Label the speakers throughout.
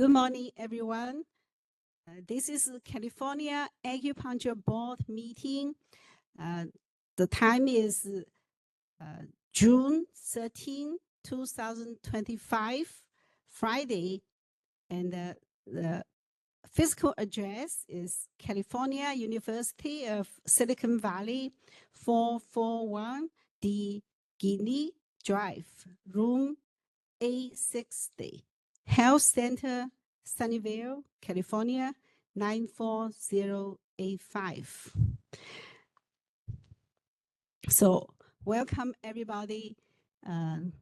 Speaker 1: Good morning, everyone. This is California Acupuncture Board meeting. The time is June 13, 2025, Friday, and the physical address is California University of Silicon Valley, 441 D Guinea Drive, room A60, Health Center, Sunnyvale, California, 94085. So welcome everybody, the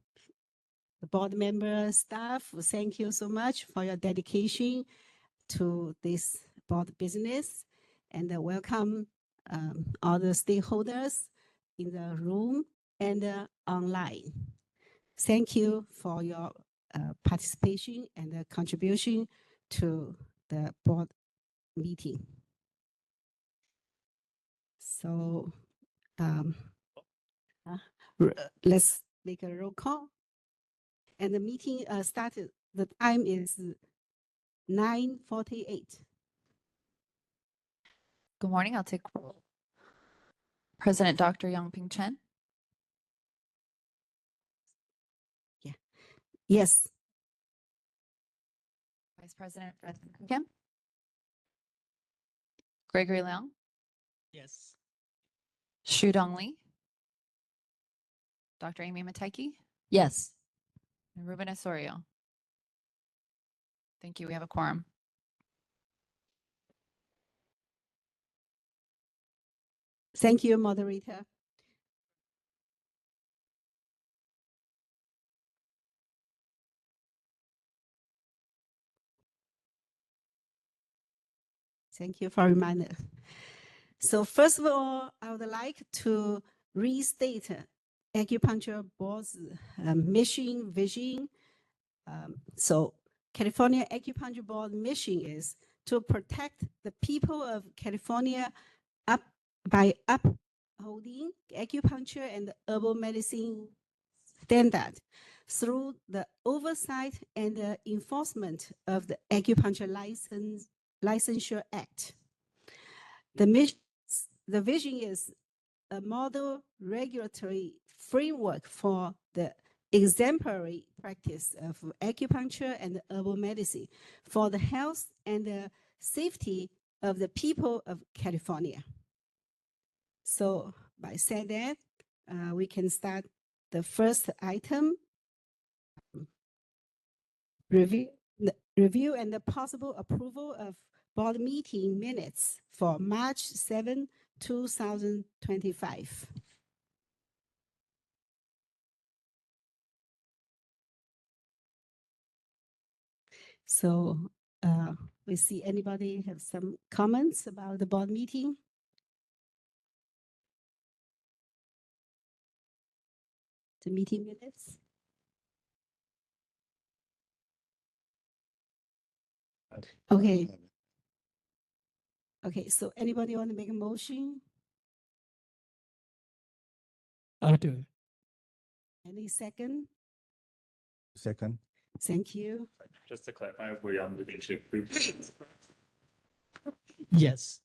Speaker 1: board member, staff. Thank you so much for your dedication to this board business, and welcome all the stakeholders in the room and online. Thank you for your participation and contribution to the board meeting. So let's make a roll call. And the meeting started, the time is 9:48.
Speaker 2: Good morning. I'll take roll. President Dr. Yongping Chen.
Speaker 1: Yes.
Speaker 2: Vice President Kim. Gregory Leung.
Speaker 3: Yes.
Speaker 2: Xu Dongli. Dr. Amy Mateki.
Speaker 1: Yes.
Speaker 2: And Ruben Osorio. Thank you. We have a quorum.
Speaker 1: Thank you, moderator. Thank you for reminding. So first of all, I would like to restate Acupuncture Board's mission, vision. So California Acupuncture Board mission is to protect the people of California by upholding acupuncture and herbal medicine standard through the oversight and enforcement of the Acupuncture Licensure Act. The vision is a model regulatory framework for the exemplary practice of acupuncture and herbal medicine for the health and the safety of the people of California. So by saying that, we can start the first item, review and the possible approval of board meeting minutes for March 7, 2025. So we see anybody have some comments about the board meeting? The meeting minutes? Okay. Okay, so anybody want to make a motion?
Speaker 3: I'll do it.
Speaker 1: Any second?
Speaker 4: Second.
Speaker 1: Thank you.
Speaker 5: Just to clarify, we are moving to group.
Speaker 3: Yes.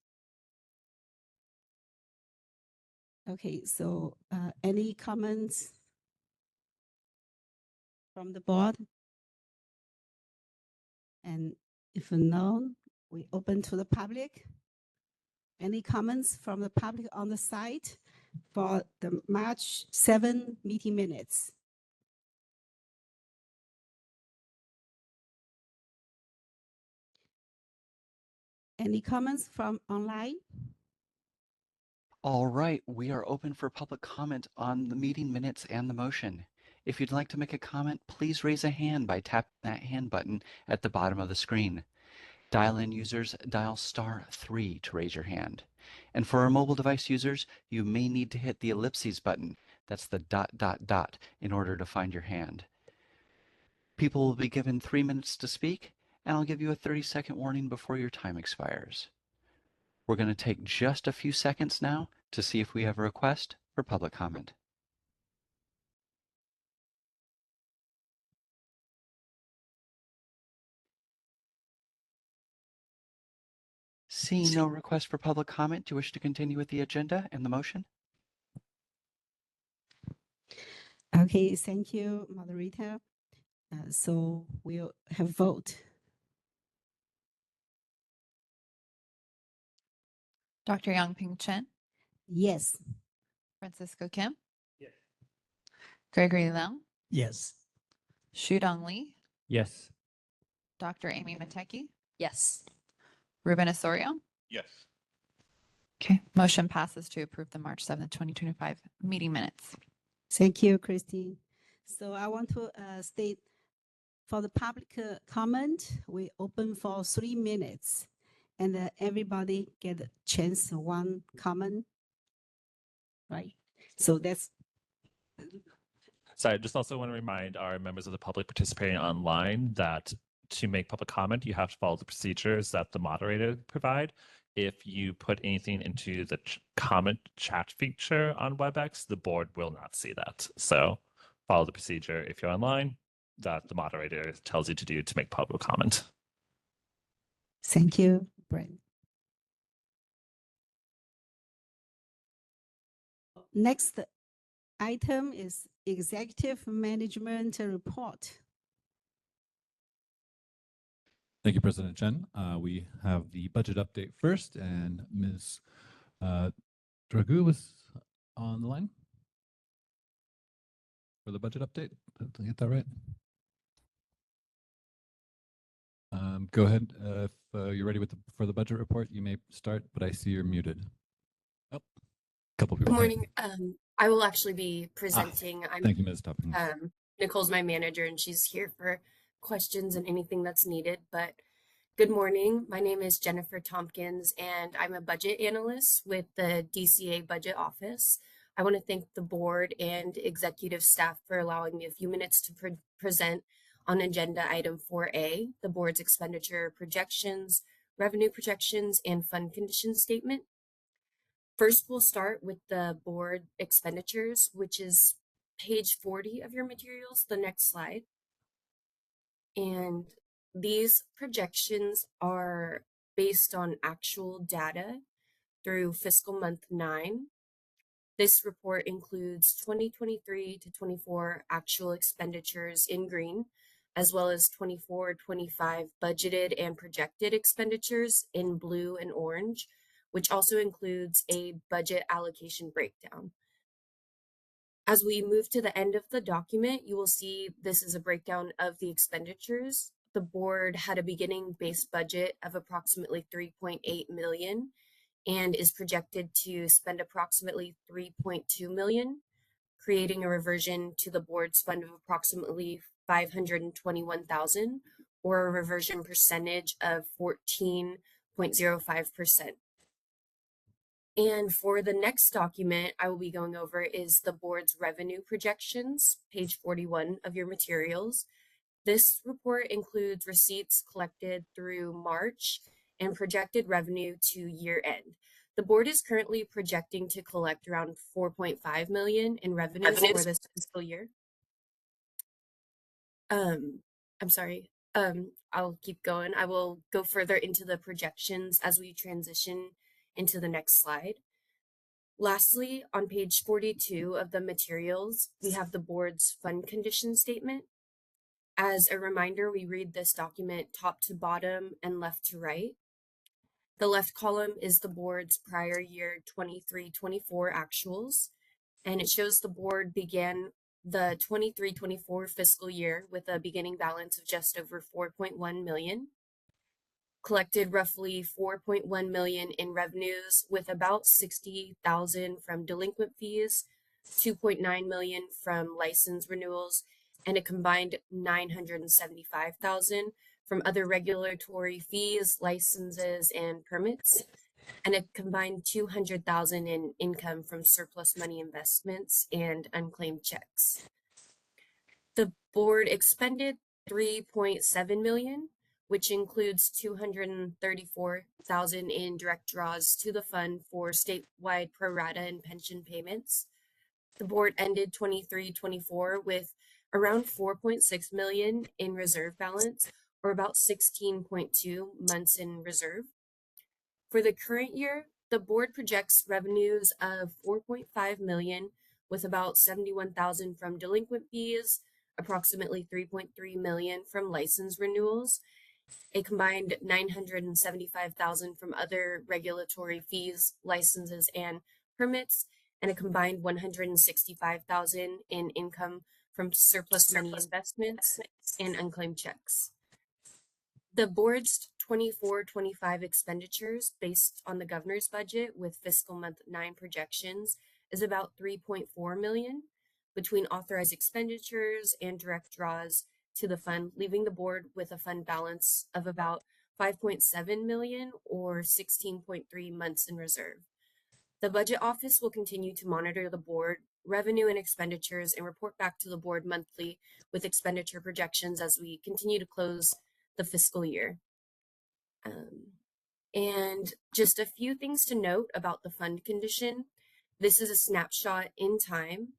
Speaker 1: Okay, so any comments from the board? And if no, we open to the public. Any comments from the public on the site for the March 7 meeting minutes? Any comments from online?
Speaker 6: All right, we are open for public comment on the meeting minutes and the motion. If you'd like to make a comment, please raise a hand by tapping that hand button at the bottom of the screen. Dial-in users, dial *3 to raise your hand. And for our mobile device users, you may need to hit the ellipses button. That's the ... in order to find your hand. People will be given 3 minutes to speak, and I'll give you a 30-second warning before your time expires. We're going to take just a few seconds now to see if we have a request for public comment. Seeing no request for public comment, do you wish to continue with the agenda and the motion?
Speaker 1: Okay, thank you, moderator. So we'll have vote.
Speaker 2: Dr. Yangping Chen,
Speaker 1: Yes.
Speaker 2: Francisco Kim,
Speaker 5: Yes.
Speaker 2: Gregory Leung,
Speaker 3: Yes.
Speaker 2: Shudong Li,
Speaker 3: Yes.
Speaker 2: Dr. Amy Mateki,
Speaker 7: Yes.
Speaker 2: Ruben Osorio.
Speaker 5: Yes.
Speaker 2: Okay, motion passes to approve the March 7th, 2025 meeting minutes.
Speaker 1: Thank you, Christine. So I want to state for the public comment, we open for 3 minutes and everybody get a chance one comment, right? So that's
Speaker 5: So I just also want to remind our members of the public participating online that to make public comment, you have to follow the procedures that the moderator provide. If you put anything into the comment chat feature on WebEx, the board will not see that. So follow the procedure if you're online that the moderator tells you to do to make public comment.
Speaker 1: thank you, Brent. Next item is executive management report.
Speaker 8: Thank you, President Chen. We have the budget update first, and Ms. Dragoo was on the line for the budget update. Did I get that right? Go ahead. If you're ready for the budget report, you may start, but I see you're muted. Oh, a couple people.
Speaker 7: Good morning. I will actually be presenting.
Speaker 8: Thank you, Ms. Topping.
Speaker 7: Nicole's my manager and she's here for questions and anything that's needed. But good morning. My name is Jennifer Tompkins and I'm a budget analyst with the DCA Budget Office. I want to thank the board and executive staff for allowing me a few minutes to present on agenda item 4A, the board's expenditure projections, revenue projections, and fund condition statement. First, we'll start with the board expenditures, which is page 40 of your materials, the next slide. And these projections are based on actual data through fiscal month 9. This report includes 2023 to 24 actual expenditures in green, as well as 24-25 budgeted and projected expenditures in blue and orange, which also includes a budget allocation breakdown. As we move to the end of the document, you will see this is a breakdown of the expenditures. The board had a beginning base budget of approximately 3.8 million and is projected to spend approximately 3.2 million, creating a reversion to the board's fund of approximately 521,000, or a reversion percentage of 14.05%. And for the next document I will be going over is the board's revenue projections, page 41 of your materials. This report includes receipts collected through March and projected revenue to year end. The board is currently projecting to collect around 4.5 million in revenues for this fiscal year. I'm sorry. I'll keep going. I will go further into the projections as we transition into the next slide. Lastly, on page 42 of the materials, we have the board's fund condition statement. As a reminder, we read this document top to bottom and left to right. The left column is the board's prior year 23-24 actuals, and it shows the board began the 23-24 fiscal year with a beginning balance of just over 4.1 million, collected roughly 4.1 million in revenues with about 60,000 from delinquent fees, 2.9 million from license renewals, and a combined 975,000 from other regulatory fees, licenses, and permits, and a combined 200,000 in income from surplus money investments and unclaimed checks. The board expended 3.7 million, which includes 234,000 in direct draws to the fund for statewide pro rata and pension payments. The board ended 23-24 with around 4.6 million in reserve balance, or about 16.2 months in reserve. For the current year, the board projects revenues of 4.5 million with about 71,000 from delinquent fees, approximately 3.3 million from license renewals, a combined 975,000 from other regulatory fees, licenses, and permits, and a combined 165,000 in income from surplus money investments and unclaimed checks. The board's 24-25 expenditures based on the governor's budget with fiscal month 9 projections is about 3.4 million between authorized expenditures and direct draws to the fund, leaving the board with a fund balance of about 5.7 million or 16.3 months in reserve. The budget office will continue to monitor the board revenue and expenditures and report back to the board monthly with expenditure projections as we continue to close the fiscal year. And just a few things to note about the fund condition. This is a snapshot in time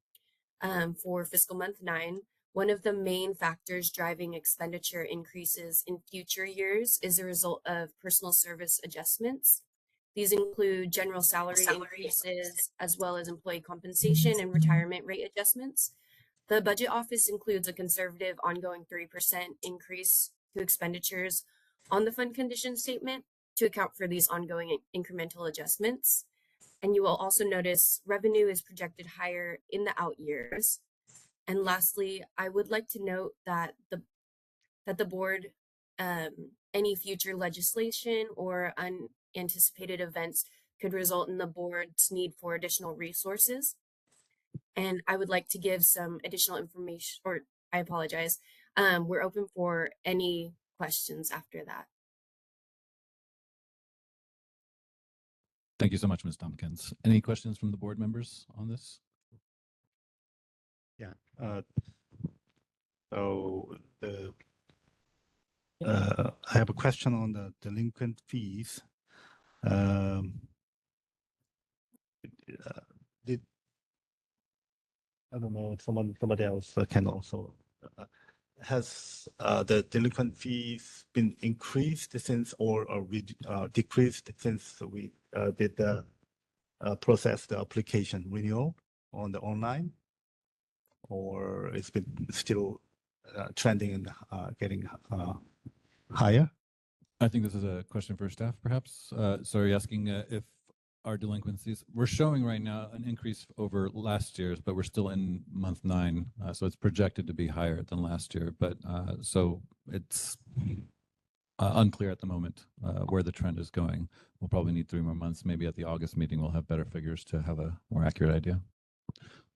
Speaker 7: for fiscal month 9. One of the main factors driving expenditure increases in future years is a result of personal service adjustments. These include general salary increases, as well as employee compensation and retirement rate adjustments. The budget office includes a conservative ongoing 3% increase to expenditures on the fund condition statement to account for these ongoing incremental adjustments. And you will also notice revenue is projected higher in the out years. And lastly, I would like to note that the board, any future legislation or unanticipated events could result in the board's need for additional resources. And I would like to give some additional information, or I apologize. We're open for any questions after that.
Speaker 8: Thank you so much, Ms. Tompkins. Any questions from the board members on this?
Speaker 4: Yeah. I have a question on the delinquent fees. Did I don't know, somebody else can also. Has the delinquent fees been increased since or decreased since we did the process the application renewal on the online, or it's been still trending and getting higher?
Speaker 8: I think this is a question for staff, perhaps. So are you asking if our delinquencies, we're showing right now an increase over last year's, but we're still in month 9. So it's projected to be higher than last year. But so it's unclear at the moment where the trend is going. We'll probably need 3 more months. Maybe at the August meeting, we'll have better figures to have a more accurate idea.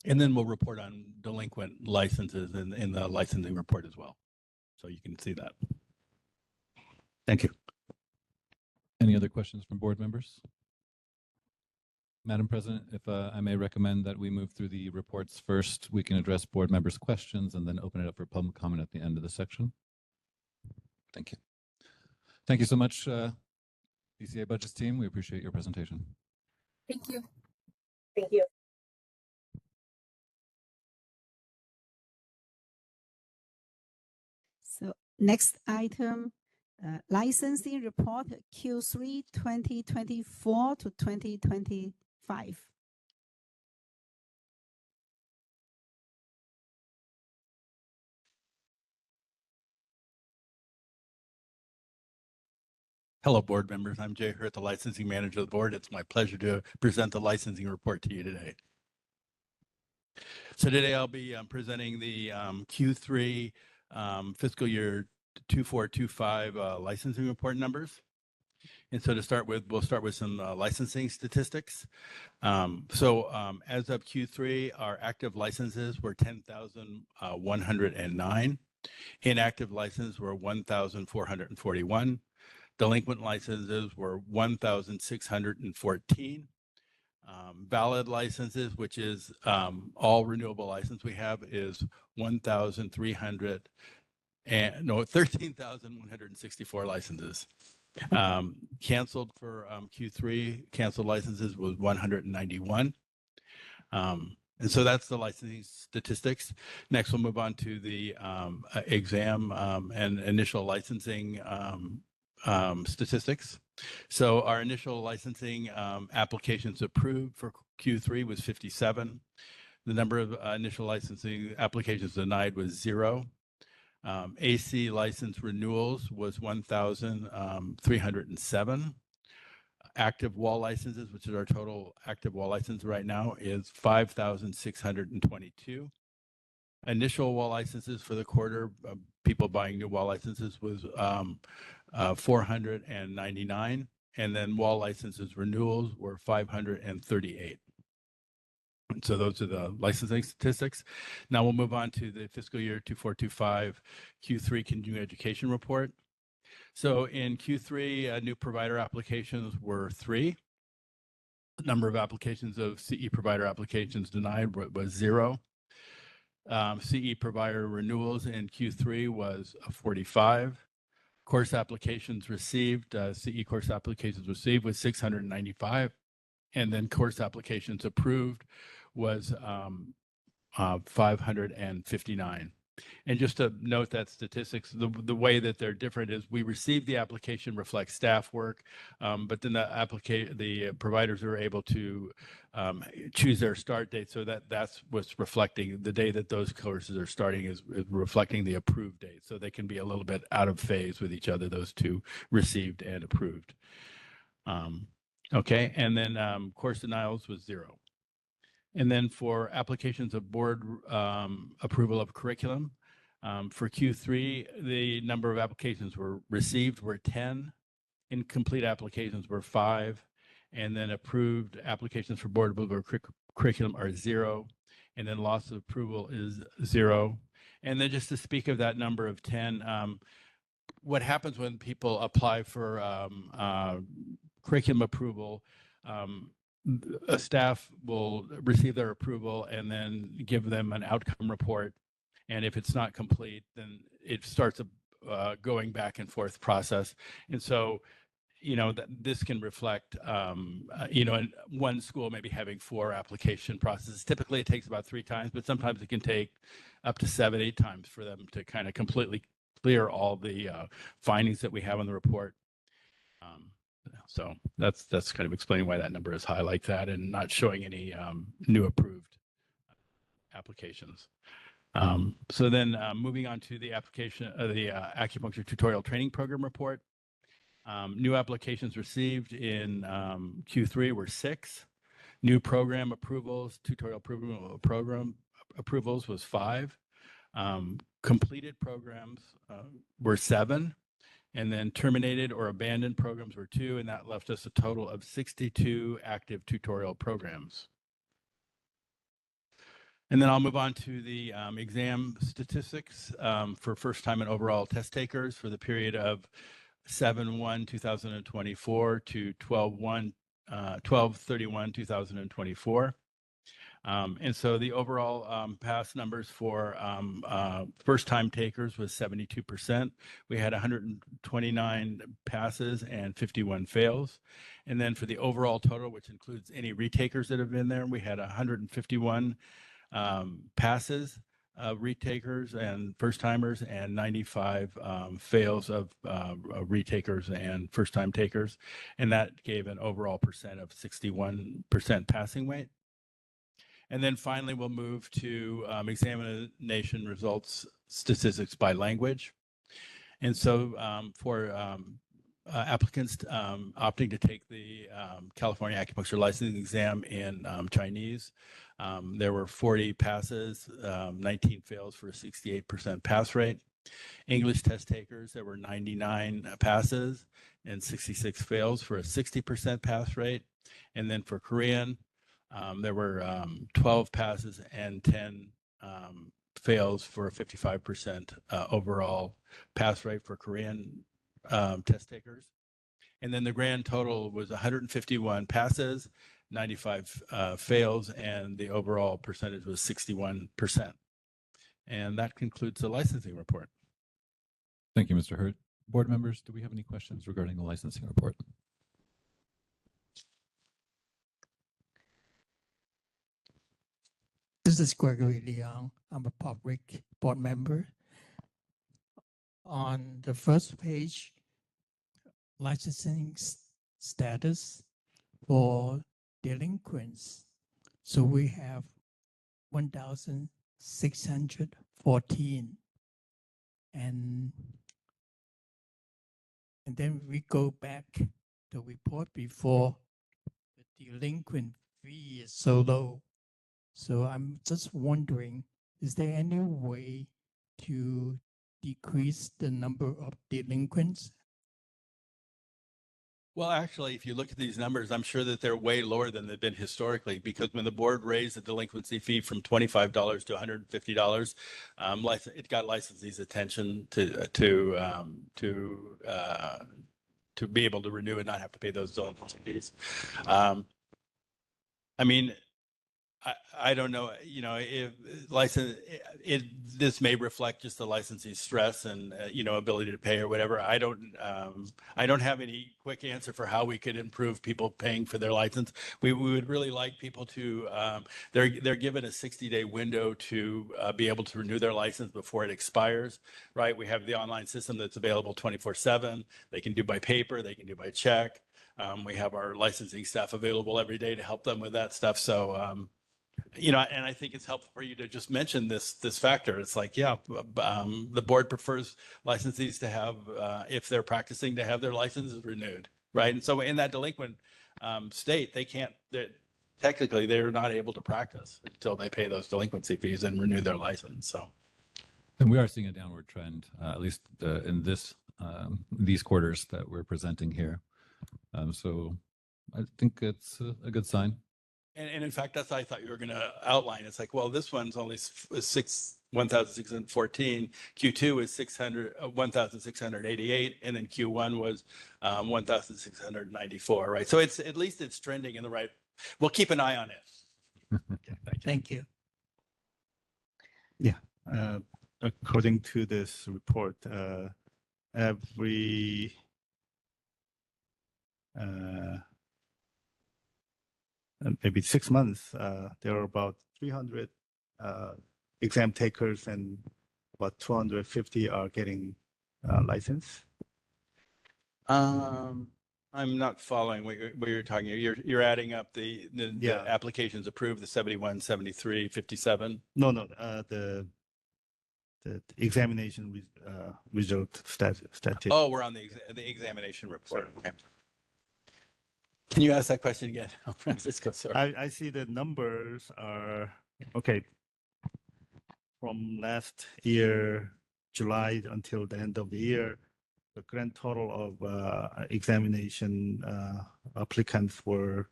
Speaker 9: And then we'll report on delinquent licenses in the licensing report as well. So you can see that.
Speaker 4: Thank you.
Speaker 8: Any other questions from board members? Madam President, if I may recommend that we move through the reports first, we can address board members' questions and then open it up for public comment at the end of the section. Thank you. Thank you so much, DCA Budgets team. We appreciate your presentation.
Speaker 7: Thank you.
Speaker 1: Thank you. So next item, licensing report Q3 2024 to 2025.
Speaker 9: Hello, board members. I'm Jay Hurt, the licensing manager of the board. It's my pleasure to present the licensing report to you today. So today I'll be presenting the Q3 fiscal year 2425 licensing report numbers. And so to start with, we'll start with some licensing statistics. As of Q3, our active licenses were 10,109. Inactive licenses were 1,441. Delinquent licenses were 1,614. Valid licenses, which is all renewable license we have, is 13,164 licenses. Canceled for Q3, canceled licenses was 191. And so that's the licensing statistics. Next, we'll move on to the exam and initial licensing statistics. So our initial licensing applications approved for Q3 was 57. The number of initial licensing applications denied was 0. AC license renewals was 1,307. Active wall licenses, which is our total active wall license right now, is 5,622. Initial wall licenses for the quarter, people buying new wall licenses was 499. And then wall licenses renewals were 538. So those are the licensing statistics. Now we'll move on to the fiscal year 2425 Q3 continuing education report. So in Q3, new provider applications were 3. The number of applications of CE provider applications denied was 0. CE provider renewals in Q3 was 45. Course applications received, CE course applications received was 695. And then course applications approved was 559. And just to note that statistics, the way that they're different is we receive the application reflects staff work, but then the providers are able to choose their start date. So that's what's reflecting the day that those courses are starting is reflecting the approved date. So they can be a little bit out of phase with each other, those two, received and approved. Okay, and then course denials was 0. And then for applications of board approval of curriculum, for Q3, the number of applications were received were 10, incomplete applications were 5, and then approved applications for board approval of curriculum are 0, and then loss of approval is 0. And then just to speak of that number of 10, what happens when people apply for curriculum approval, a staff will receive their approval and then give them an outcome report. And if it's not complete, then it starts a going back and forth process. And so, this can reflect, in one school maybe having 4 application processes. Typically, it takes about 3 times, but sometimes it can take up to 7, 8 times for them to kind of completely clear all the findings that we have in the report. So that's kind of explaining why that number is high like that and not showing any new approved applications. So then moving on to the application of the acupuncture tutorial training program report. New applications received in Q3 were 6. New program approvals, tutorial program approvals was 5. Completed programs were 7. And then terminated or abandoned programs were 2, and that left us a total of 62 active tutorial programs. And then I'll move on to the exam statistics for first time and overall test takers for the period of 7/1/2024 to 12/31/2024. And so the overall pass numbers for first-time takers was 72%. We had 129 passes and 51 fails. And then for the overall total, which includes any retakers that have been there, we had 151 passes, retakers and first-timers, and 95 fails of retakers and first-time takers. And that gave an overall percent of 61% passing rate. And then finally, we'll move to examination results statistics by language. And so for applicants opting to take the California Acupuncture Licensing Exam in Chinese, there were 40 passes, 19 fails for a 68% pass rate. English test takers, there were 99 passes and 66 fails for a 60% pass rate. And then for Korean, there were 12 passes and 10 fails for a 55% overall pass rate for Korean test takers. And then the grand total was 151 passes, 95 fails, and the overall percentage was 61%. And that concludes the licensing report.
Speaker 8: Thank you, Mr. Hurt. Board members, do we have any questions regarding the licensing report?
Speaker 3: This is Gregory Leong. I'm a public board member. On the first page, licensing status for delinquents. So we have 1,614. And then we go back to report before the delinquent fee is so low. So I'm just wondering, is there any way to decrease the number of delinquents?
Speaker 9: Well, actually, if you look at these numbers, I'm sure that they're way lower than they've been historically, because when the board raised the delinquency fee from $25 to $150, it got licensees' attention to be able to renew and not have to pay those delinquency fees. I mean, I don't know, you know, if this may reflect just the licensee's stress and, you know, ability to pay or whatever. I don't have any quick answer for how we could improve people paying for their license. We would really like people to, they're given a 60-day window to be able to renew their license before it expires, right? We have the online system that's available 24/7. They can do by paper, they can do by check. We have our licensing staff available every day to help them with that stuff. So, you know, and I think it's helpful for you to just mention this factor. It's like, yeah, the board prefers licensees to have, if they're practicing, to have their licenses renewed, right? And so in that delinquent state, technically they're not able to practice until they pay those delinquency fees and renew their license. So,
Speaker 8: And we are seeing a downward trend, at least in these quarters that we're presenting here. So I think it's a good sign.
Speaker 9: and in fact, that's what I thought you were going to outline. It's like, well, this one's only 1,614. Q2 is 1,688, and then Q1 was 1,694, right? So it's, at least it's trending in the right. We'll keep an eye on it.
Speaker 3: Thank you.
Speaker 4: Yeah. According to this report, every maybe 6 months, there are about 300 exam takers, and about 250 are getting license.
Speaker 9: I'm not following what you're talking. You're adding up the
Speaker 4: Yeah.
Speaker 9: applications approved, the 71, 73, 57.
Speaker 4: No, the examination result statistic.
Speaker 9: Oh, we're on the examination report. Okay. Can you ask that question again, Francisco? Sorry.
Speaker 4: I see the numbers are okay. From last year, July until the end of the year, the grand total of examination applicants were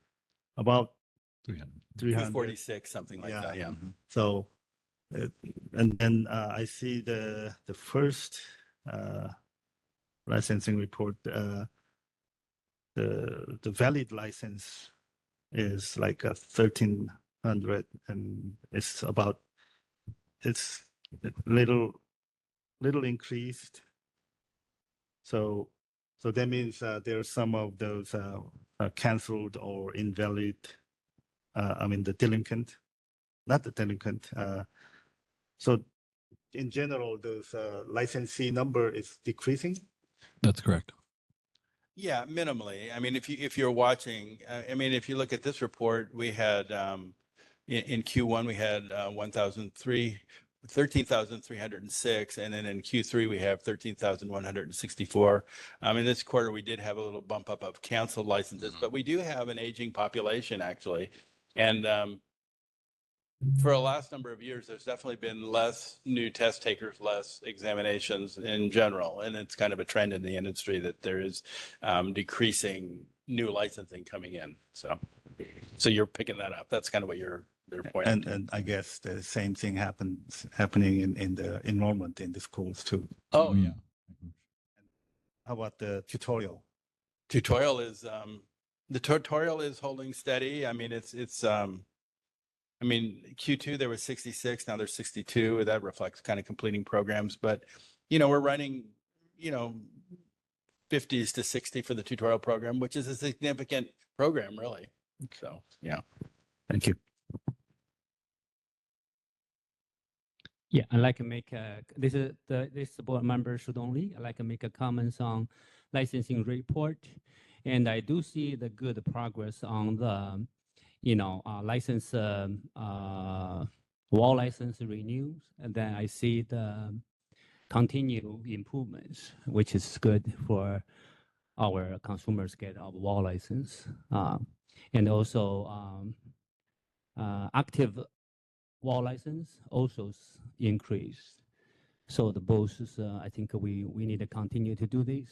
Speaker 4: about
Speaker 8: 300.
Speaker 4: 300.
Speaker 9: 246, something like that. Yeah.
Speaker 4: So, and then I see the first licensing report. The valid license is like 1,300, and it's little increased. So that means there are some of those canceled or invalid. I mean the delinquent, not the delinquent. So in general, those licensee number is decreasing.
Speaker 8: That's correct.
Speaker 9: Yeah, minimally. I mean, if you're watching, I mean, if you look at this report, we had in Q1 we had 13,306, and then in Q3 we have 13,164. In this quarter we did have a little bump up of canceled licenses, but we do have an aging population actually, and for the last number of years, there's definitely been less new test takers, less examinations in general. And it's kind of a trend in the industry that there is decreasing new licensing coming in. So you're picking that up. That's kind of what you're pointing to.
Speaker 4: And I guess the same thing happening in the enrollment in the schools too.
Speaker 9: Oh, yeah.
Speaker 4: How about the tutorial?
Speaker 9: Tutorial is, the tutorial is holding steady. I mean, I mean, Q2, there was 66, now there's 62. That reflects kind of completing programs. But, you know, we're running, you know, 50s to 60 for the tutorial program, which is a significant program, really. So, yeah.
Speaker 4: Thank you.
Speaker 10: Yeah, I'd like to make this is board member should only. I'd like to make a comments on licensing report, and I do see the good progress on the, license, wall license renews, and then I see the continued improvements, which is good for our consumers get a wall license, and also active wall license also increased. So the both is, I think we need to continue to do this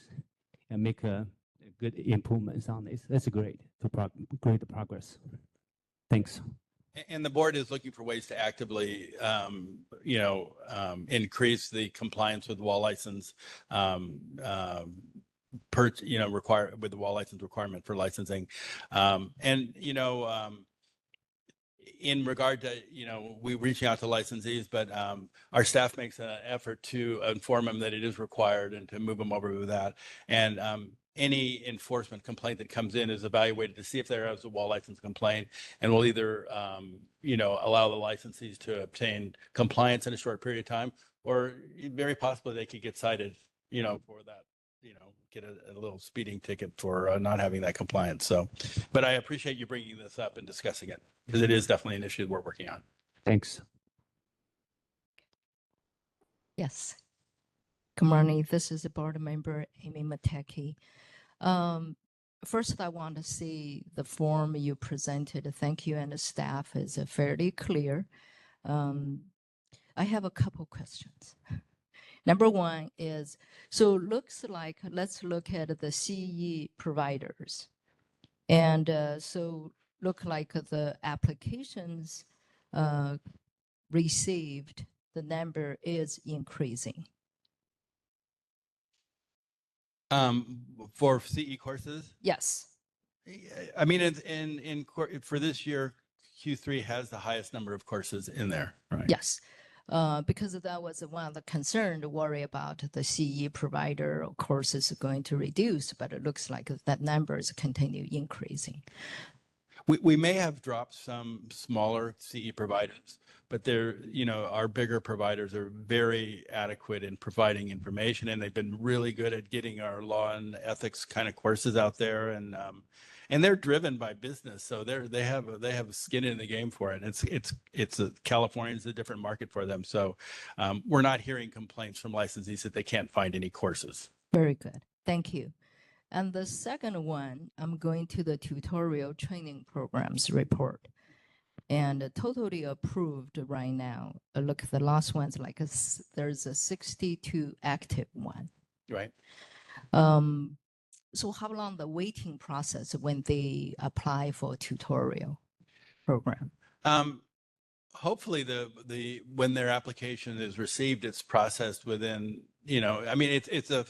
Speaker 10: and make good improvements on this. That's great, great progress. Thanks.
Speaker 9: And the board is looking for ways to actively, increase the compliance with wall license, require with the wall license requirement for licensing. In regard to, we reaching out to licensees, but our staff makes an effort to inform them that it is required and to move them over with that. And any enforcement complaint that comes in is evaluated to see if there is a wall license complaint, and we'll either, allow the licensees to obtain compliance in a short period of time, or very possibly they could get cited, for that, get a little speeding ticket for not having that compliance. So, but I appreciate you bringing this up and discussing it, because it is definitely an issue we're working on.
Speaker 10: Thanks.
Speaker 11: Yes. Good morning. This is the board member, Amy Mateki. First, I want to see the form you presented. Thank you, and the staff is fairly clear. I have a couple questions. Number one is, so looks like, let's look at the CE providers. And so look like the applications received, the number is increasing.
Speaker 9: For CE courses?
Speaker 11: Yes.
Speaker 9: I mean, for this year, Q3 has the highest number of courses in there, right?
Speaker 11: Yes. Because that was one of the concerns to worry about the CE provider courses going to reduce, but it looks like that number is continue increasing.
Speaker 9: We may have dropped some smaller CE providers, but they're, our bigger providers are very adequate in providing information, and they've been really good at getting our law and ethics kind of courses out there, and they're driven by business, so they have skin in the game for it. California's a different market for them, so we're not hearing complaints from licensees that they can't find any courses.
Speaker 11: Very good, thank you. And the second one, I'm going to the tutorial training programs report, and totally approved right now. Look, the last one's like there's a 62 active one.
Speaker 9: Right.
Speaker 11: So how long the waiting process when they apply for a tutorial program?
Speaker 9: Hopefully when their application is received, it's processed within, I mean, it's a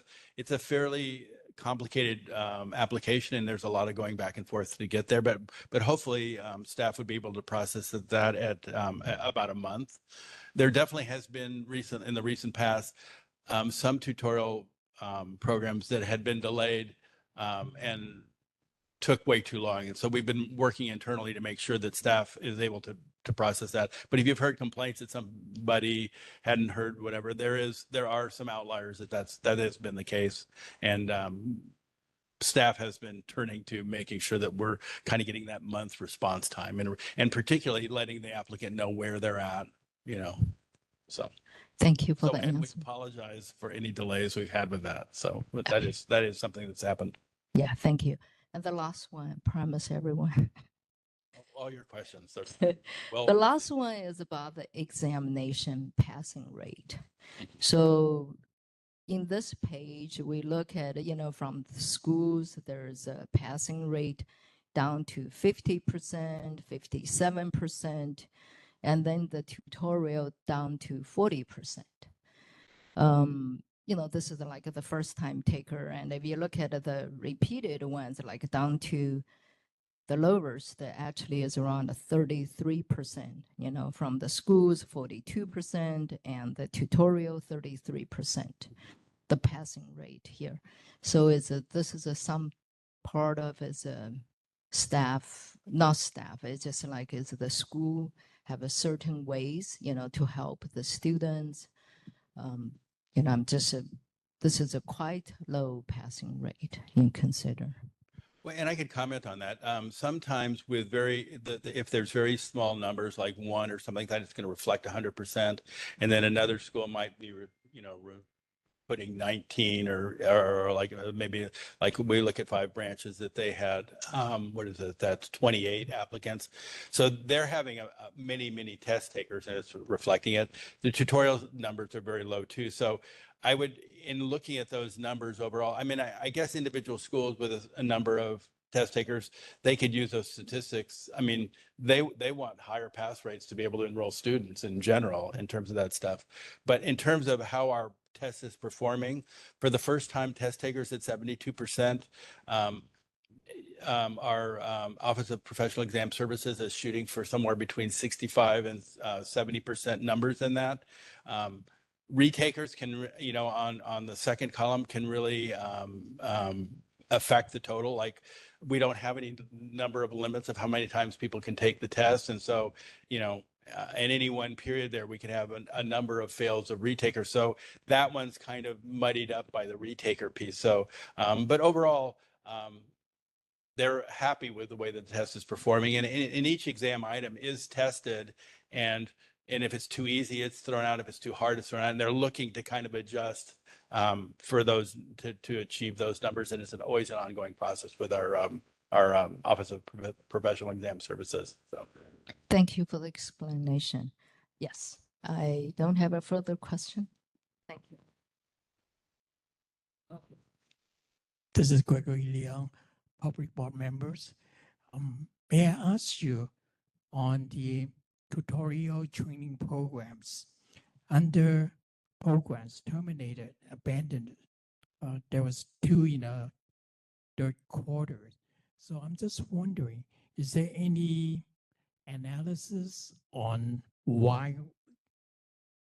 Speaker 9: fairly complicated application, and there's a lot of going back and forth to get there, but hopefully staff would be able to process that at about a month. There definitely has been in the recent past some tutorial programs that had been delayed and took way too long, and so we've been working internally to make sure that staff is able to process that. But if you've heard complaints that somebody hadn't heard whatever, there are some outliers that has been the case, and staff has been turning to making sure that we're kind of getting that month response time, and particularly letting the applicant know where they're at, so.
Speaker 11: Thank you for the
Speaker 9: And we
Speaker 11: answer.
Speaker 9: apologize for any delays we've had with that. So, but that is something that's happened.
Speaker 11: Yeah, thank you. And the last one, I promise everyone.
Speaker 9: All your questions.
Speaker 11: Well, the last one is about the examination passing rate. So in this page, we look at, from the schools, there's a passing rate down to 50%, 57%, and then the tutorial down to 40%. This is like the first time taker. And if you look at the repeated ones, like down to the lowest, that actually is around 33%, from the schools, 42%, and the tutorial, 33%, the passing rate here. So this is some part of as a staff, not staff, it's just like it's the school have a certain ways, to help the students. I'm just this is a quite low passing rate in consider.
Speaker 9: Well, and I could comment on that. Sometimes with if there's very small numbers like one or something like that, it's going to reflect 100%. And then another school might be, putting 19 or like maybe like we look at 5 branches that they had, what is it? That's 28 applicants. So they're having many test takers and it's reflecting it. The tutorial numbers are very low too. So I would, in looking at those numbers overall, I mean, I guess individual schools with a number of test takers, they could use those statistics. I mean, they want higher pass rates to be able to enroll students in general in terms of that stuff. But in terms of how our test is performing, for the first time test takers at 72%, our Office of Professional Exam Services is shooting for somewhere between 65 and 70% numbers in that. Retakers can, on the second column can really affect the total. Like we don't have any number of limits of how many times people can take the test. And so, in any one period there, we can have a number of fails of retakers. So that one's kind of muddied up by the retaker piece. So, but overall, they're happy with the way that the test is performing. And in each exam item is tested. And if it's too easy, it's thrown out. If it's too hard, it's thrown out. And they're looking to kind of adjust for those to achieve those numbers. And it's always an ongoing process with our Office of Professional Exam Services. So.
Speaker 11: Thank you for the explanation. Yes, I don't have a further question. Thank you.
Speaker 3: This is Gregory Leong, public board members. May I ask you on the tutorial training programs, under programs terminated, abandoned, there was 2 in the third quarter. So I'm just wondering, is there any analysis on why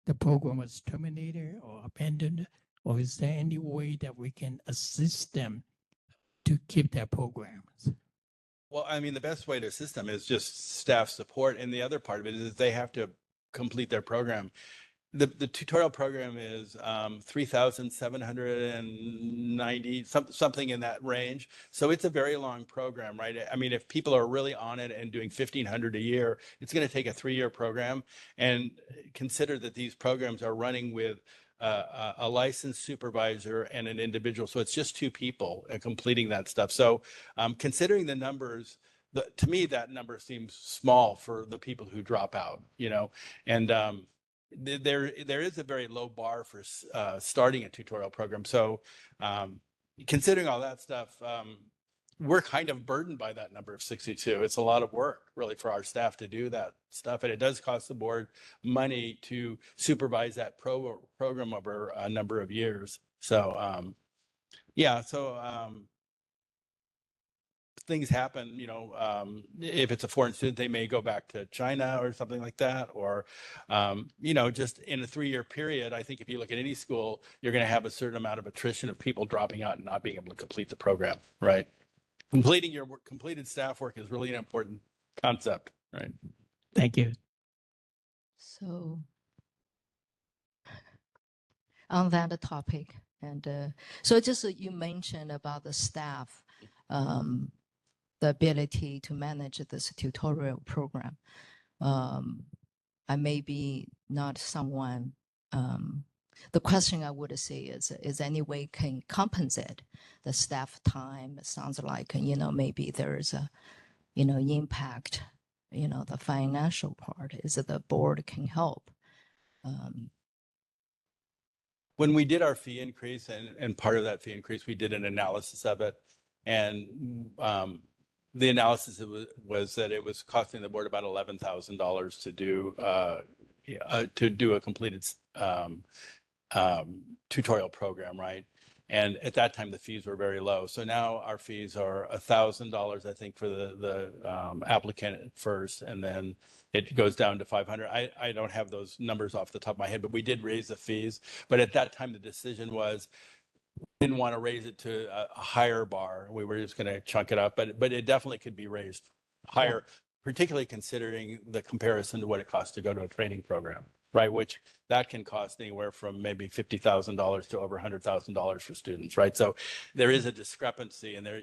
Speaker 3: the program was terminated or abandoned? Or is there any way that we can assist them to keep their programs?
Speaker 9: Well, I mean, the best way to assist them is just staff support. And the other part of it is they have to complete their program. The tutorial program is 3,790, something in that range. So it's a very long program, right? I mean, if people are really on it and doing 1,500 a year, it's going to take a 3-year program. And consider that these programs are running with a licensed supervisor and an individual. So it's just 2 people completing that stuff. So considering the numbers, to me, that number seems small for the people who drop out, and there is a very low bar for starting a tutorial program. So considering all that stuff, we're kind of burdened by that number of 62. It's a lot of work really for our staff to do that stuff. And it does cost the board money to supervise that program over a number of years. So things happen, if it's a foreign student, they may go back to China or something like that. Or, just in a 3-year period, I think if you look at any school, you're going to have a certain amount of attrition of people dropping out and not being able to complete the program, right? Completing your completed staff work is really an important concept, right?
Speaker 3: Thank you.
Speaker 11: So on that topic, and so just you mentioned about the staff, the ability to manage this tutorial program. I may be not someone, the question I would say is any way can compensate the staff time? It sounds like, maybe there's a, impact, the financial part is that the board can help.
Speaker 9: When we did our fee increase and part of that fee increase, we did an analysis of it. And the analysis was that it was costing the board about $11,000 to do a completed tutorial program, right? And at that time, the fees were very low. So now our fees are $1,000, I think, for the applicant at first, and then it goes down to 500. I don't have those numbers off the top of my head, but we did raise the fees. But at that time, the decision was didn't want to raise it to a higher bar. We were just going to chunk it up, but it definitely could be raised higher. particularly considering the comparison to what it costs to go to a training program, right? Which that can cost anywhere from maybe $50,000 to over $100,000 for students, right? So there is a discrepancy, and there,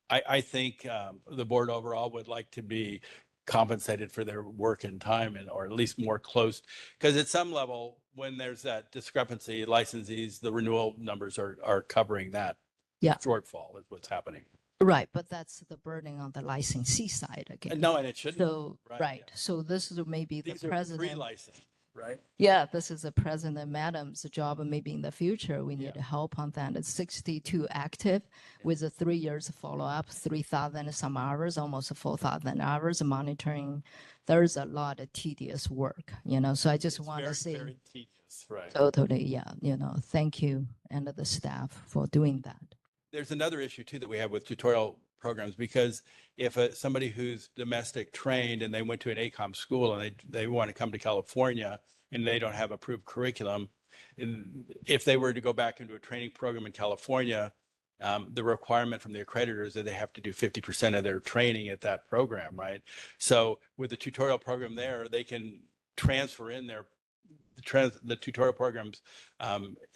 Speaker 9: I think the board overall would like to be compensated for their work and time, and or at least more close, because at some level, when there's that discrepancy, licensees, the renewal numbers are covering that
Speaker 11: Yeah.
Speaker 9: shortfall is what's happening.
Speaker 11: Right, but that's the burden on the licensee side again.
Speaker 9: No, and it shouldn't.
Speaker 11: So,
Speaker 9: Right,
Speaker 11: right,
Speaker 9: yeah.
Speaker 11: so this is maybe the
Speaker 9: These are
Speaker 11: president.
Speaker 9: pre-licensed, right?
Speaker 11: Yeah, this is the president madam's job, and maybe in the future, we
Speaker 9: Yeah.
Speaker 11: need help on that. It's 62 active with a 3 years follow-up, 3,000 some hours, almost 4,000 hours monitoring. There's a lot of tedious work, so I just
Speaker 9: It's
Speaker 11: want to say
Speaker 9: very tedious, right?
Speaker 11: totally, yeah, thank you and the staff for doing that.
Speaker 9: There's another issue too that we have with tutorial programs, because if somebody who's domestic trained and they went to an ACOM school and they want to come to California and they don't have approved curriculum, and if they were to go back into a training program in California, the requirement from the accreditor is that they have to do 50% of their training at that program, right? So with the tutorial program there, they can transfer in the tutorial programs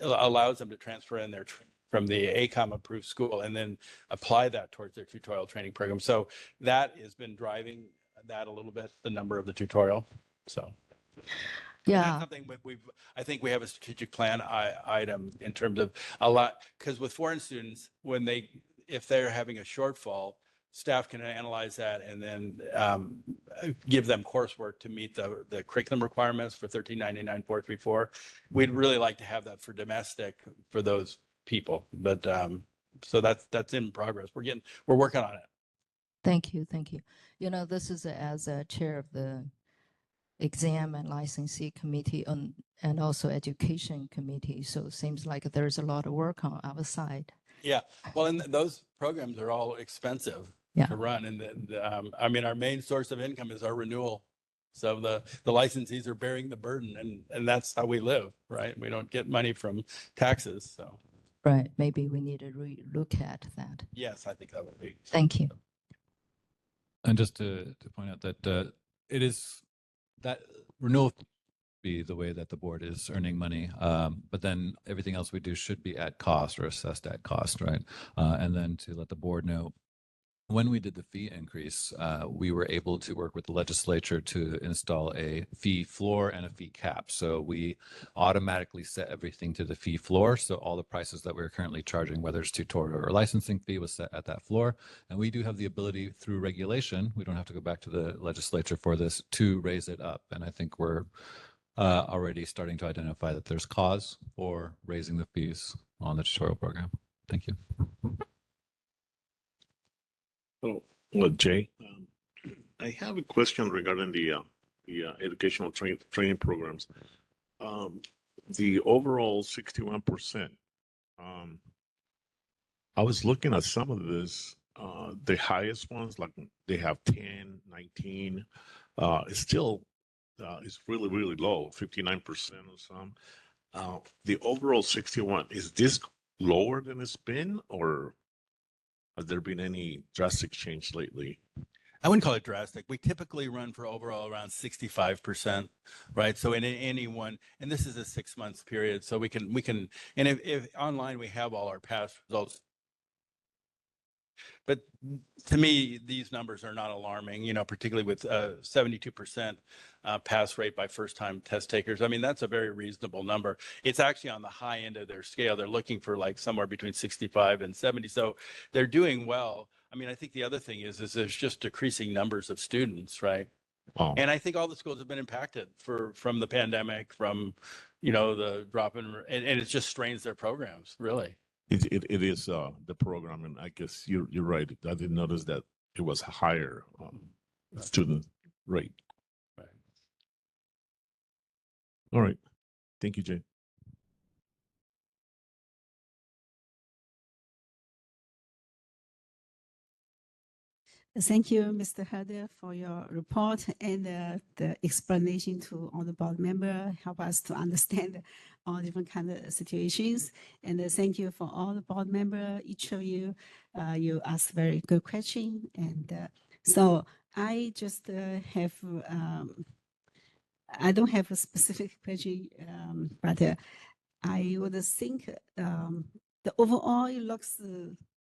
Speaker 9: allows them to transfer in their from the ACOM approved school and then apply that towards their tutorial training program. So that has been driving that a little bit, the number of the tutorial. So and that's
Speaker 11: Yeah,
Speaker 9: something I think we have a strategic plan item in terms of a lot, because with foreign students, if they're having a shortfall, staff can analyze that and then give them coursework to meet the curriculum requirements for 1399 434. We'd really like to have that for domestic for those people, but so that's in progress. We're working on it.
Speaker 11: thank you, thank you. This is as a chair of the exam and licensee committee and also education committee. So it seems like there's a lot of work on our side.
Speaker 9: Yeah, well, and those programs are all expensive
Speaker 11: Yeah.
Speaker 9: to run, and I mean, our main source of income is our renewal. So the licensees are bearing the burden, and that's how we live, right? We don't get money from taxes, so
Speaker 11: Right, maybe we need to look at that.
Speaker 9: yes, I think that would be.
Speaker 11: Thank you.
Speaker 8: And just to point out that it is that renewal be the way that the board is earning money, but then everything else we do should be at cost or assessed at cost, right? And then to let the board know, when we did the fee increase, we were able to work with the legislature to install a fee floor and a fee cap. So we automatically set everything to the fee floor. So all the prices that we're currently charging, whether it's tutorial or licensing fee, was set at that floor. And we do have the ability through regulation, we don't have to go back to the legislature for this, to raise it up. And I think we're already starting to identify that there's cause for raising the fees on the tutorial program. Thank you.
Speaker 12: Oh, well, Jay, I have a question regarding the educational training programs. The overall 61%. I was looking at some of this. The highest ones, like they have 10, 19. It's still it's really, really low, 59% or some. The overall 61, is this lower than it's been, or has there been any drastic change lately?
Speaker 9: I wouldn't call it drastic. We typically run for overall around 65%, right? So in any one, and this is a 6 months period, so we can, and if online we have all our past results. But to me, these numbers are not alarming, particularly with 72% pass rate by first-time test takers. I mean, that's a very reasonable number. It's actually on the high end of their scale. They're looking for like somewhere between 65 and 70. So they're doing well. I mean, I think the other thing is there's just decreasing numbers of students, right?
Speaker 12: Oh.
Speaker 9: And I think all the schools have been impacted from the pandemic, from, the drop in, and it just strains their programs, really.
Speaker 12: It is the program, and I guess you're right. I didn't notice that it was a higher student rate.
Speaker 9: Right.
Speaker 12: All right. Thank you, Jay.
Speaker 1: Thank you, Mr. Herder, for your report and the explanation to all the board member. Help us to understand all different kind of situations. And thank you for all the board member, each of you. You asked very good question. And so I just have, I don't have a specific question, but I would think the overall it looks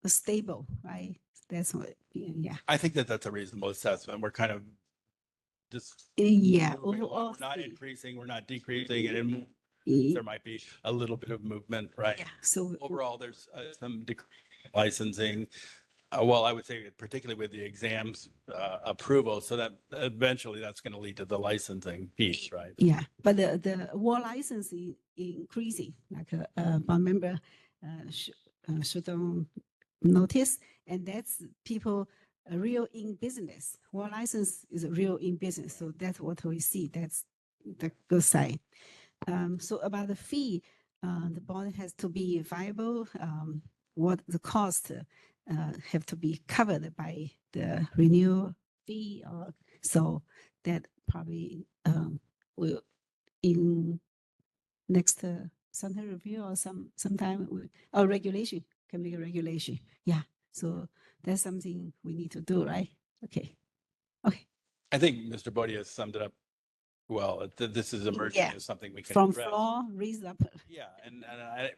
Speaker 1: stable, right? That's what, yeah.
Speaker 9: I think that that's a reasonable assessment. We're kind of just.
Speaker 1: Yeah,
Speaker 9: moving along.
Speaker 1: overall.
Speaker 9: We're not increasing, we're not decreasing, and in-
Speaker 1: Yeah,
Speaker 9: there might be a little bit of movement, right?
Speaker 1: so
Speaker 9: Overall, there's some licensing. Well, I would say particularly with the exams approval, so that eventually that's going to lead to the licensing piece, right?
Speaker 1: yeah, but the war license is increasing, like board member should notice, and that's people real in business. War license is real in business, so that's what we see. That's the good side. So about the fee, the bond has to be viable. What the cost have to be covered by the renewal fee, or so that probably will in next sunset review or sometime or regulation can make a regulation. Yeah, so that's something we need to do, right? Okay, okay.
Speaker 9: I think Mr. Bodie has summed it up well. This is emerging
Speaker 1: Yeah.
Speaker 9: as something we can
Speaker 1: From
Speaker 9: address.
Speaker 1: floor raise up.
Speaker 9: Yeah, and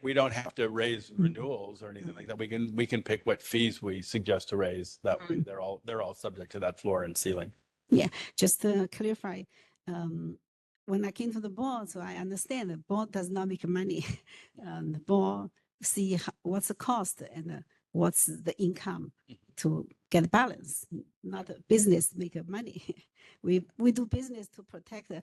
Speaker 9: we don't have to raise renewals or anything like that. We can pick what fees we suggest to raise. That way they're all subject to that floor and ceiling.
Speaker 1: Yeah, just to clarify, when I came to the board, so I understand the board does not make money. The board see what's the cost and what's the income to get balance, not a business make money. We do business to protect the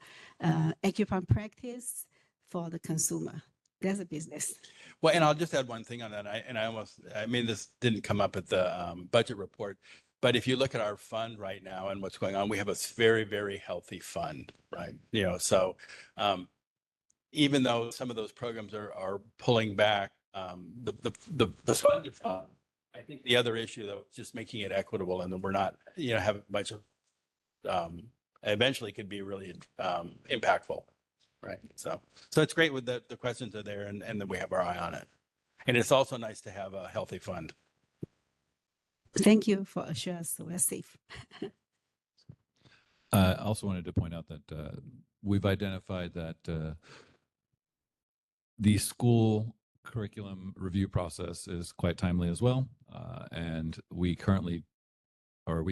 Speaker 1: acupuncture practice for the consumer. That's a business.
Speaker 9: Well, and I'll just add one thing on that. I mean, this didn't come up at the budget report, but if you look at our fund right now and what's going on, we have a very, very healthy fund, right? You know, so even though some of those programs are pulling back, the fund is fine. I think the other issue though, is just making it equitable, and then we're not, you know, have a bunch of eventually could be really impactful. Right. So it's great with the questions are there and that we have our eye on it. And it's also nice to have a healthy fund.
Speaker 1: Thank you for assuring us we're safe.
Speaker 8: I also wanted to point out that we've identified that the school curriculum review process is quite timely as well. And we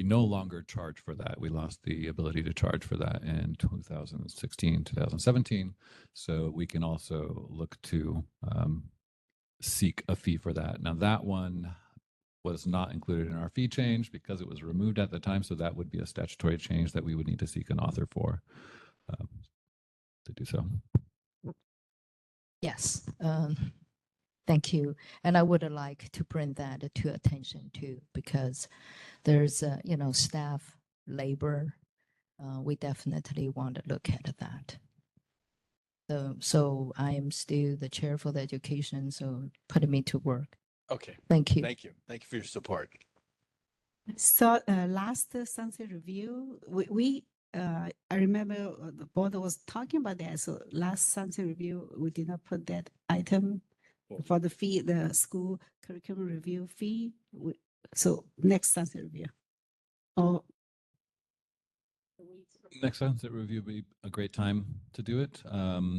Speaker 8: no longer charge for that. We lost the ability to charge for that in 2016, 2017. So we can also look to seek a fee for that. Now that one was not included in our fee change because it was removed at the time. So that would be a statutory change that we would need to seek an author for to do so.
Speaker 11: Yes. Thank you. And I would like to bring that to attention too, because there's, staff labor. We definitely want to look at that. So I am still the chair for the education, so putting me to work.
Speaker 9: Okay.
Speaker 11: Thank you.
Speaker 9: Thank you. Thank you for your support.
Speaker 1: So last sunset review, I remember the board was talking about that. So last sunset review, we did not put that item for the fee, the school curriculum review fee. So next sunset review. Oh.
Speaker 8: Next sunset review would be a great time to do it.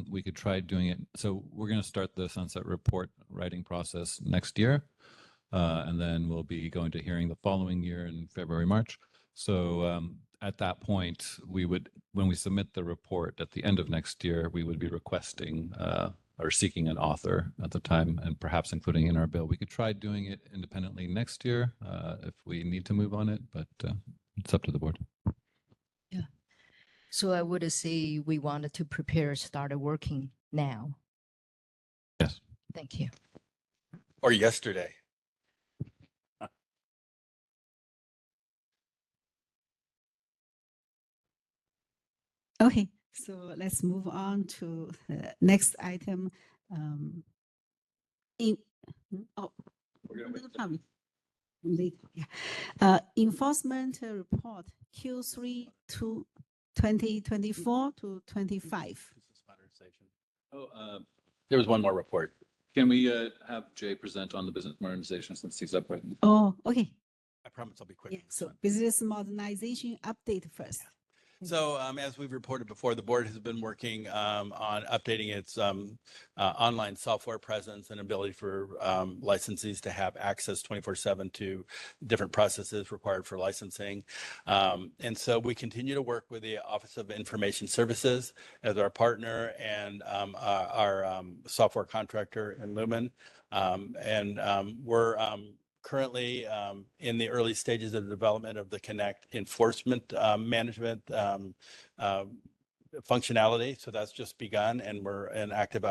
Speaker 8: We could try doing it. So we're going to start the sunset report writing process next year. And then we'll be going to hearing the following year in February, March. So at that point, when we submit the report at the end of next year, we would be requesting or seeking an author at the time and perhaps including in our bill. We could try doing it independently next year if we need to move on it, but it's up to the board.
Speaker 11: Yeah. So I would say we wanted to start working now.
Speaker 8: Yes.
Speaker 11: Thank you.
Speaker 9: Or yesterday.
Speaker 1: Okay, so let's move on to the next item.
Speaker 9: We're gonna wait.
Speaker 1: later. Yeah. Enforcement report Q3 to 2024 to 25.
Speaker 9: There was one more report.
Speaker 8: Can we have Jay present on the business modernization since he's up right now?
Speaker 1: Oh, okay.
Speaker 9: I promise I'll be quick.
Speaker 1: Yeah. So business modernization update first.
Speaker 9: So as we've reported before, the board has been working on updating its online software presence and ability for licensees to have access 24/7 to different processes required for licensing. And so we continue to work with the Office of Information Services as our partner and our software contractor in Lumen. We're currently in the early stages of the development of the Connect enforcement management functionality. So that's just begun, and we're in active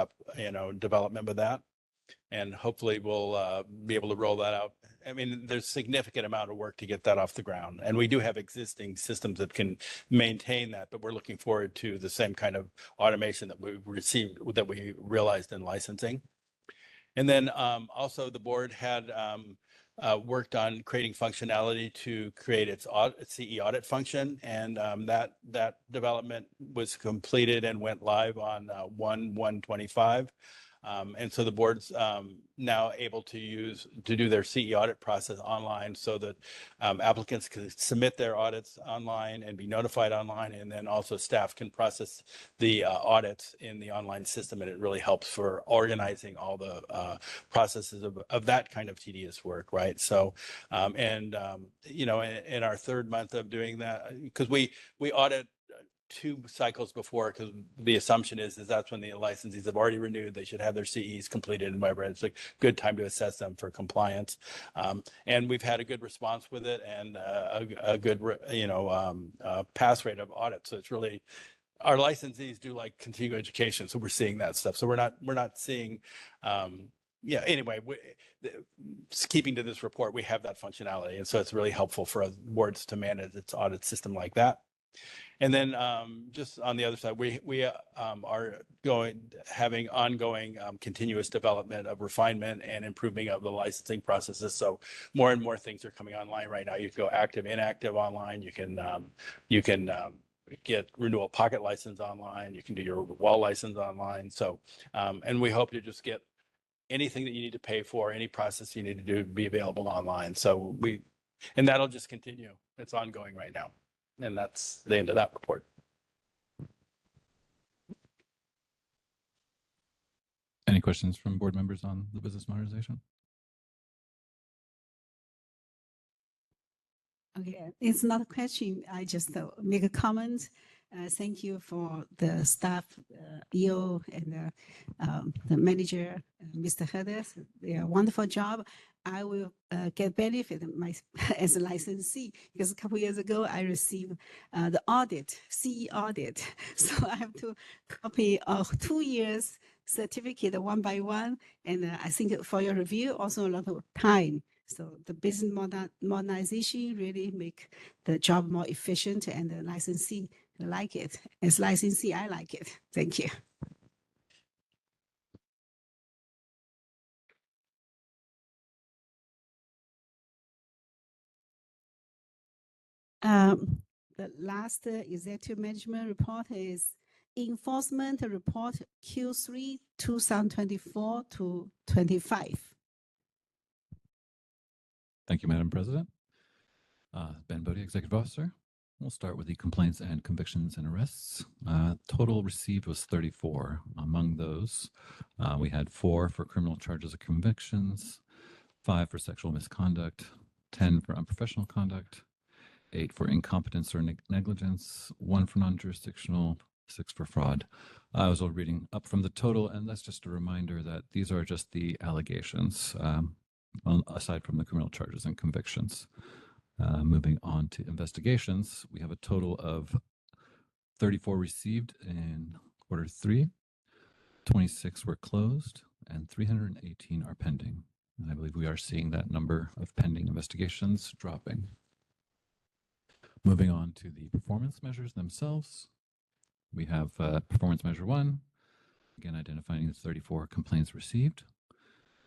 Speaker 9: development with that. And hopefully we'll be able to roll that out. I mean, there's significant amount of work to get that off the ground. And we do have existing systems that can maintain that, but we're looking forward to the same kind of automation that we realized in licensing. And then also the board had worked on creating functionality to create its CE audit function, and that development was completed and went live on 1/1/25. And so the board's now able to do their CE audit process online, so that applicants can submit their audits online and be notified online, and then also staff can process the audits in the online system, and it really helps for organizing all the processes of that kind of tedious work, right? So, in our third month of doing that, because we audit 2 cycles before, because the assumption is that's when the licensees have already renewed, they should have their CEs completed and whatever. It's a good time to assess them for compliance. And we've had a good response with it, and a good, pass rate of audit. So it's really, our licensees do like continuing education. So we're seeing that stuff. So we're not seeing, anyway, keeping to this report, we have that functionality. And so it's really helpful for boards to manage its audit system like that. And then just on the other side, we are having ongoing continuous development of refinement and improving of the licensing processes. So more and more things are coming online right now. You can go active, inactive online. You can get renewal pocket license online. You can do your wall license online. So and we hope to just get anything that you need to pay for, any process you need to do, be available online. So and that'll just continue. It's ongoing right now. And that's the end of that report.
Speaker 8: Any questions from board members on the business modernization?
Speaker 1: Okay, it's not a question. I just make a comment. Thank you for the staff, EO, and the manager, Mr. Herders. They are wonderful job. I will get benefit as a licensee, because a couple years ago I received the audit, CE audit. So I have to copy 2 years certificate one by one. And I think for your review, also a lot of time. So the business modernization really make the job more efficient, and the licensee like it. As licensee, I like it. Thank you. The last executive management report is enforcement report Q3 2024 to 25.
Speaker 8: Thank you, Madam President. Ben Bodie, Executive Officer. We'll start with the complaints and convictions and arrests. Total received was 34. Among those, we had 4 for criminal charges or convictions, 5 for sexual misconduct, 10 for unprofessional conduct, 8 for incompetence or negligence, 1 for non-jurisdictional, 6 for fraud. I was all reading up from the total, and that's just a reminder that these are just the allegations, aside from the criminal charges and convictions. Moving on to investigations, we have a total of 34 received in Q3, 26 were closed, and 318 are pending. And I believe we are seeing that number of pending investigations dropping. Moving on to the performance measures themselves, we have performance measure 1, again identifying the 34 complaints received.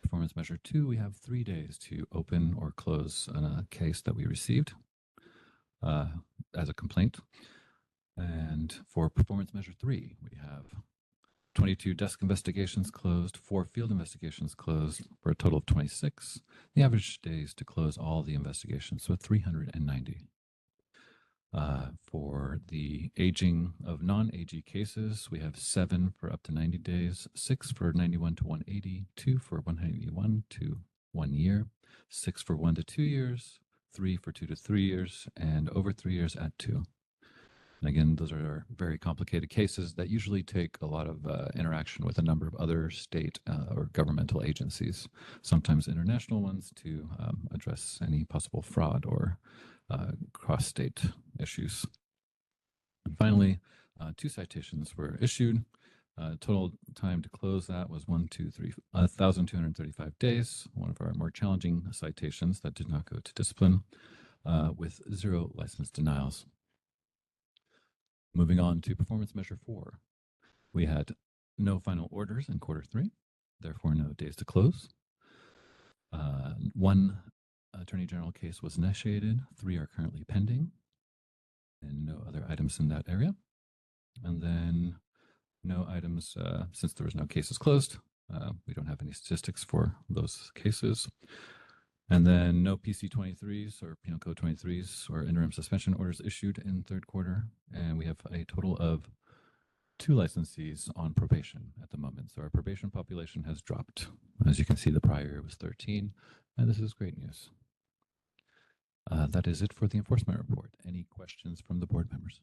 Speaker 8: performance measure 2, we have 3 days to open or close a case that we received as a complaint. And for performance measure 3, we have 22 desk investigations closed, 4 field investigations closed, for a total of 26. The average days to close all the investigations, so 390. For the aging of non-AG cases, we have 7 for up to 90 days, 6 for 91 to 180, 2 for 181 to 1 year, 6 for 1 to 2 years, 3 for 2 to 3 years, and over 3 years at 2. And again, those are very complicated cases that usually take a lot of interaction with a number of other state or governmental agencies, sometimes international ones, to address any possible fraud or cross-state issues. And finally, 2 citations were issued. Total time to close that was 1,235 days, one of our more challenging citations that did not go to discipline, with 0 license denials. Moving on to performance measure 4. We had no final orders in quarter 3, therefore no days to close. 1 Attorney General case was initiated, 3 are currently pending, and no other items in that area. And then no items, since there was no cases closed, we don't have any statistics for those cases. And then no PC 23s or Penal Code 23s or interim suspension orders issued in 3rd quarter. And we have a total of 2 licensees on probation at the moment. So our probation population has dropped. As you can see, the prior year was 13, and this is great news. That is it for the enforcement report. Any questions from the board members?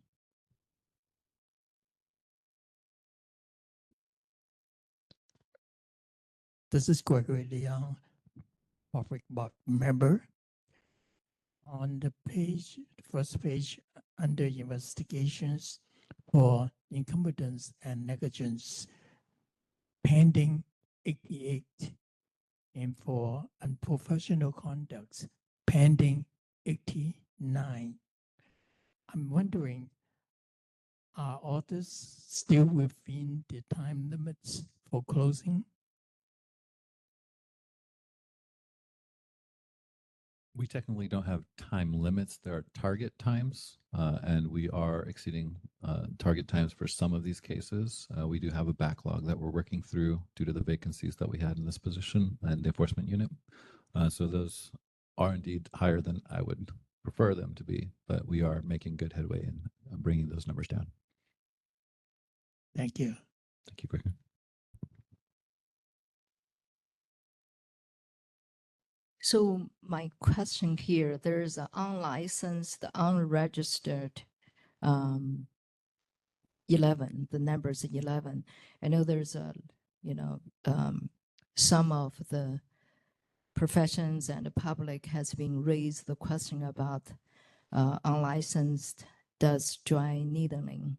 Speaker 3: This is Gregory Leon, public board member. On the page, the first page, under investigations for incompetence and negligence, pending 88, and for unprofessional conduct, pending 89. I'm wondering, are orders still within the time limits for closing?
Speaker 8: We technically don't have time limits. There are target times, and we are exceeding target times for some of these cases. We do have a backlog that we're working through due to the vacancies that we had in this position and the enforcement unit. So those are indeed higher than I would prefer them to be, but we are making good headway in bringing those numbers down.
Speaker 3: Thank you.
Speaker 8: Thank you, Gregory.
Speaker 11: So my question here, there's an unlicensed, unregistered 11, the number is 11. I know there's a, some of the professions and the public has been raised the question about unlicensed, does dry needling,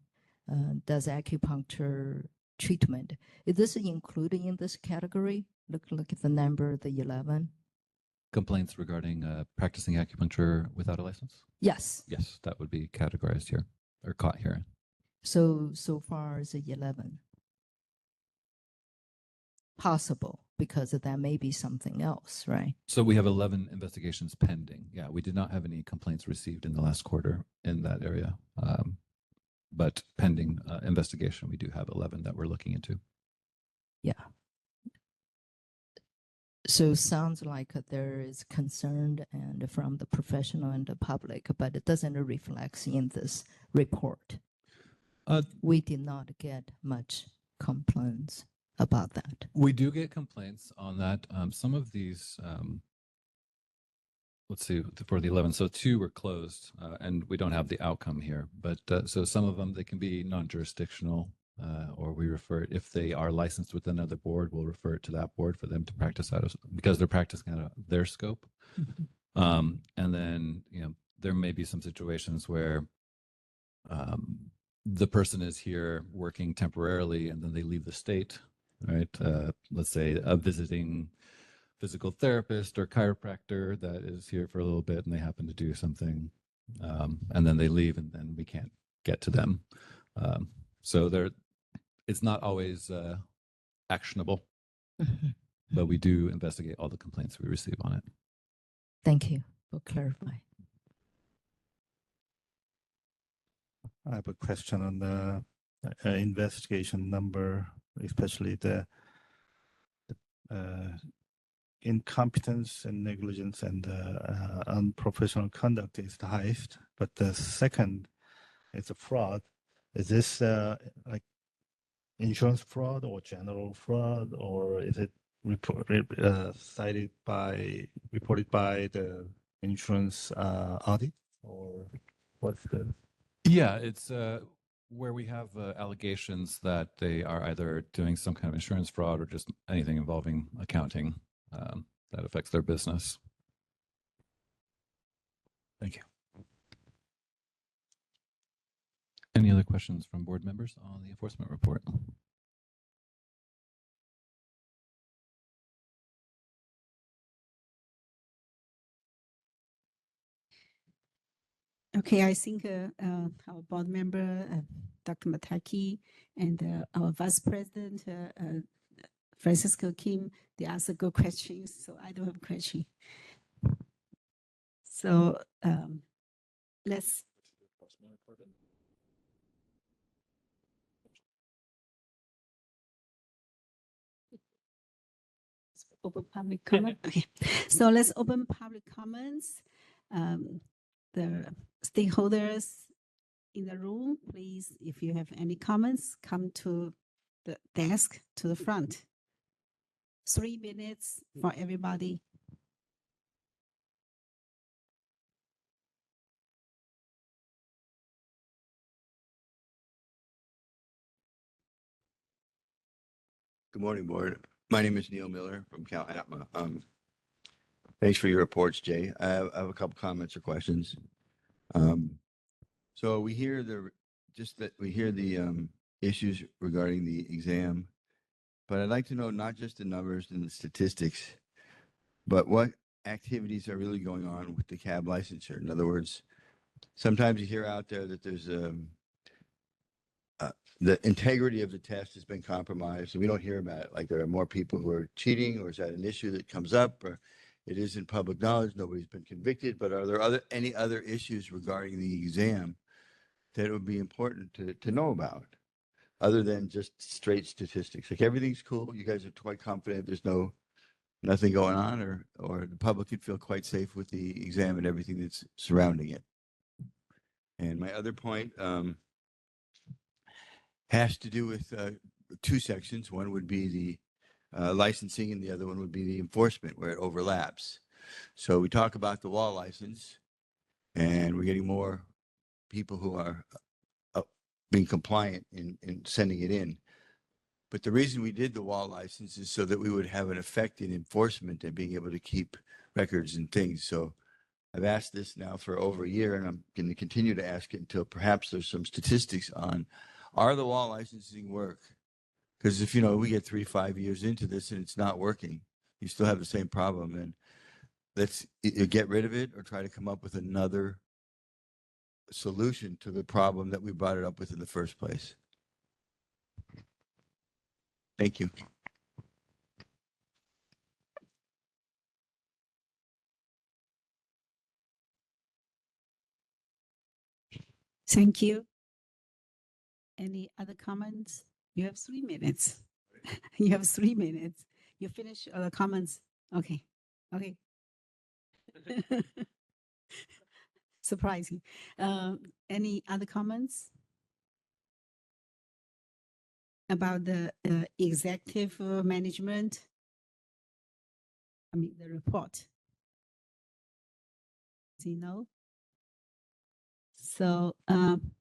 Speaker 11: does acupuncture treatment. Is this included in this category? Look at the number, the 11.
Speaker 8: Complaints regarding practicing acupuncture without a license?
Speaker 11: Yes.
Speaker 8: Yes, that would be categorized here or caught here.
Speaker 11: So far as 11. Possible, because that may be something else, right?
Speaker 8: So we have 11 investigations pending. Yeah, we did not have any complaints received in the last quarter in that area. But pending investigation, we do have 11 that we're looking into.
Speaker 11: Yeah. So sounds like there is concern and from the professional and the public, but it doesn't reflect in this report. We did not get much complaints about that.
Speaker 8: We do get complaints on that. Some of these, let's see, for the 11, so 2 were closed, and we don't have the outcome here. But so some of them, they can be non-jurisdictional, or we refer it, if they are licensed with another board, we'll refer it to that board for them to practice out of, because they're practicing out of their scope. And then, there may be some situations where the person is here working temporarily and then they leave the state, right? Let's say a visiting physical therapist or chiropractor that is here for a little bit and they happen to do something, and then they leave and then we can't get to them. So it's not always actionable. but we do investigate all the complaints we receive on it.
Speaker 11: Thank you for clarifying.
Speaker 4: I have a question on the investigation number, especially the incompetence and negligence and unprofessional conduct is the highest, but the second is a fraud. Is this like insurance fraud or general fraud, or is it reported by the insurance audit, or what's the?
Speaker 8: Yeah, it's where we have allegations that they are either doing some kind of insurance fraud or just anything involving accounting that affects their business.
Speaker 4: Thank you.
Speaker 8: Any other questions from board members on the enforcement report?
Speaker 1: Okay, I think our board member, Dr. Mataki, and our vice president, Francisco Kim, they asked a good questions, so I don't have a question. So let's. Open public comment. Okay, so let's open public comments. The stakeholders in the room, please, if you have any comments, come to the desk to the front. 3 minutes for everybody.
Speaker 13: Good morning, board. My name is Neil Miller from Cal Atma. Thanks for your reports, Jay. I have a couple comments or questions. So we hear the issues regarding the exam, but I'd like to know not just the numbers and the statistics, but what activities are really going on with the cab licensure. In other words, sometimes you hear out there that there's the integrity of the test has been compromised, and we don't hear about it. Like there are more people who are cheating, or is that an issue that comes up, or it isn't public knowledge, nobody's been convicted, but are there any other issues regarding the exam that it would be important to know about, other than just straight statistics? Like everything's cool, you guys are quite confident there's nothing going on, or the public could feel quite safe with the exam and everything that's surrounding it. And my other point, has to do with two sections. One would be the licensing, and the other one would be the enforcement, where it overlaps. So we talk about the wall license, and we're getting more people who are being compliant in sending it in. But the reason we did the wall license is so that we would have an effect in enforcement and being able to keep records and things. So I've asked this now for over a year, and I'm going to continue to ask it until perhaps there's some statistics on, are the wall licensing work? Because if, we get 3 to 5 years into this and it's not working, you still have the same problem. And let's either get rid of it or try to come up with another solution to the problem that we brought it up with in the first place. Thank you.
Speaker 1: Thank you. Any other comments? You have 3 minutes. You have 3 minutes. You finish all the comments. Okay. Okay. Surprising. Any other comments about the executive management? I mean, the report. No. So,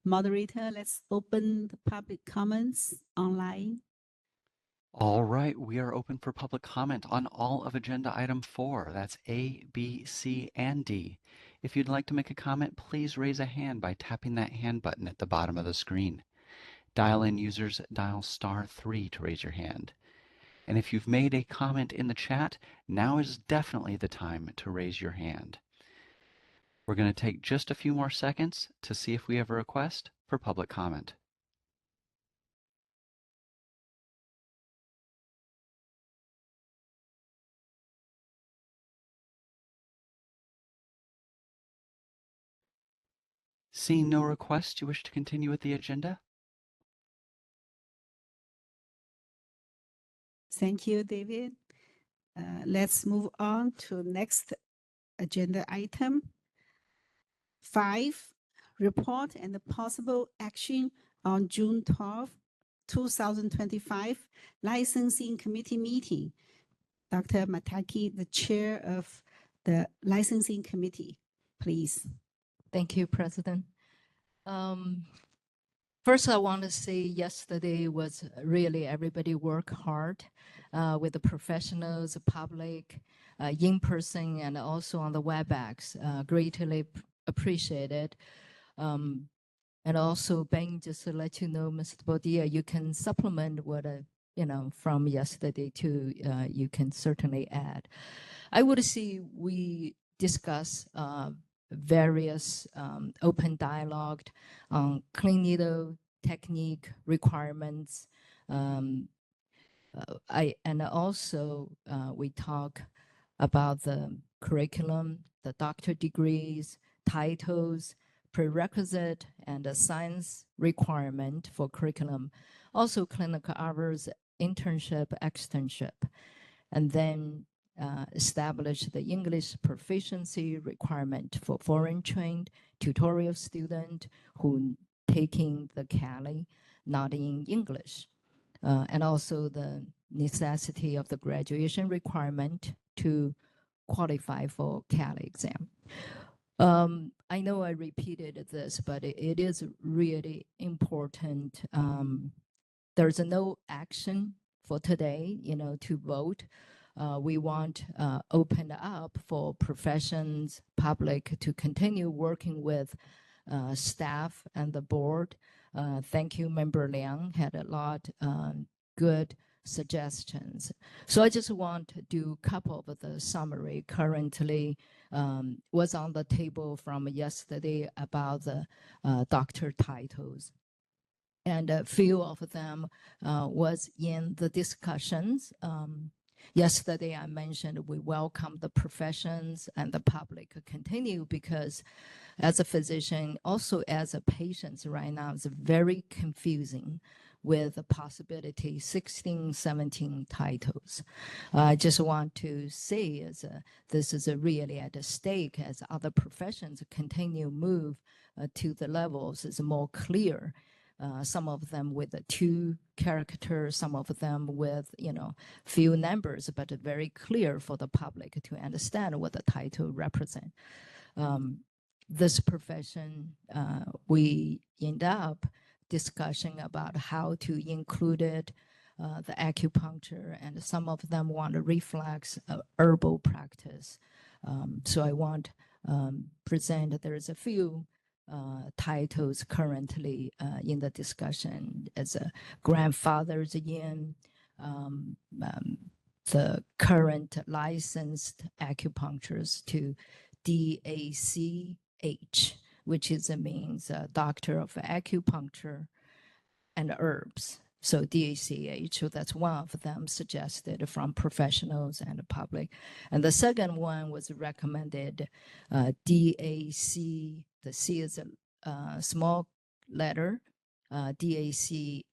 Speaker 1: moderator, let's open the public comments online.
Speaker 6: All right, we are open for public comment on all of agenda item 4. That's A, B, C, and D. If you'd like to make a comment, please raise a hand by tapping that hand button at the bottom of the screen. Dial-in users dial *3 to raise your hand. And if you've made a comment in the chat, now is definitely the time to raise your hand. We're going to take just a few more seconds to see if we have a request for public comment. Seeing no requests, do you wish to continue with the agenda?
Speaker 1: Thank you, David. Let's move on to next agenda item. 5, report and possible action on June 12, 2025 licensing committee meeting. Dr. Mataki, the chair of the licensing committee, please.
Speaker 11: Thank you, President. First, I want to say yesterday was really everybody worked hard with the professionals, the public, in person, and also on the WebEx. Greatly appreciated. And also, Ben, just to let you know, Mr. Bodia, you can supplement what from yesterday to you can certainly add. I would say we discuss various open dialogue on clean needle technique requirements. And also we talk about the curriculum, the doctor degrees, titles, prerequisite, and the science requirement for curriculum. Also clinical hours, internship, externship. And then establish the English proficiency requirement for foreign trained tutorial student who taking the Cali, not in English. And also the necessity of the graduation requirement to qualify for Cali exam. I know I repeated this, but it is really important. There's no action for today, to vote. We want open up for professions, public to continue working with staff and the board. Thank you, Member Liang, had a lot good suggestions. So I just want to do a couple of the summary currently was on the table from yesterday about the doctor titles. And a few of them was in the discussions. Yesterday, I mentioned we welcome the professions and the public continue because as a physician, also as a patient right now, it's very confusing with the possibility 16, 17 titles. I just want to say this is really at stake as other professions continue move to the levels is more clear. Some of them with 2 characters, some of them with, few numbers, but very clear for the public to understand what the title represent. This profession, we end up discussing about how to include it, the acupuncture, and some of them want to reflex herbal practice. So I want present there's a few titles currently in the discussion as a grandfathers in the current licensed acupuncturist to DACH, which means Doctor of Acupuncture and Herbs. So DACH, so that's one of them suggested from professionals and the public. And the second one was recommended DAC, the C is a small letter, DACIM,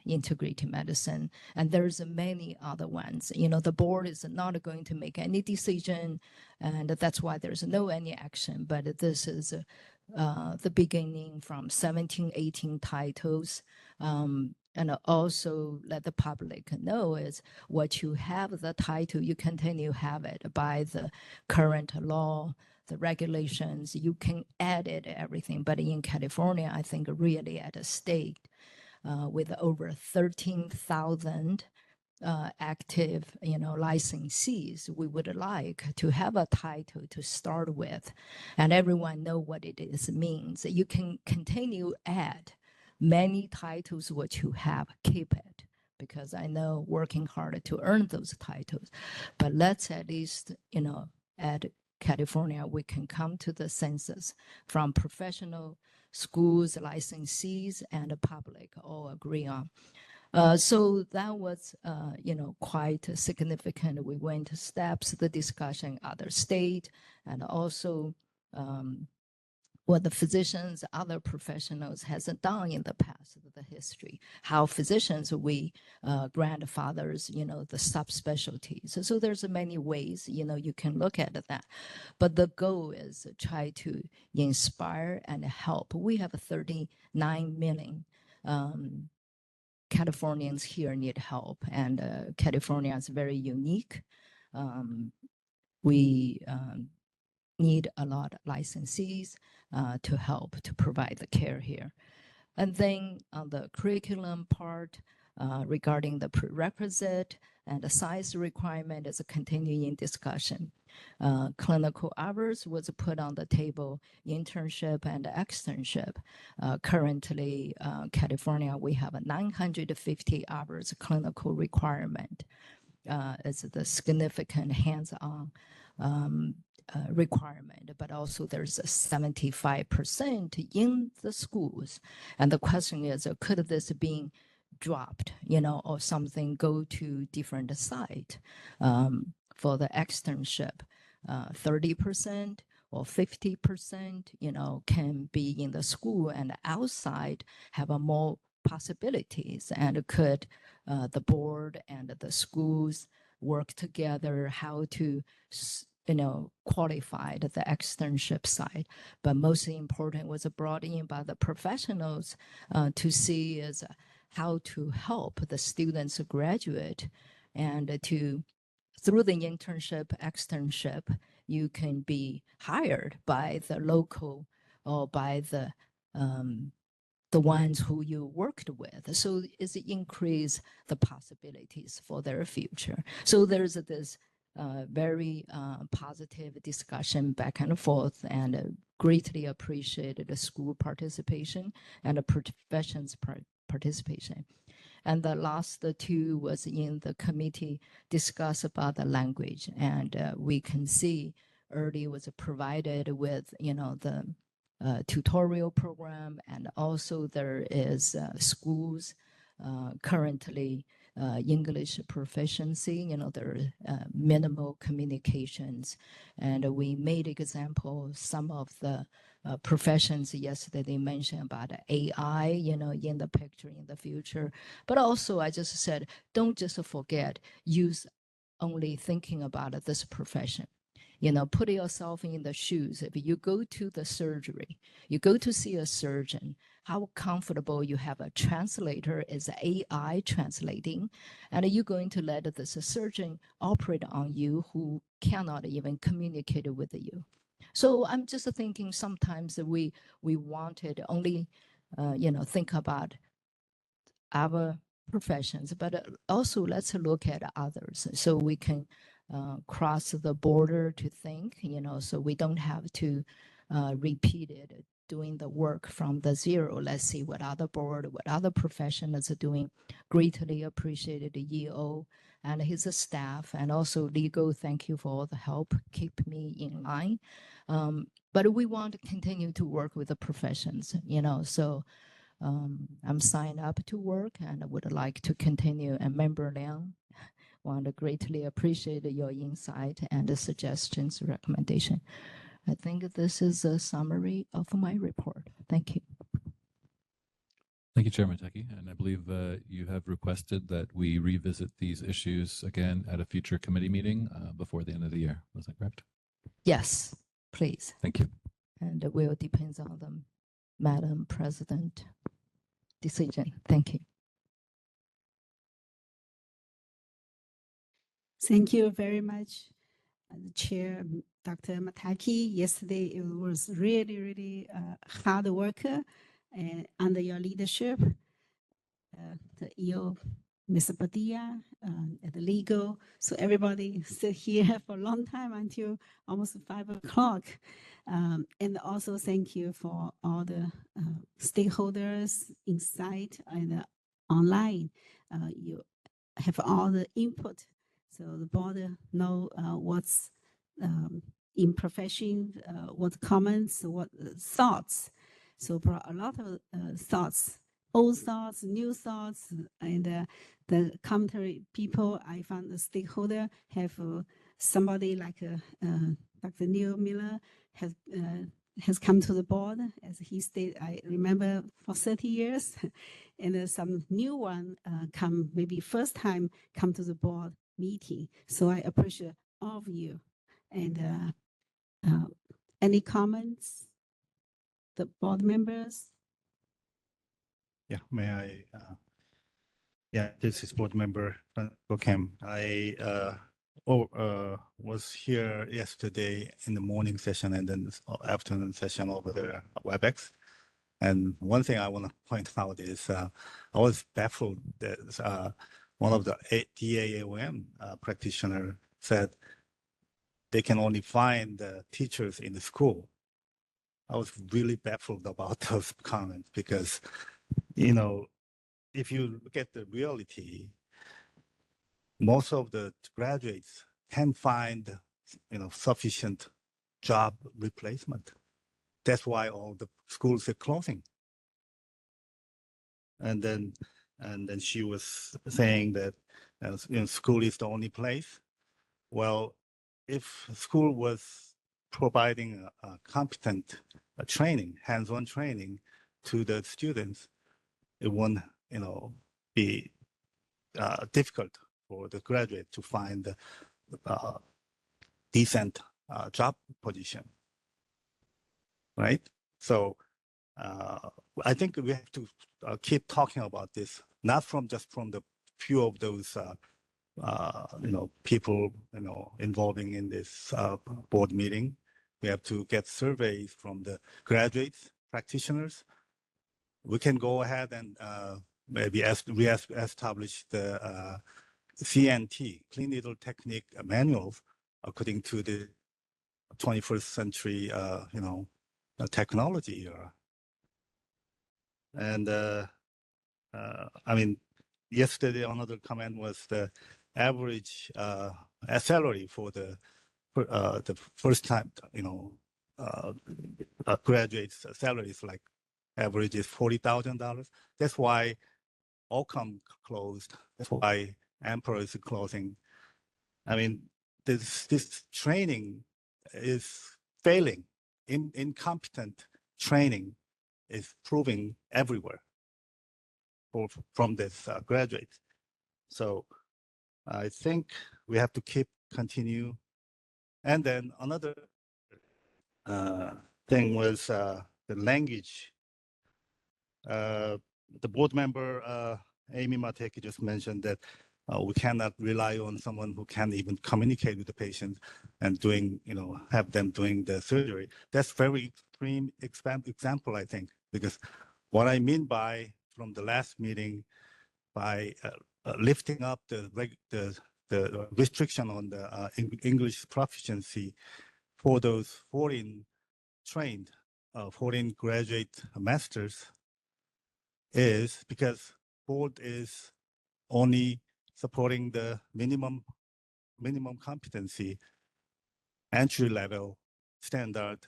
Speaker 11: integrative medicine. And there's many other ones. The board is not going to make any decision, and that's why there's no any action. But this is the beginning from 17, 18 titles. And also let the public know is what you have the title, you continue have it by the current law, the regulations, you can edit everything. But in California, I think really at a state with over 13,000 active, licensees, we would like to have a title to start with, and everyone know what it is means. You can continue add many titles what you have, keep it, because I know working hard to earn those titles. But let's at least, at California, we can come to the census from professional schools, licensees, and the public all agree on. So that was, quite significant. We went steps, the discussion, other state, and also what the physicians, other professionals hasn't done in the past, the history, how physicians, we grandfathers, the subspecialties. So there's many ways, you can look at that. But the goal is to try to inspire and help. We have 39 million Californians here need help, and California is very unique. We need a lot of licensees to help to provide the care here. And then on the curriculum part, regarding the prerequisite and the size requirement is a continuing discussion. Clinical hours was put on the table, internship and externship. Currently, California, we have a 950 hours clinical requirement. It's the significant hands-on requirement, but also there's a 75% in the schools. And the question is, could this be dropped, or something go to different site for the externship? 30% or 50%, can be in the school, and outside have a more possibilities. And could the board and the schools work together how to qualified the externship side, but most important was brought in by the professionals to see is how to help the students graduate, and through the internship, externship, you can be hired by the local or by the ones who you worked with. So it's increase the possibilities for their future. So there's this very positive discussion back and forth, and greatly appreciated the school participation and the professions participation. And the last two was in the committee discuss about the language, and we can see early was provided with the tutorial program, and also there is schools currently English proficiency, there are minimal communications. And we made example, some of the professions yesterday they mentioned about AI, in the picture in the future. But also I just said, don't just forget, use only thinking about this profession. Put yourself in the shoes. If you go to the surgery, you go to see a surgeon, how comfortable you have a translator is AI translating, and you're going to let this surgeon operate on you who cannot even communicate with you. So I'm just thinking sometimes we wanted only, think about our professions, but also let's look at others so we can cross the border to think, so we don't have to repeat it, doing the work from the zero. Let's see what other board, what other professionals are doing. Greatly appreciated the EO and his staff, and also legal. Thank you for all the help. Keep me in line. But we want to continue to work with the professions, so I'm signed up to work and I would like to continue. And Member Liang, want to greatly appreciate your insight and the suggestions, recommendation. I think this is a summary of my report. Thank you.
Speaker 8: Thank you, Chairman Teki. And I believe you have requested that we revisit these issues again at a future committee meeting before the end of the year. Was that correct?
Speaker 11: Yes, please.
Speaker 8: Thank you.
Speaker 11: And it will depend on the Madam President decision. Thank you.
Speaker 1: Thank you very much, Chair Dr. Mataki. Yesterday it was really, really hard work under your leadership. The EO, Mr. Padilla, at the legal. So everybody sit here for a long time until almost 5 o'clock. And also thank you for all the stakeholders inside and online. You have all the input. So the board know what's in profession, what comments, what thoughts. So brought a lot of thoughts, old thoughts, new thoughts, and the commentary people. I found the stakeholder have somebody like Dr. Neil Miller has has come to the board. As he stated, I remember for 30 years, and there's some new one come, maybe first time come to the board meeting. So I appreciate all of you. And any comments, the board members?
Speaker 4: Yeah, may I? Yeah, this is board member Kim. I was here yesterday in the morning session and then afternoon session over the WebEx. And one thing I want to point out is I was baffled that one of the DAAOM practitioner said they can only find the teachers in the school. I was really baffled about those comments because, you know, if you look at the reality, most of the graduates can find, sufficient job replacement. That's why all the schools are closing. And then she was saying that school is the only place. Well, if school was providing a competent training, hands-on training to the students, it won't, be difficult for the graduate to find a decent job position, right? So I think we have to keep talking about this, not just from the few of those people involving in this board meeting. We have to get surveys from the graduates, practitioners. We can go ahead and maybe reestablish the CNT, Clean Needle Technique manuals, according to the 21st century, technology era. And I mean, yesterday another comment was the average salary for the first time, graduates' salaries like average is $40,000. That's why Ocom closed. That's why Emperor is closing. I mean, this training is failing. Incompetent training is proving everywhere from this graduates. So I think we have to continue. And then another thing was the language. The board member, Amy Mateki, just mentioned that we cannot rely on someone who can't even communicate with the patient and have them doing the surgery. That's very extreme example, I think, because what I mean by from the last meeting, by lifting up the restriction on the English proficiency for those foreign trained, foreign graduate masters, is because board is only supporting the minimum competency entry level standard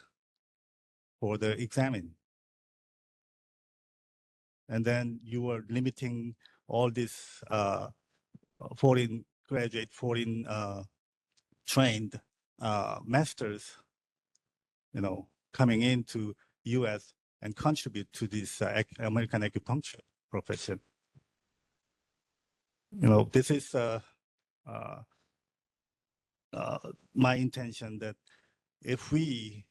Speaker 4: for the examine. And then you are limiting all this foreign graduate, foreign trained masters, coming into US and contribute to this American acupuncture profession. This is my intention that if we,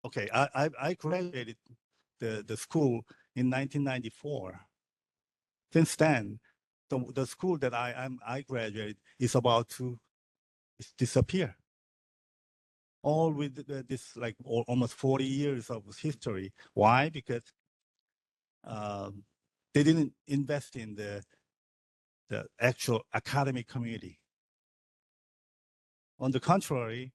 Speaker 4: I graduated the school in 1994. Since then, the school that I graduated is about to disappear. All with this like almost 40 years of history. Why? Because they didn't invest in the actual academic community. On the contrary,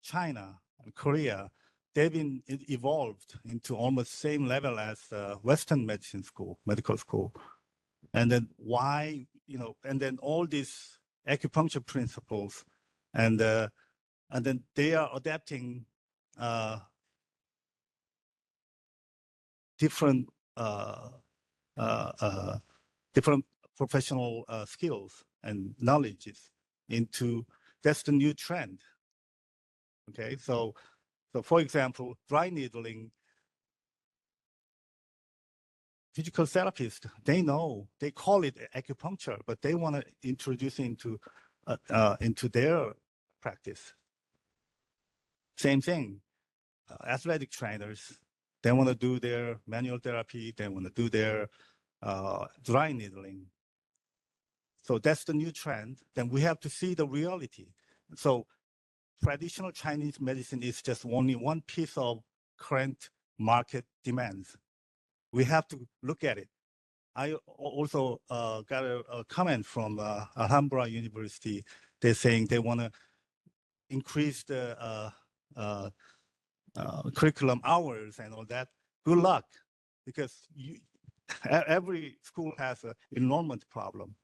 Speaker 4: China and Korea, they've been evolved into almost same level as Western medical school. And then why, and then all these acupuncture principles, and then they are adapting different different professional skills and knowledges into, that's the new trend. Okay, so So for example, dry needling, physical therapists, they know, they call it acupuncture, but they want to introduce it into their practice. Same thing, athletic trainers, they want to do their manual therapy, they want to do their dry needling. So that's the new trend. Then we have to see the reality. So traditional Chinese medicine is just only one piece of current market demands. We have to look at it. I also got a comment from Alhambra University. They're saying they want to increase the curriculum hours and all that. Good luck, because every school has an enrollment problem.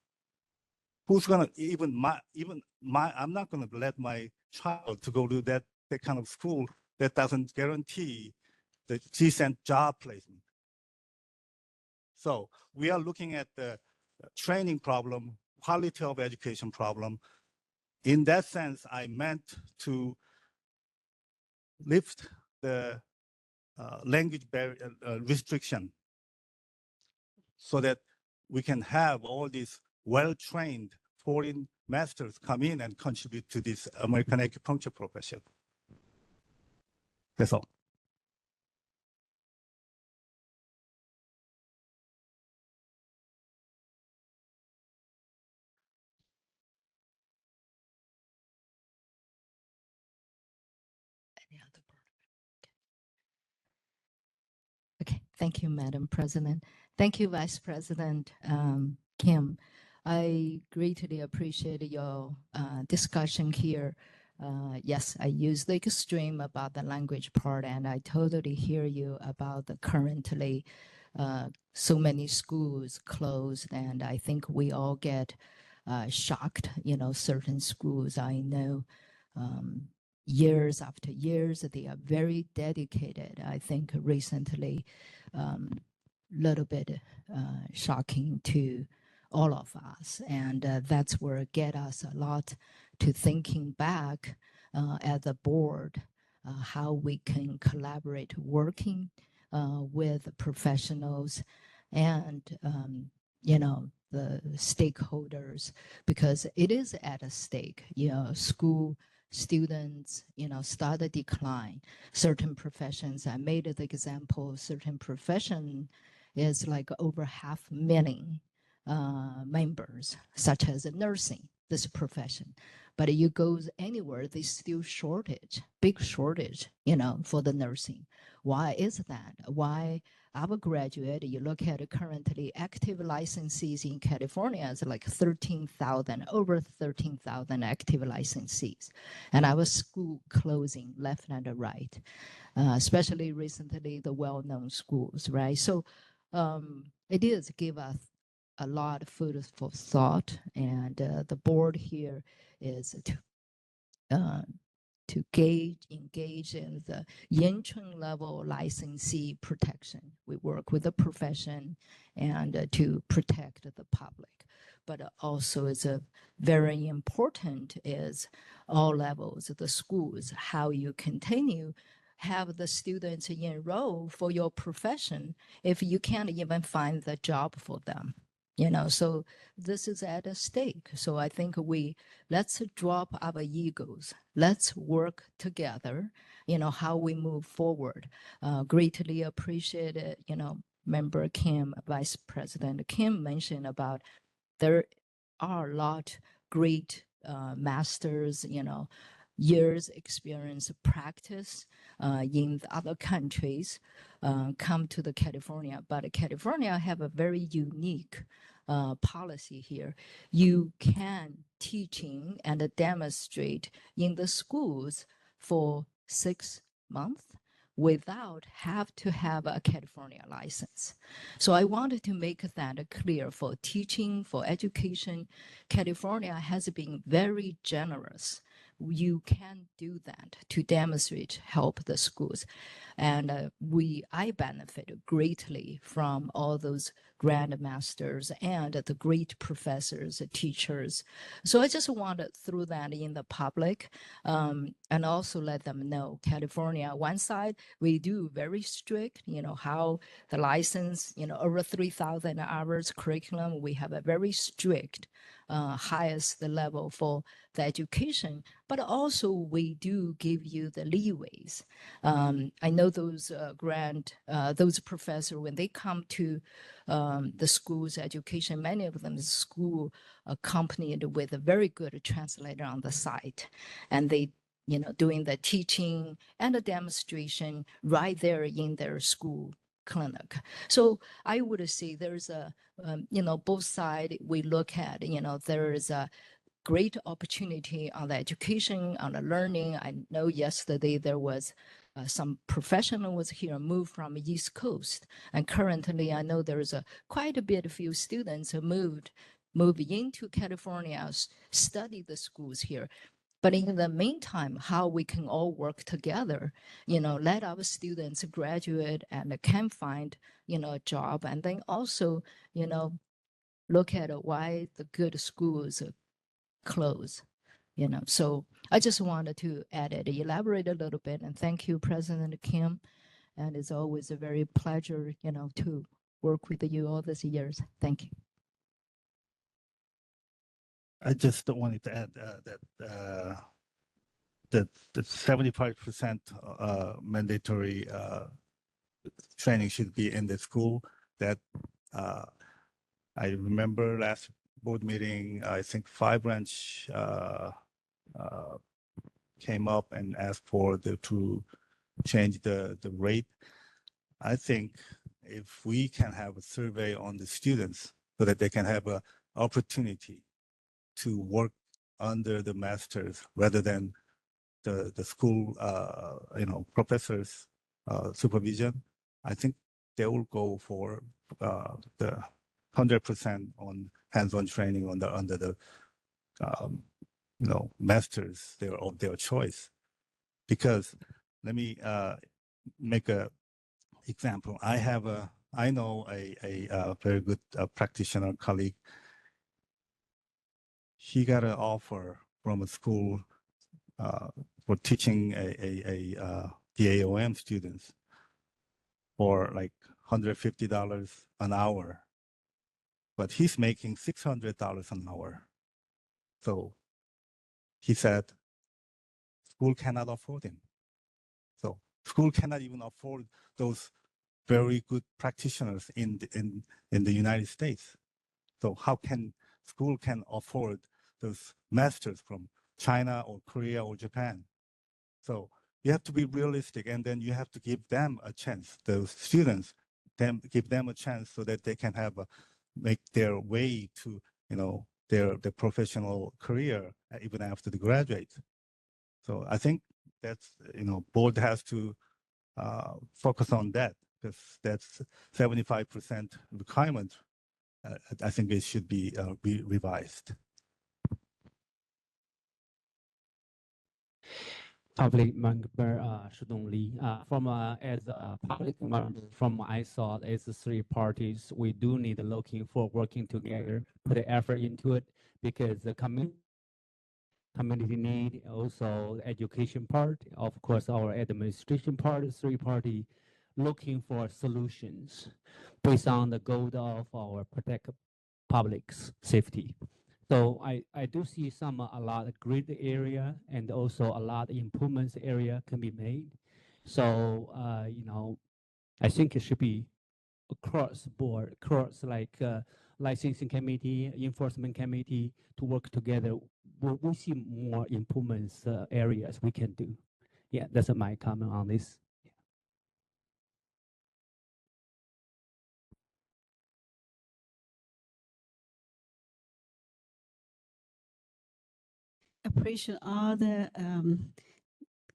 Speaker 4: Who's gonna I'm not gonna let my child to go to that kind of school that doesn't guarantee the decent job placement. So we are looking at the training problem, quality of education problem. In that sense, I meant to lift the language barrier restriction so that we can have all these well-trained foreign masters come in and contribute to this American acupuncture profession. That's all.
Speaker 11: Any other board member? Okay, thank you, Madam President. Thank you, Vice President Kim. I greatly appreciate your discussion here. Yes, I use the extreme about the language part, and I totally hear you about the currently so many schools closed, and I think we all get shocked. You know, certain schools I know years after years, they are very dedicated. I think recently, little bit shocking to all of us, and that's where get us a lot to thinking back at the board, how we can collaborate, working with professionals and you know, the stakeholders, because it is at a stake. You know, school students, you know, start a decline. Certain professions, I made the example, certain profession is like over 500,000 members, such as nursing, this profession. But you go anywhere, there's still shortage, big shortage, you know, for the nursing. Why is that? Why our graduate, you look at it currently, active licensees in California is like 13,000, over 13,000 active licensees. And our school closing left and right, especially recently the well-known schools, right? So it is give us a lot of food for thought, and the board here is to engage in the Yanchun level licensee protection. We work with the profession and to protect the public. But also is a very important is all levels of the schools, how you continue have the students enroll for your profession if you can't even find the job for them. You know, so this is at a stake. So I think let's drop our egos. Let's work together, you know, how we move forward. Greatly appreciate it. You know, Member Kim, Vice President Kim mentioned about there are a lot great masters, you know, years experience practice in the other countries come to the California, but California have a very unique policy here. You can teaching and demonstrate in the schools for 6 months without have to have a California license. So I wanted to make that clear for teaching, for education. California has been very generous. You can do that to demonstrate, help the schools. And I benefit greatly from all those grandmasters and the great professors, teachers. So I just want to throw that in the public and also let them know California, one side, we do very strict, how the license, over 3,000 hours curriculum, we have a very strict highest level for the education, but also we do give you the leeways. I know those those professors, when they come to the school's education, many of them is school accompanied with a very good translator on the site, and they doing the teaching and the demonstration right there in their school clinic. So I would say there's a, both sides we look at, there is a great opportunity on the education, on the learning. I know yesterday there was some professional was here, moved from East Coast. And currently I know there's quite a bit, few students who moved into California, study the schools here. But in the meantime, how we can all work together, let our students graduate and can find, a job, and then also, look at why the good schools close, So I just wanted to add it, elaborate a little bit, and thank you, President Kim. And it's always a very pleasure, to work with you all these years. Thank you.
Speaker 4: I just wanted to add that the 75% mandatory training should be in the school. That I remember last board meeting, I think 5 branch came up and asked for to change the rate. I think if we can have a survey on the students so that they can have an opportunity to work under the masters rather than the school, professors' supervision, I think they will go for the 100% on hands-on training under the masters of their choice. Because let me make a example. I know a very good practitioner colleague. He got an offer from a school for teaching the AOM students for like $150 an hour, but he's making $600 an hour. So he said, school cannot afford him. So school cannot even afford those very good practitioners in the United States. So how can school can afford those masters from China or Korea or Japan? So you have to be realistic, and then you have to give them a chance. Those students, give them a chance so that they can have make their way to their professional career even after they graduate. So I think that's board has to focus on that, because that's 75% requirement. I think it should be revised.
Speaker 10: Public member Shudong Li. As a public member, from I saw, it's 3 parties. We do need looking for working together, put the effort into it, because the community need, also education part, of course, our administration part, 3 party looking for solutions based on the goal of our protect public's safety. So I do see a lot of great area, and also a lot of improvements area can be made. So, I think it should be across board, across like licensing committee, enforcement committee to work together. We see more improvements areas we can do. Yeah, that's my comment on this.
Speaker 1: Appreciate all the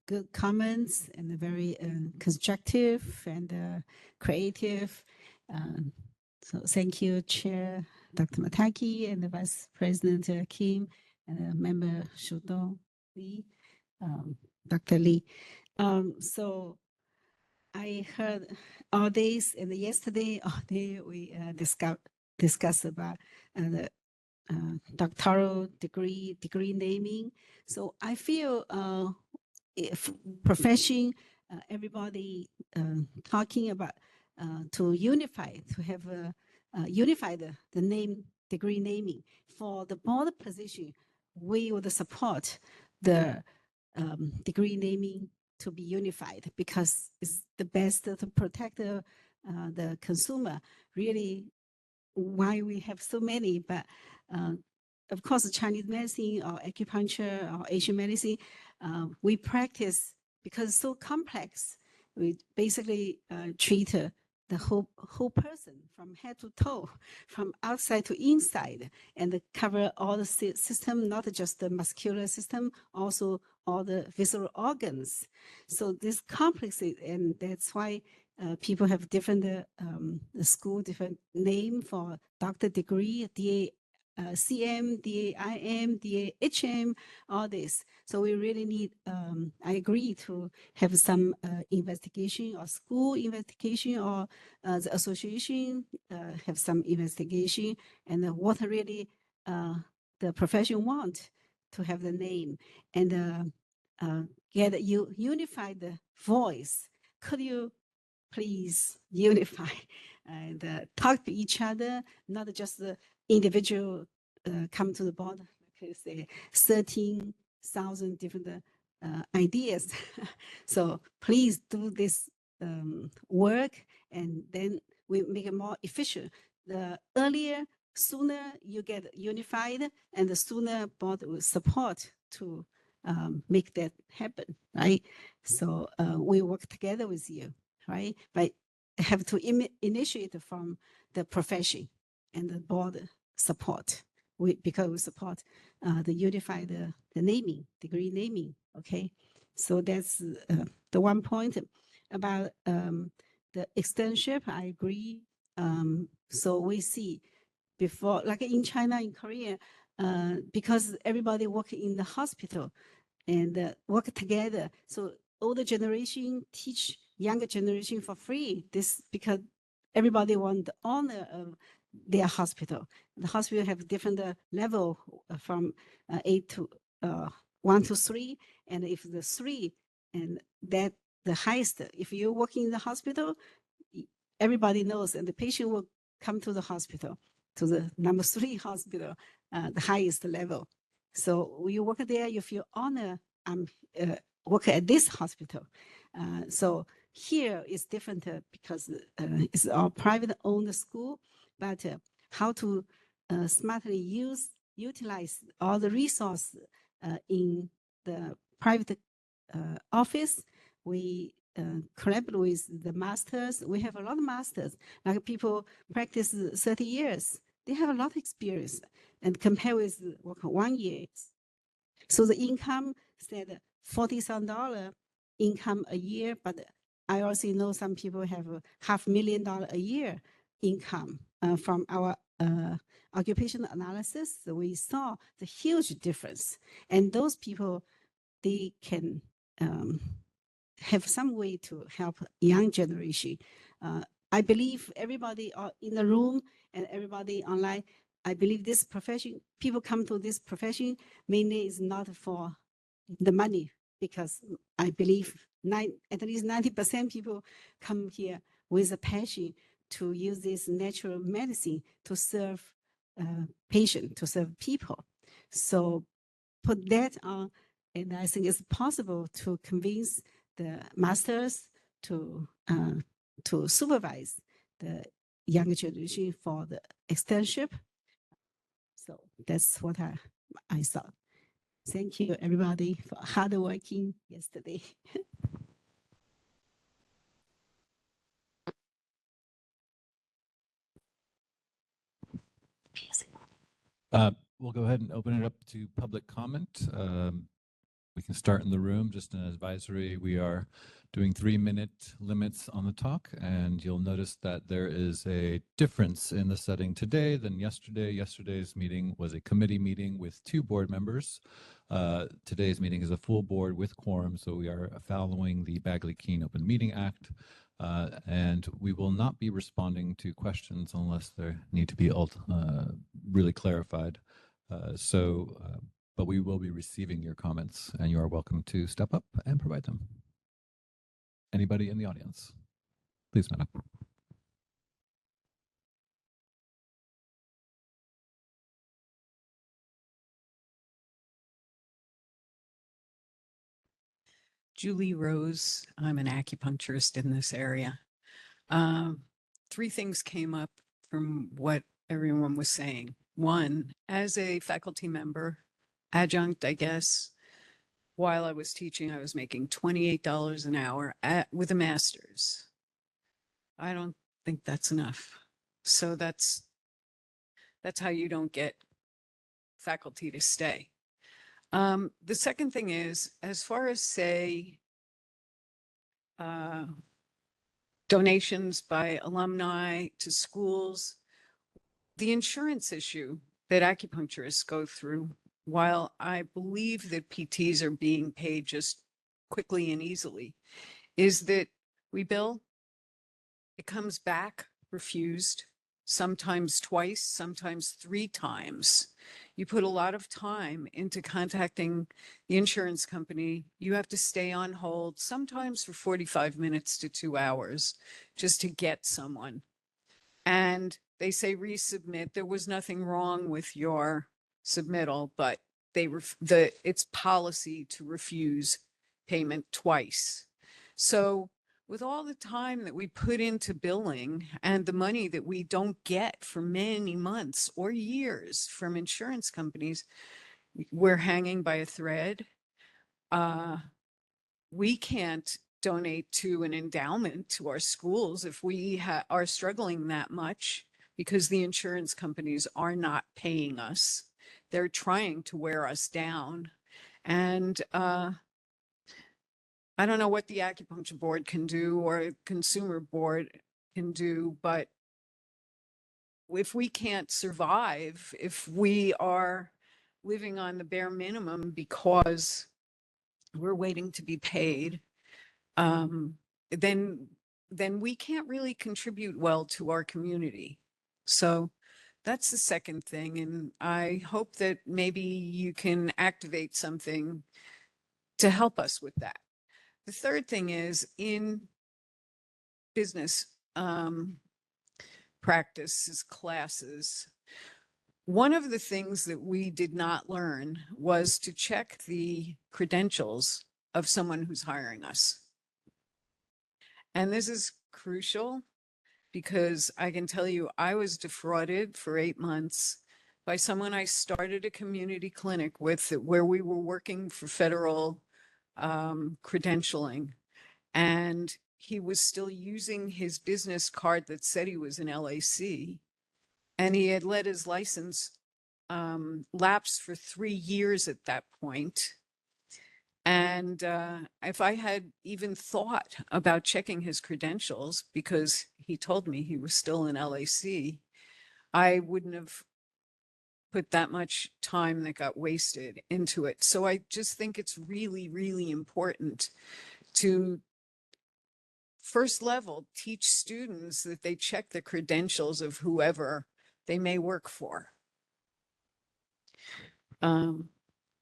Speaker 1: good comments and the very constructive and creative. So thank you, Chair Dr. Mataki and the Vice President Kim and Member Shudong Li, Dr. Li. So I heard all days and yesterday, all day we discuss about the doctoral degree naming. So I feel if profession, everybody talking about to unify, to have a unify the name degree naming for the board position. We would support the degree naming to be unified because it's the best to protect the consumer. Really, why we have so many, but of course, Chinese medicine or acupuncture or Asian medicine, we practice because it's so complex. We basically treat the whole person from head to toe, from outside to inside, and cover all the system, not just the muscular system, also all the visceral organs. So this complex, and that's why people have different school, different name for doctor degree, DA, CM, DAIM, DAHM, all this. So we really need, I agree to have some investigation or school investigation or the association have some investigation and what really the profession want to have the name and get a unified voice. Could you please unify and talk to each other, not just the individual come to the board, like say 13,000 different ideas. So please do this work and then we make it more efficient. The earlier, sooner you get unified and the sooner board will support to make that happen, right? So we work together with you, right? But have to initiate from the profession and the board support. Because we support the unified the naming, degree naming, okay? So that's the one point about the externship, I agree. So we see before, like in China, in Korea, because everybody work in the hospital and work together. So older generation teach younger generation for free. This because everybody want the honor of their hospital. The hospital have different level from 8 to 1 to 3, and if the 3 and that the highest, if you work in the hospital, everybody knows, and the patient will come to the hospital, to the number 3 hospital, the highest level. So when you work there, you feel honor. I'm work at this hospital. So here is different because it's our private owned school, but how to smartly utilize all the resource in the private office. We collaborate with the masters. We have a lot of masters, like people practice 30 years. They have a lot of experience and compare with work 1 year. So the income said $40,000 income a year, but I also know some people have $500,000 a year income from our occupational analysis. We saw the huge difference, and those people, they can have some way to help young generation. I believe everybody in the room and everybody online, I believe this profession, people come to this profession mainly is not for the money, because I believe at least 90% people come here with a passion to use this natural medicine to serve patient, to serve people. So put that on, and I think it's possible to convince the masters to supervise the younger generation for the externship. So that's what I thought. Thank you, everybody, for hard working yesterday.
Speaker 8: We'll go ahead and open it up to public comment. We can start in the room, just an advisory. We are doing 3-minute limits on the talk, and you'll notice that there is a difference in the setting today than yesterday. Yesterday's meeting was a committee meeting with 2 board members. Today's meeting is a full board with quorum, so we are following the Bagley-Keene Open Meeting Act, and we will not be responding to questions unless they need to be really clarified. But we will be receiving your comments, and you are welcome to step up and provide them. Anybody in the audience? Please, madam.
Speaker 14: Julie Rose. I'm an acupuncturist in this area. 3 things came up from what everyone was saying. One, as a faculty member, adjunct, I guess, while I was teaching, I was making $28 an hour with a master's. I don't think that's enough. So that's how you don't get faculty to stay. The second thing is, as far as say, donations by alumni to schools, the insurance issue that acupuncturists go through, while I believe that PTs are being paid just quickly and easily, is that we bill, it comes back refused, sometimes twice, sometimes 3 times. You put a lot of time into contacting the insurance company. You have to stay on hold, sometimes for 45 minutes to 2 hours, just to get someone. And they say resubmit. There was nothing wrong with your submittal, but it's policy to refuse payment twice. So with all the time that we put into billing and the money that we don't get for many months or years from insurance companies, we're hanging by a thread. We can't donate to an endowment to our schools if we are struggling that much because the insurance companies are not paying us. They're trying to wear us down. And I don't know what the acupuncture board can do or consumer board can do, but if we can't survive, if we are living on the bare minimum because we're waiting to be paid, then we can't really contribute well to our community. So that's the second thing. And I hope that maybe you can activate something to help us with that. The third thing is in business practices classes, one of the things that we did not learn was to check the credentials of someone who's hiring us. And this is crucial because I can tell you, I was defrauded for 8 months by someone I started a community clinic with where we were working for federal credentialing. And he was still using his business card that said he was an LAC. And he had let his license lapse for 3 years at that point. And if I had even thought about checking his credentials, because he told me he was still an LAC, I wouldn't have put that much time that got wasted into it. So I just think it's really, really important to first level teach students that they check the credentials of whoever they may work for.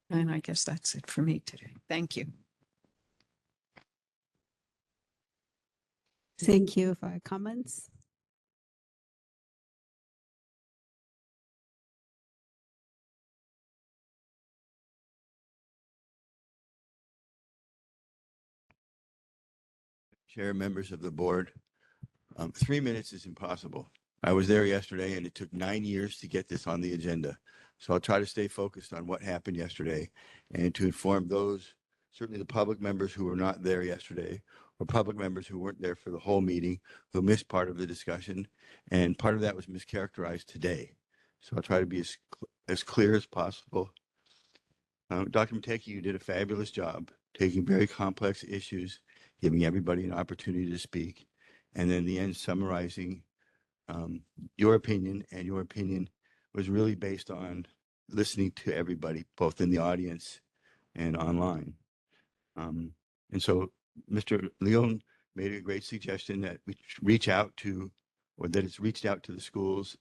Speaker 14: And I guess that's it for me today. Thank you.
Speaker 1: Thank you for your comments.
Speaker 13: Chair, members of the board, 3 minutes is impossible. I was there yesterday and it took 9 years to get this on the agenda. So I'll try to stay focused on what happened yesterday and to inform those, certainly the public members who were not there yesterday or public members who weren't there for the whole meeting, who missed part of the discussion. And part of that was mischaracterized today. So I'll try to be as clear as possible. Dr. Mateki, you did a fabulous job taking very complex issues, giving everybody an opportunity to speak, and then in the end summarizing your opinion, and your opinion was really based on listening to everybody, both in the audience and online. And so Mr. Leon made a great suggestion that we reach out to, or that it's reached out to the schools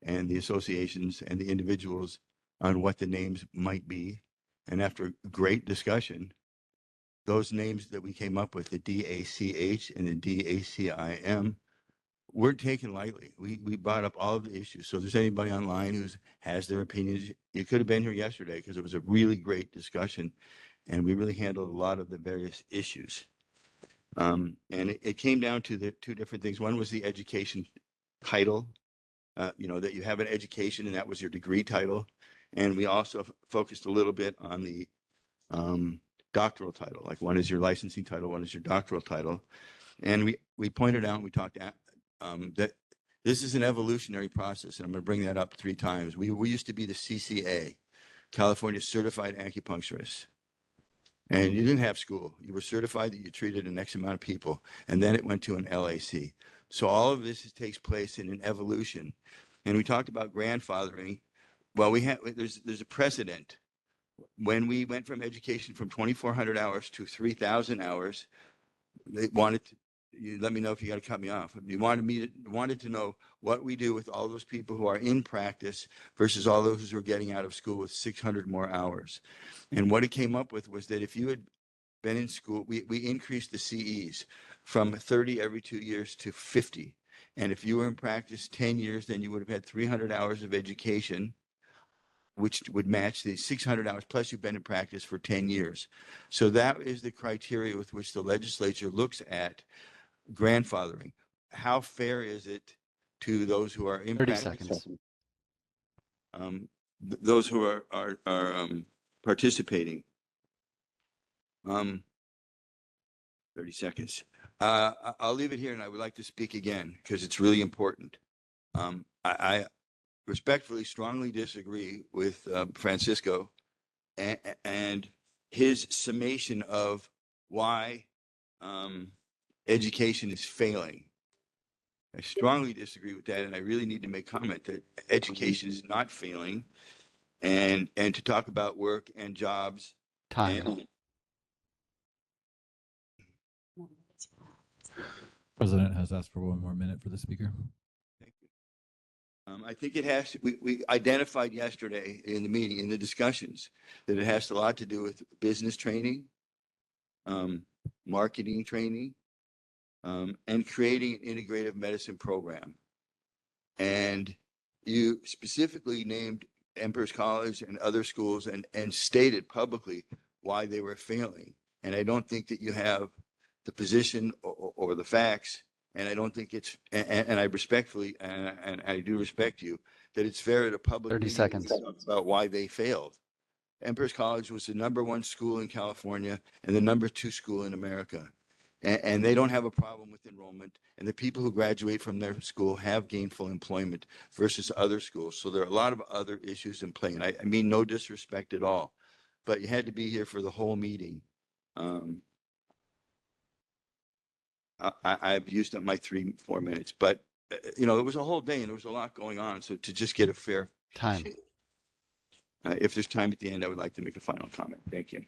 Speaker 13: and the associations and the individuals on what the names might be. And after great discussion, those names that we came up with, the DACH and the DACIM, weren't taken lightly. We brought up all of the issues. So if there's anybody online who has their opinions, you could have been here yesterday because it was a really great discussion and we really handled a lot of the various issues. And it came down to the two different things. One was the education title, that you have an education and that was your degree title. And we also focused a little bit on the doctoral title, like one is your licensing title, one is your doctoral title. And we pointed out, we talked that this is an evolutionary process, and I'm going to bring that up 3 times. We used to be the CCA, California Certified Acupuncturist. And you didn't have school. You were certified that you treated an X amount of people, and then it went to an LAC. So all of this takes place in an evolution. And we talked about grandfathering. Well, there's a precedent. When we went from education from 2,400 hours to 3,000 hours, they wanted to, you let me know if you got to cut me off. You wanted to know what we do with all those people who are in practice versus all those who are getting out of school with 600 more hours. And what it came up with was that if you had been in school, we increased the CEs from 30 every 2 years to 50. And if you were in practice 10 years, then you would have had 300 hours of education, which would match the 600 hours plus you've been in practice for 10 years. So that is the criteria with which the legislature looks at grandfathering. How fair is it to those who are in
Speaker 6: 30
Speaker 13: practice?
Speaker 6: seconds.
Speaker 13: Those who are participating. 30 seconds. I'll leave it here, and I would like to speak again because it's really important. I respectfully, strongly disagree with Francisco and his summation of why education is failing. I strongly disagree with that, and I really need to make comment that education is not failing, and to talk about work and jobs.
Speaker 6: Time.
Speaker 8: President has asked for 1 more minute for the speaker.
Speaker 13: Thank you. I think it has to, we identified yesterday in the meeting, in the discussions, that it has a lot to do with business training, marketing training, and creating an integrative medicine program. And you specifically named Emperor's College and other schools and stated publicly why they were failing. And I don't think that you have the position or the facts. And I don't think it's, and I respectfully, and I do respect you, that it's fair to publicly
Speaker 6: 30 seconds.
Speaker 13: talk about why they failed. Emperor's College was the #1 school in California and the #2 school in America. And they don't have a problem with enrollment. And the people who graduate from their school have gainful employment versus other schools. So there are a lot of other issues in play. And I mean no disrespect at all, but you had to be here for the whole meeting. I've used up my 3-4 minutes, but it was a whole day and there was a lot going on. So to just get a fair
Speaker 6: Time.
Speaker 13: If there's time at the end, I would like to make a final comment. Thank you.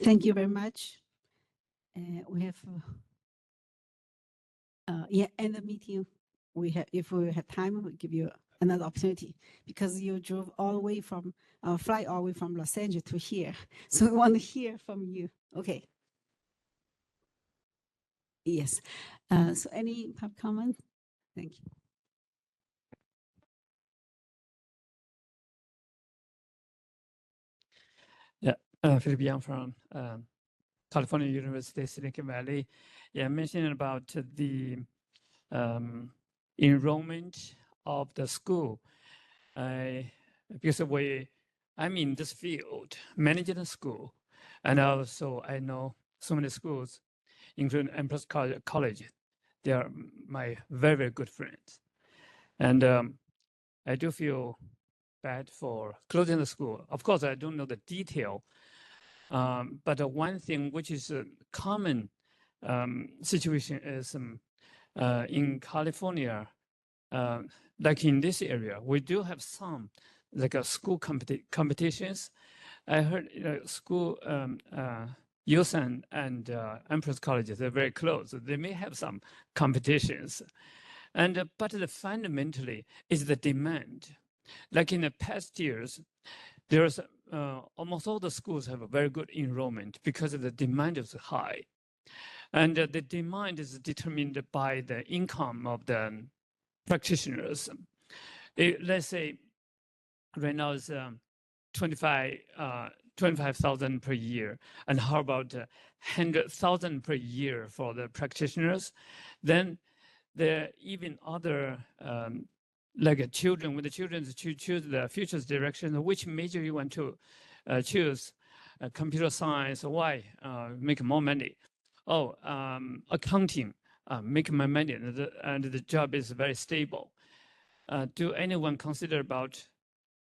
Speaker 1: Thank you very much. We have, end the meeting. If we have time, we'll give you another opportunity because you drove all the way from, fly all the way from Los Angeles to here. So we want to hear from you. Okay. Yes. So any public comment? Thank you.
Speaker 15: Yeah, Philip Young from California University, Silicon Valley. Yeah, mentioning about the enrollment of the school. Because I'm in this field, managing the school, and also I know so many schools, including Empress College. They are my very, very good friends. And I do feel bad for closing the school. Of course, I don't know the detail, but one thing which is a common situation is in California, like in this area, we do have some like school competitions. I heard school USAN and Empress colleges, they're very close. They may have some competitions. And but fundamentally is the demand. Like in the past years, there's almost all the schools have a very good enrollment because the demand is high. And the demand is determined by the income of the practitioners. Let's say right now it's 25,000 per year. And how about 100,000 per year for the practitioners? Then there are even other like children, when the children choose the future's direction, which major you want to choose, computer science, why? Make more money. Oh, accounting, make more money, and the job is very stable. Do anyone consider about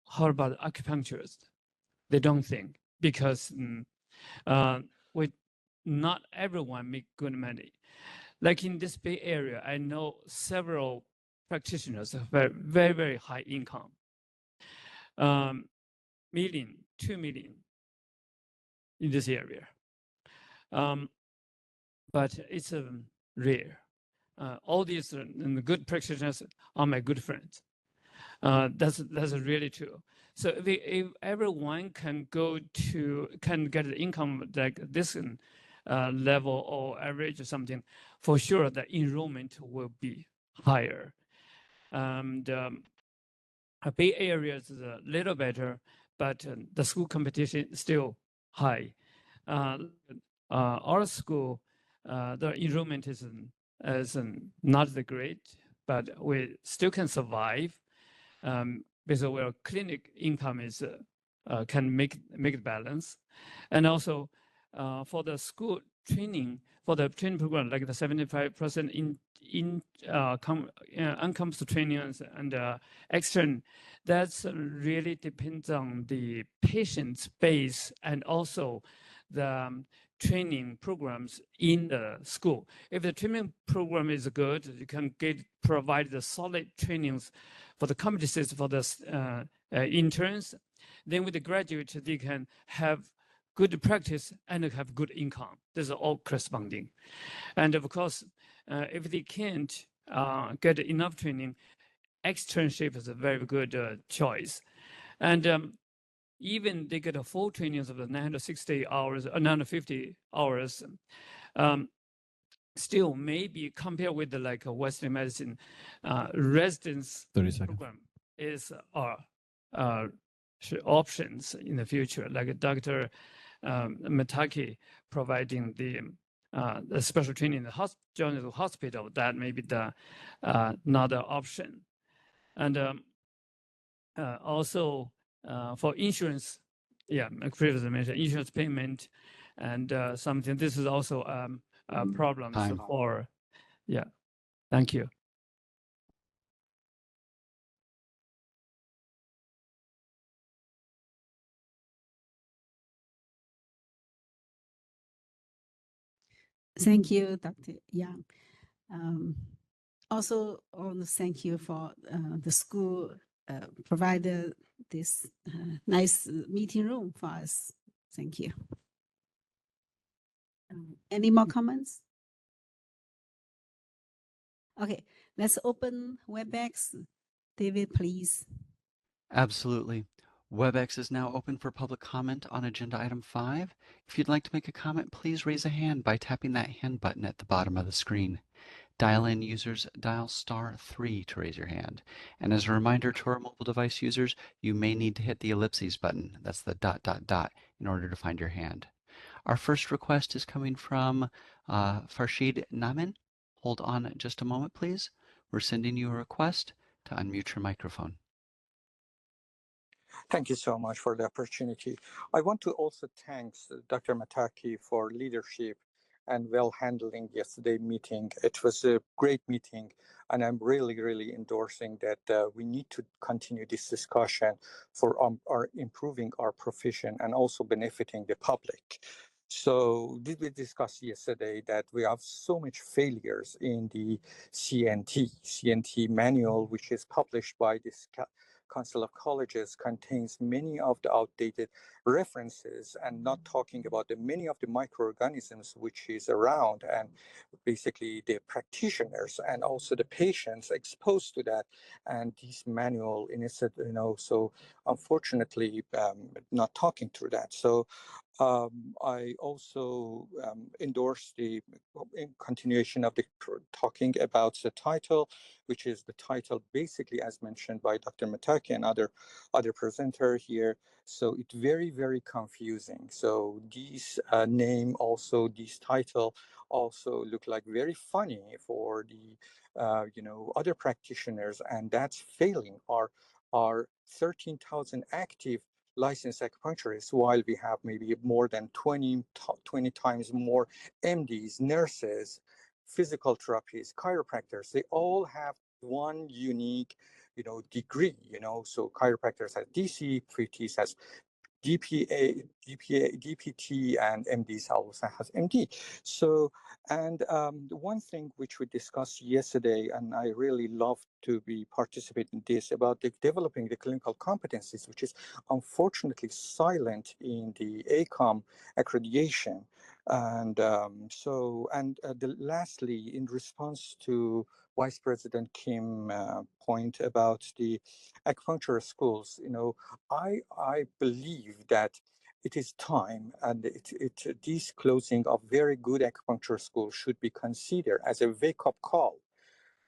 Speaker 15: how about acupuncturists? They don't think because with not everyone make good money. Like in this Bay Area, I know several practitioners have very, very high income. Million, 2 million in this area. But it's rare. All these good practitioners are my good friends. That's really true. So if everyone can get the income like this level or average or something, for sure the enrollment will be higher. And Bay Area is a little better, but the school competition is still high. Our school, the enrollment is not that great, but we still can survive because our clinic income is can make it balance, and also for the school training, for the training program, like the 75% on-campus trainings and extern, that's really depends on the patient's base and also the training programs in the school. If the training program is good, you can provide the solid trainings for the competencies for the interns. Then with the graduates, they can have good practice and have good income. This is all corresponding. And of course, if they can't get enough training, externship is a very good choice. And even they get a full trainings of the 960 hours, 950 hours, still maybe compared with the like a Western medicine residence
Speaker 8: 30 seconds.
Speaker 15: program is options in the future, like Dr. Mataki providing the special training in the general hospital, that may be the another option. And also for insurance, yeah, like previously mentioned, insurance payment and something. This is also problems
Speaker 6: Time.
Speaker 15: for, yeah. Thank you.
Speaker 1: Thank you, Dr. Yang. Also, I want to thank you for the school provided this nice meeting room for us. Thank you. Any more comments? Okay, let's open WebEx. David, please.
Speaker 6: Absolutely. WebEx is now open for public comment on agenda item 5. If you'd like to make a comment, please raise a hand by tapping that hand button at the bottom of the screen. Dial-in users dial *3 to raise your hand. And as a reminder to our mobile device users, you may need to hit the ellipses button, that's the ... in order to find your hand. Our first request is coming from Farshid Namin. Hold on just a moment, please. We're sending you a request to unmute your microphone.
Speaker 16: Thank you so much for the opportunity. I want to also thank Dr. Mataki for leadership and well handling yesterday meeting. It was a great meeting, and I'm really endorsing that we need to continue this discussion for our improving our profession and also benefiting the public. So did we discuss yesterday that we have so much failures in the CNT manual, which is published by this Council of Colleges, contains many of the outdated references, and not talking about the many of the microorganisms which is around, and basically the practitioners and also the patients exposed to that. And this manual in it, so unfortunately not talking through that. So I also endorse the continuation of the talking about the title, which is the title basically as mentioned by Dr. Mataki and other presenter here. So it's very confusing. So these name also, this title also look like very funny for the other practitioners, and that's failing our 13,000 active licensed acupuncturists, while we have maybe more than 20 times more MDs, nurses, physical therapists, chiropractors. They all have one unique, degree. So chiropractors has DC, PTs has DPT, and MDs also has MD. So, and the one thing which we discussed yesterday, and I really love to be participating in this, about developing the clinical competencies, which is unfortunately silent in the ACOM accreditation. And lastly, in response to Vice President Kim point about the acupuncture schools, I believe that it is time, and this closing of very good acupuncture schools should be considered as a wake-up call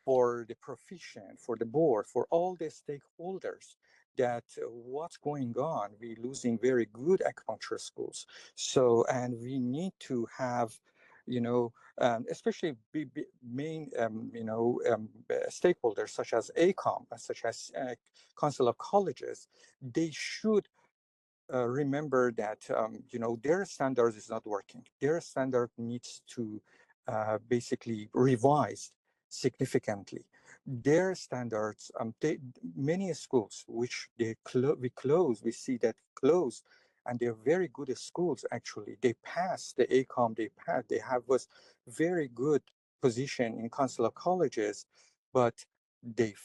Speaker 16: for the profession, for the board, for all the stakeholders, that what's going on, we're losing very good acupuncture schools. So, and we need to have, especially main, stakeholders such as ACOM, such as Council of Colleges, they should remember that their standards is not working. Their standard needs to basically revised significantly. Their standards, many schools which we see that close, and they're very good schools actually. They pass the ACOM, they have was very good position in Council of Colleges, but they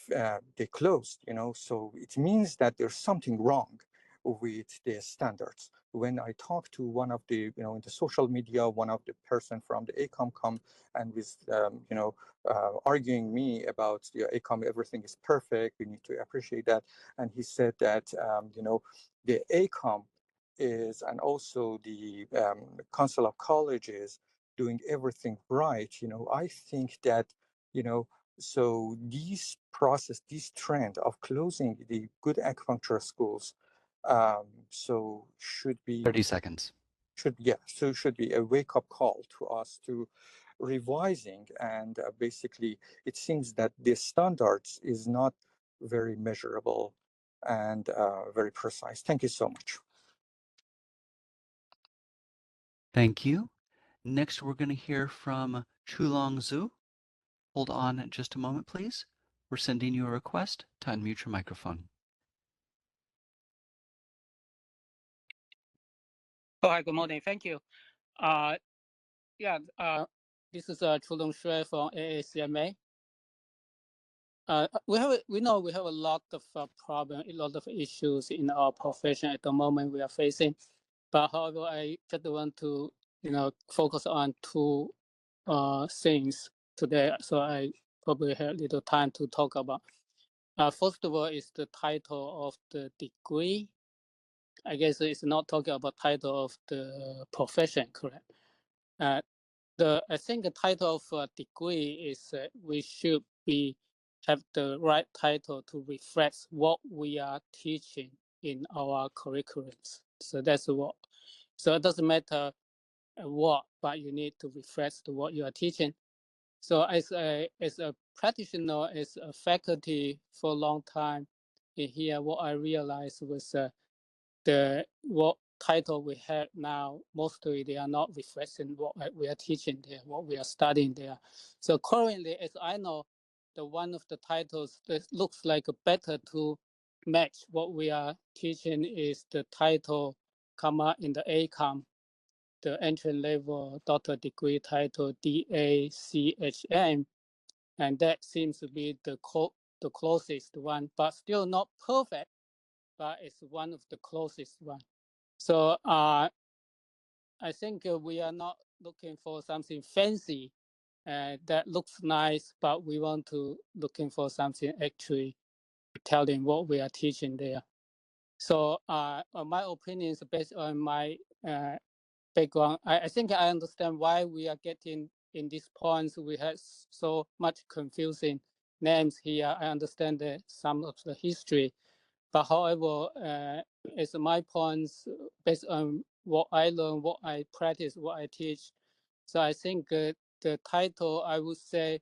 Speaker 16: closed. So it means that there's something wrong with the standards. When I talked to one of the, in the social media, one of the person from the ACOM come and was, arguing me about the ACOM, everything is perfect, we need to appreciate that. And he said that, the ACOM is, and also the Council of Colleges doing everything right. I think that, so this process, this trend of closing the good acupuncture schools, so should be
Speaker 6: 30 seconds.
Speaker 16: Should be a wake-up call to us to revising, and basically it seems that the standards is not very measurable and very precise. Thank you so much.
Speaker 6: Thank you. Next, we're going to hear from Chulong Zhu. Hold on just a moment, please. We're sending you a request to unmute your microphone.
Speaker 17: Oh, hi, good morning. Thank you. This is Chulong Shui from AACMA. We know we have a lot of problems, a lot of issues in our profession at the moment we are facing. But however, I just want to, focus on two things today. So I probably have a little time to talk about. First of all, is the title of the degree. I guess it's not talking about title of the profession, correct? I think the title of degree is we should have the right title to reflect what we are teaching in our curriculums. So that's what. So it doesn't matter what, but you need to reflect what you are teaching. So as a practitioner, as a faculty for a long time in here, what I realized was what title we have now, mostly they are not reflecting what we are teaching there, what we are studying there. So currently, as I know, the one of the titles that looks like better to match what we are teaching is the title comma in the ACOM, the entry level doctor degree title DACHM, and that seems to be the closest one, but still not perfect, but it's one of the closest one. So I think we are not looking for something fancy that looks nice, but we want to looking for something actually telling what we are teaching there. So my opinion is based on my background. I think I understand why we are getting in these points. We have so much confusing names here. I understand some of the history, but however, it's my points based on what I learn, what I practice, what I teach. So I think the title, I would say,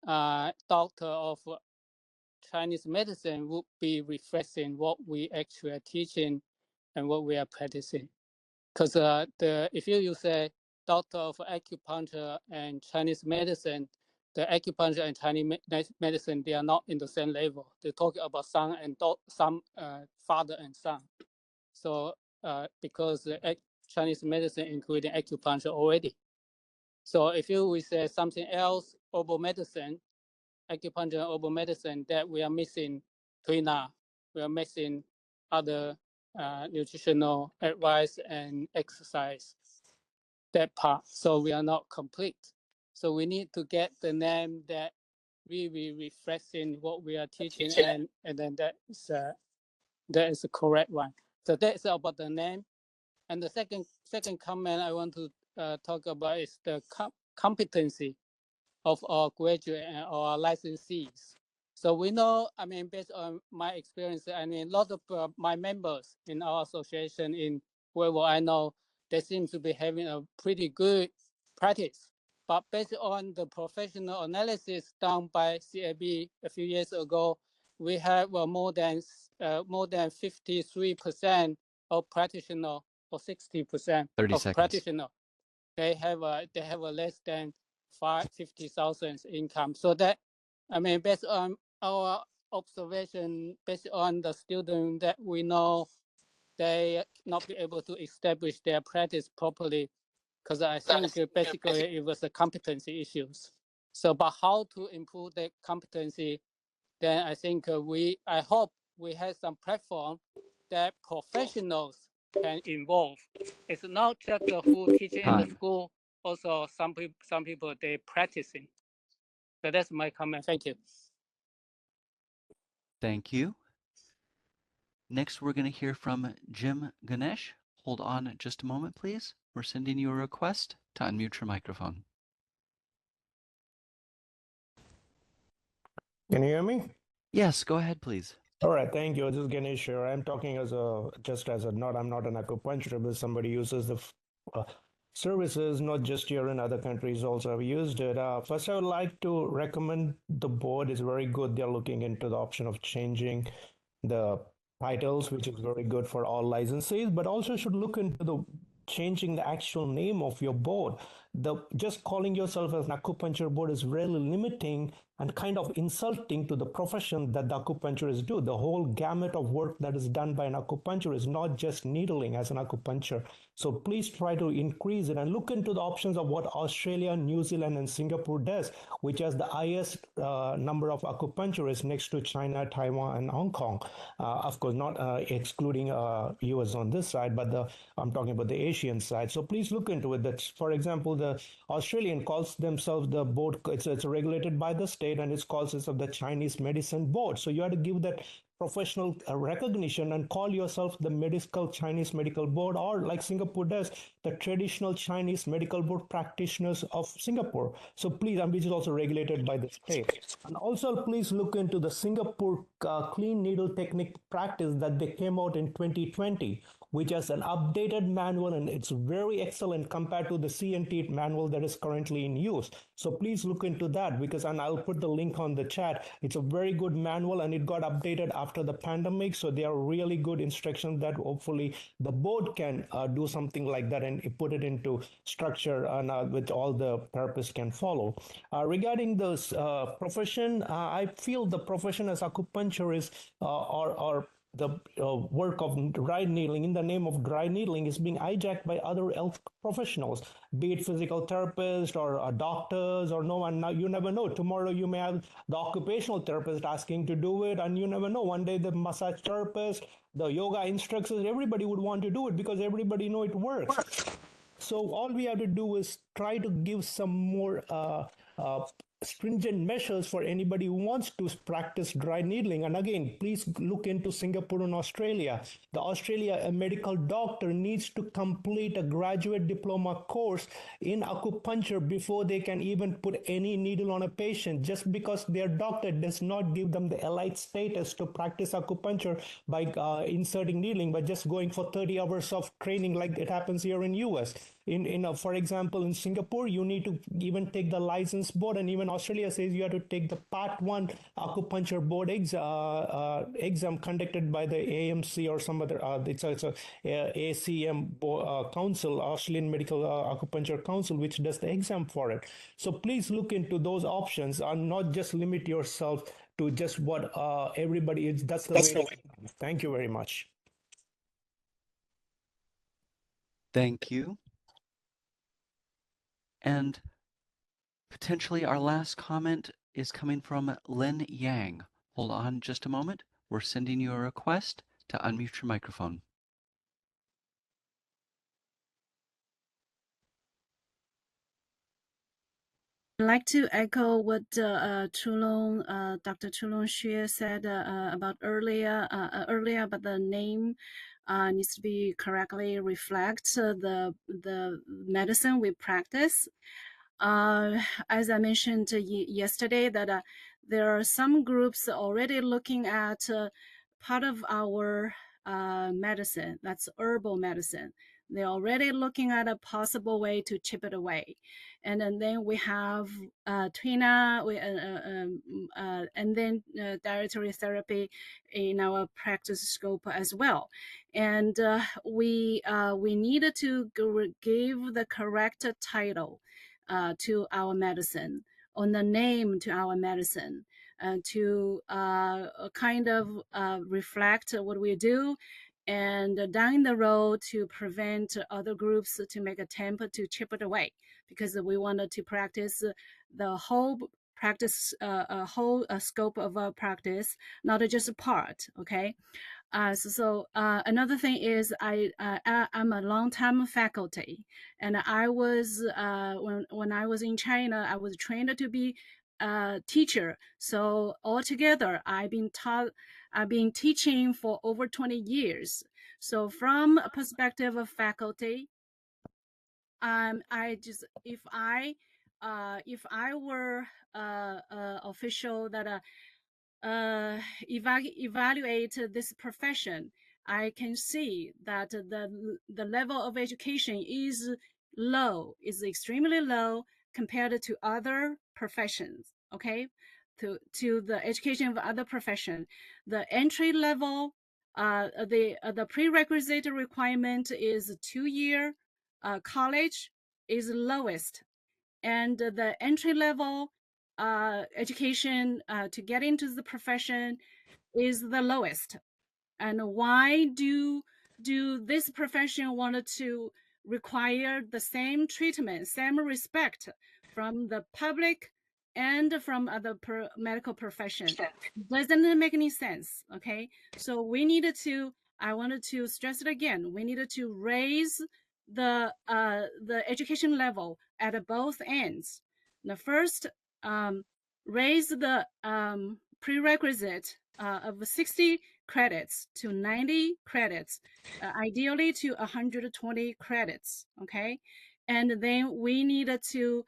Speaker 17: Doctor of Chinese Medicine would be reflecting what we actually are teaching and what we are practicing. Because if you say Doctor of Acupuncture and Chinese Medicine, the acupuncture and Chinese medicine, they are not in the same level. They're talking about son and father and son. So because Chinese medicine including acupuncture already. So if we say something else, herbal medicine, acupuncture and herbal medicine, that we are missing tuina, we are missing other nutritional advice and exercise, that part. So we are not complete. So we need to get the name that really reflecting what we are teaching, and then that is the correct one. So that's about the name. And the second comment I want to talk about is the competency of our graduate and our licensees. So we know, I mean, based on my experience, I mean, a lot of my members in our association in wherever I know, they seem to be having a pretty good practice. But based on the professional analysis done by CAB a few years ago, we have more than 53% of practitioner or 60%
Speaker 6: 30
Speaker 17: of
Speaker 6: seconds.
Speaker 17: practitioner. They have a less than 50,000 income. So that, I mean, based on our observation, based on the student that we know, they not be able to establish their practice properly, because I think basically it was the competency issues. So, but how to improve the competency? Then I think I hope we have some platform that professionals can involve. It's not just who teaching in the school. Also, some people they practicing. So that's my comment. Thank you.
Speaker 6: Thank you. Next, we're going to hear from Jim Ganesh. Hold on just a moment, please. We're sending you a request to unmute your microphone.
Speaker 18: Can you hear me?
Speaker 6: Yes, go ahead, please.
Speaker 18: All right, thank you. This is Ganesh here. I'm talking I'm not an acupuncturist, but somebody uses the services, not just here in other countries also have used it. First, I would like to recommend the board is very good. They're looking into the option of changing the titles, which is very good for all licensees, but also should look into the changing the actual name of your board. Just calling yourself as an acupuncture board is really limiting and kind of insulting to the profession that the acupuncturists do. The whole gamut of work that is done by an acupuncturist is not just needling as an acupuncture. So please try to increase it and look into the options of what Australia, New Zealand, and Singapore does, which has the highest number of acupuncturists next to China, Taiwan, and Hong Kong. Of course, not excluding US on this side, but I'm talking about the Asian side. So please look into it. That's, for example, the Australian calls themselves the board. It's regulated by the state, and it calls itself the Chinese Medicine Board. So you have to give that professional recognition and call yourself the Chinese Medical Board, or like Singapore does, the traditional Chinese Medical Board practitioners of Singapore. So please, which is also regulated by the state. And also please look into the Singapore clean needle technique practice that they came out in 2020, which has an updated manual, and it's very excellent compared to the CNT manual that is currently in use. So please look into that, and I'll put the link on the chat. It's a very good manual, and it got updated after after the pandemic. So they are really good instructions that hopefully the board can do something like that and put it into structure and with all the therapists can follow. Regarding this profession, I feel the profession as acupuncturist or the work of dry needling in the name of dry needling is being hijacked by other health professionals, be it physical therapists or doctors or no one. Now you never know. Tomorrow you may have the occupational therapist asking to do it, and you never know. One day the massage therapist, the yoga instructors, everybody would want to do it because everybody know it works. So all we have to do is try to give some more stringent measures for anybody who wants to practice dry needling. And again, please look into Singapore and Australia. A medical doctor needs to complete a graduate diploma course in acupuncture before they can even put any needle on a patient. Just because their doctor does not give them the elite status to practice acupuncture by inserting needling, but just going for 30 hours of training like it happens here in US. For example, in Singapore, you need to even take the license board, and even Australia says you have to take the Part 1 acupuncture board exam conducted by the AMC or some other, it's a ACM council, Australian Medical Acupuncture Council, which does the exam for it. So please look into those options and not just limit yourself to just what everybody is. That's the way. Thank you very much.
Speaker 6: Thank you. And potentially our last comment is coming from Lin Yang. Hold on just a moment. We're sending you a request to unmute your microphone.
Speaker 19: I'd like to echo what Dr. Chulong Xue said about earlier about the name needs to be correctly reflect the medicine we practice. As I mentioned yesterday, that there are some groups already looking at part of our medicine, that's herbal medicine. They're already looking at a possible way to chip it away. And then we have Twina, and then dietary therapy in our practice scope as well. And we needed to give the correct title to our medicine, on the name to our medicine, to kind of reflect what we do, and down the road to prevent other groups to make attempt to chip it away, because we wanted to practice the whole practice, whole scope of our practice, not just a part. Okay. So another thing is I'm a long-time faculty, and I was when I was in China, I was trained to be a teacher. So altogether, I've been teaching for over 20 years. So from a perspective of faculty, if I were official that evaluate this profession, I can see that the level of education is low, is extremely low compared to other professions. Okay, to the education of other profession, the entry level, the prerequisite requirement is 2-year college is lowest, and the entry level education to get into the profession is the lowest. And why do this profession wanted to require the same treatment, same respect from the public and from other medical profession? Doesn't make any sense. Okay, so we needed to, I wanted to stress it again, we needed to raise the education level at both ends. The first, raise the prerequisite of 60 credits to 90 credits, ideally to 120 credits. Okay, and then we needed to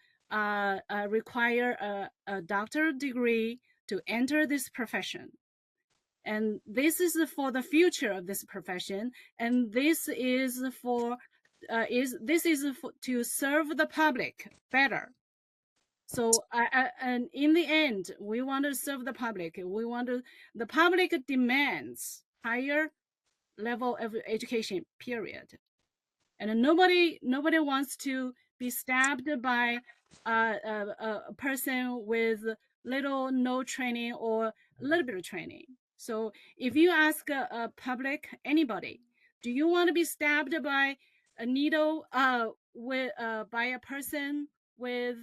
Speaker 19: require a doctorate degree to enter this profession. And this is for the future of this profession, and this is for to serve the public better. So and in the end, we want to serve the public. The public demands higher level of education, period. And nobody wants to be stabbed by a person with little no training or a little bit of training. So if you ask a public, anybody, do you want to be stabbed by a needle by a person with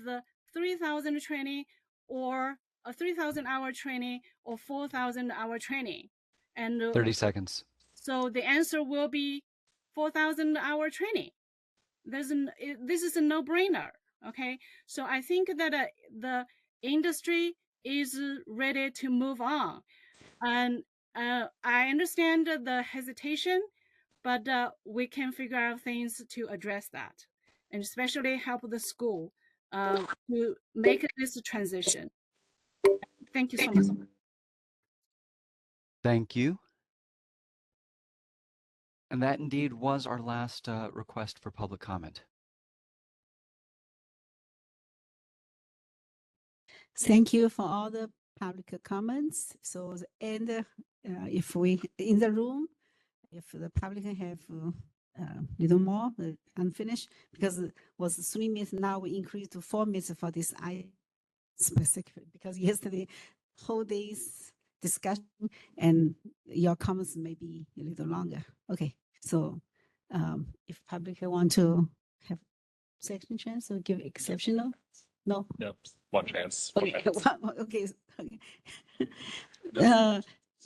Speaker 19: 3,000 training, or a 3,000 hour training, or 4,000 hour training? And
Speaker 6: 30 seconds.
Speaker 19: so the answer will be 4,000 hour training. This is a no-brainer. Okay, so I think that the industry is ready to move on, and I understand the hesitation, but we can figure out things to address that, and especially help the school to make this transition. Thank you so much.
Speaker 6: Thank you. And that indeed was our last request for public comment.
Speaker 1: Thank you for all the public comments. So, and if we in the room, if the public have little more unfinished, because it was 3 minutes, now we increase to 4 minutes for this specific, because yesterday whole day's discussion and your comments may be a little longer. Okay, so if public want to have second chance or give exceptional, no.
Speaker 5: Yep, one chance.
Speaker 1: Okay, okay, okay.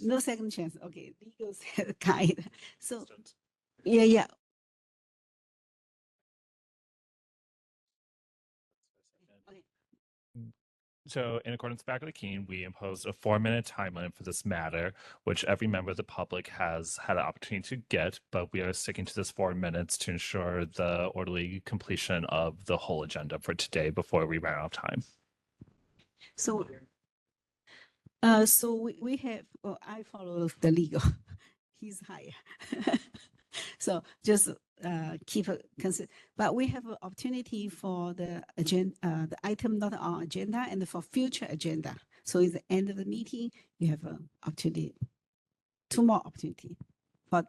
Speaker 1: No second chance. Okay, legal guide. So, yeah.
Speaker 5: So in accordance with Faculty Keen, we imposed a 4-minute time limit for this matter, which every member of the public has had an opportunity to get, but we are sticking to this 4 minutes to ensure the orderly completion of the whole agenda for today before we run out of time.
Speaker 1: So, so we have, well, I follow the legal, he's higher. So just keep it but we have an opportunity for the agenda, the item not on agenda, and for future agenda. So at the end of the meeting, you have an opportunity, 2 more opportunity for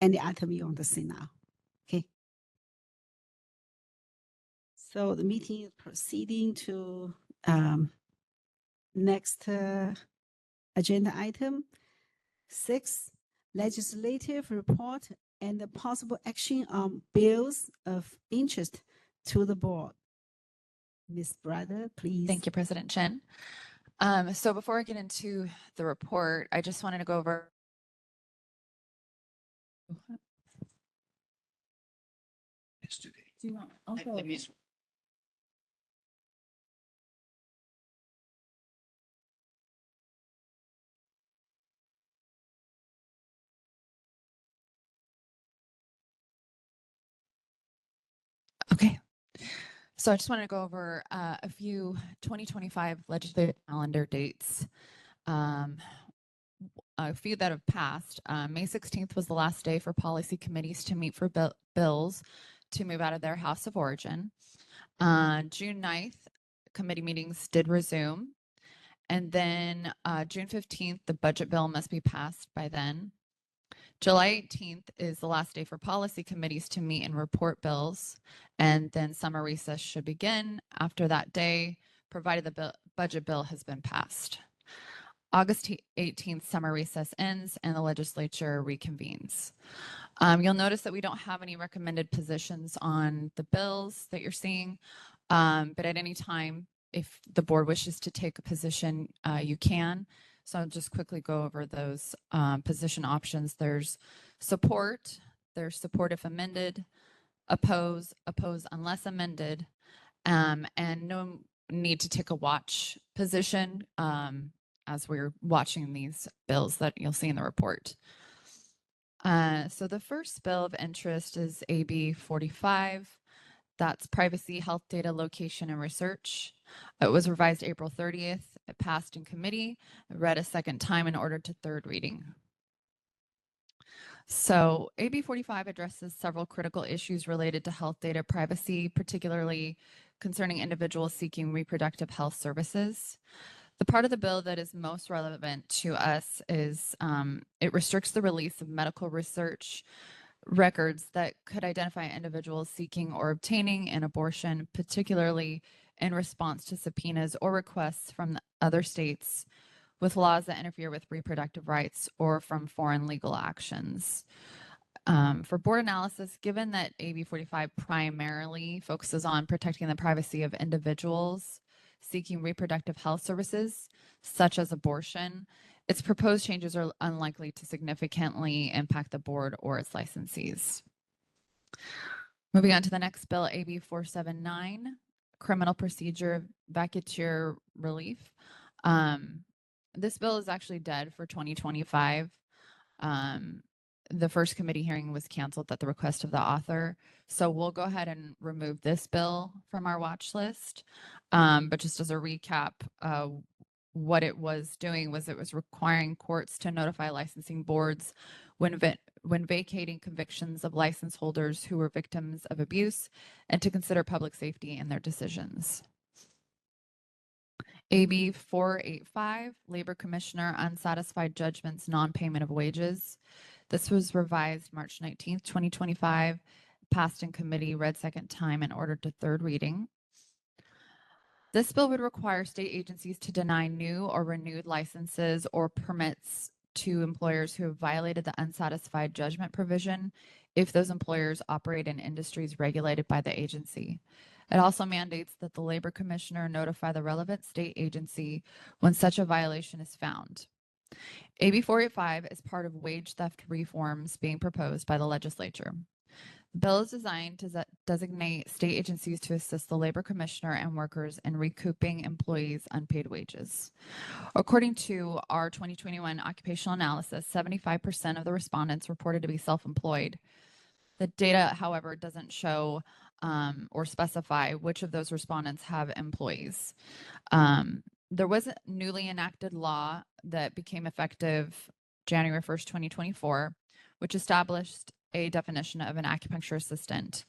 Speaker 1: any item you want to see now. Okay. So the meeting is proceeding to next agenda item 6, legislative report and the possible action on bills of interest to the board. Ms. Brother, please.
Speaker 2: Thank you, President Chen. So before I get into the report, I just wanted to go over.
Speaker 6: Yesterday.
Speaker 2: Do you want? Okay. Okay. So I just wanted to go over a few 2025 legislative calendar dates. A few that have passed. May 16th was the last day for policy committees to meet for bills to move out of their house of origin. June 9th, committee meetings did resume. And then June 15th, the budget bill must be passed by then. July 18th is the last day for policy committees to meet and report bills. And then summer recess should begin after that day, provided the budget bill has been passed. August 18th, summer recess ends and the legislature reconvenes. You'll notice that we don't have any recommended positions on the bills that you're seeing, but at any time, if the board wishes to take a position, you can. So I'll just quickly go over those position options. There's support, there's support if amended, oppose unless amended, and no need to take a watch position as we're watching these bills that you'll see in the report. So the first bill of interest is AB 45. That's privacy, health data, location, and research. It was revised April 30th. It passed in committee, read a second time and ordered to third reading. So AB 45 addresses several critical issues related to health data privacy, particularly concerning individuals seeking reproductive health services. The part of the bill that is most relevant to us is it restricts the release of medical research records that could identify individuals seeking or obtaining an abortion, particularly in response to subpoenas or requests from other states with laws that interfere with reproductive rights or from foreign legal actions. For board analysis, given that AB 45 primarily focuses on protecting the privacy of individuals seeking reproductive health services, such as abortion, its proposed changes are unlikely to significantly impact the board or its licensees. Moving on to the next bill, AB 479, Criminal Procedure Vacatur Relief. This bill is actually dead for 2025. The first committee hearing was canceled at the request of the author. So we'll go ahead and remove this bill from our watch list. But just as a recap, what it was doing was it was requiring courts to notify licensing boards when vacating convictions of license holders who were victims of abuse and to consider public safety in their decisions. AB 485, Labor Commissioner Unsatisfied Judgments Non-Payment of Wages. This was revised March 19th, 2025, passed in committee, read second time, and ordered to third reading. This bill would require state agencies to deny new or renewed licenses or permits to employers who have violated the unsatisfied judgment provision if those employers operate in industries regulated by the agency. It also mandates that the Labor Commissioner notify the relevant state agency when such a violation is found. AB 485 is part of wage theft reforms being proposed by the legislature. The bill is designed to designate state agencies to assist the Labor Commissioner and workers in recouping employees' unpaid wages. According to our 2021 occupational analysis, 75% of the respondents reported to be self-employed. The data, however, doesn't show or specify which of those respondents have employees. There was a newly enacted law that became effective January 1st, 2024, which established a definition of an acupuncture assistant.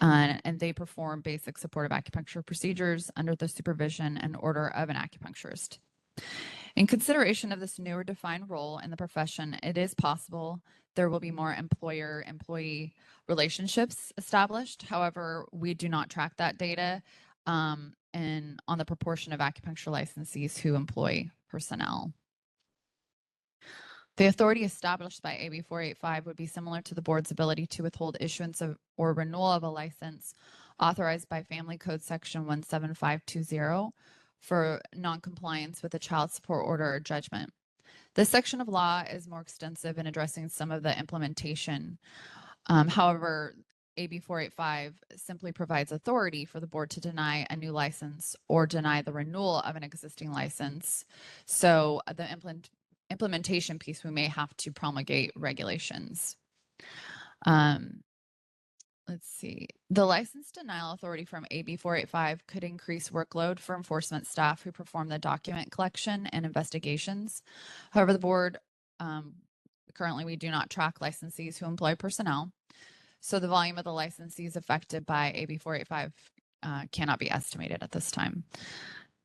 Speaker 2: And they perform basic supportive acupuncture procedures under the supervision and order of an acupuncturist. In consideration of this newer defined role in the profession, it is possible there will be more employer-employee relationships established. However, we do not track that data and on the proportion of acupuncture licensees who employ personnel. The authority established by AB 485 would be similar to the board's ability to withhold issuance of or renewal of a license authorized by Family Code Section 17520 for noncompliance with a child support order or judgment. This section of law is more extensive in addressing some of the implementation. However, AB 485 simply provides authority for the board to deny a new license or deny the renewal of an existing license. So the implementation piece, we may have to promulgate regulations. Let's see. The license denial authority from AB 485 could increase workload for enforcement staff who perform the document collection and investigations. However, the board, currently we do not track licensees who employ personnel. So the volume of the licensees affected by AB 485 cannot be estimated at this time.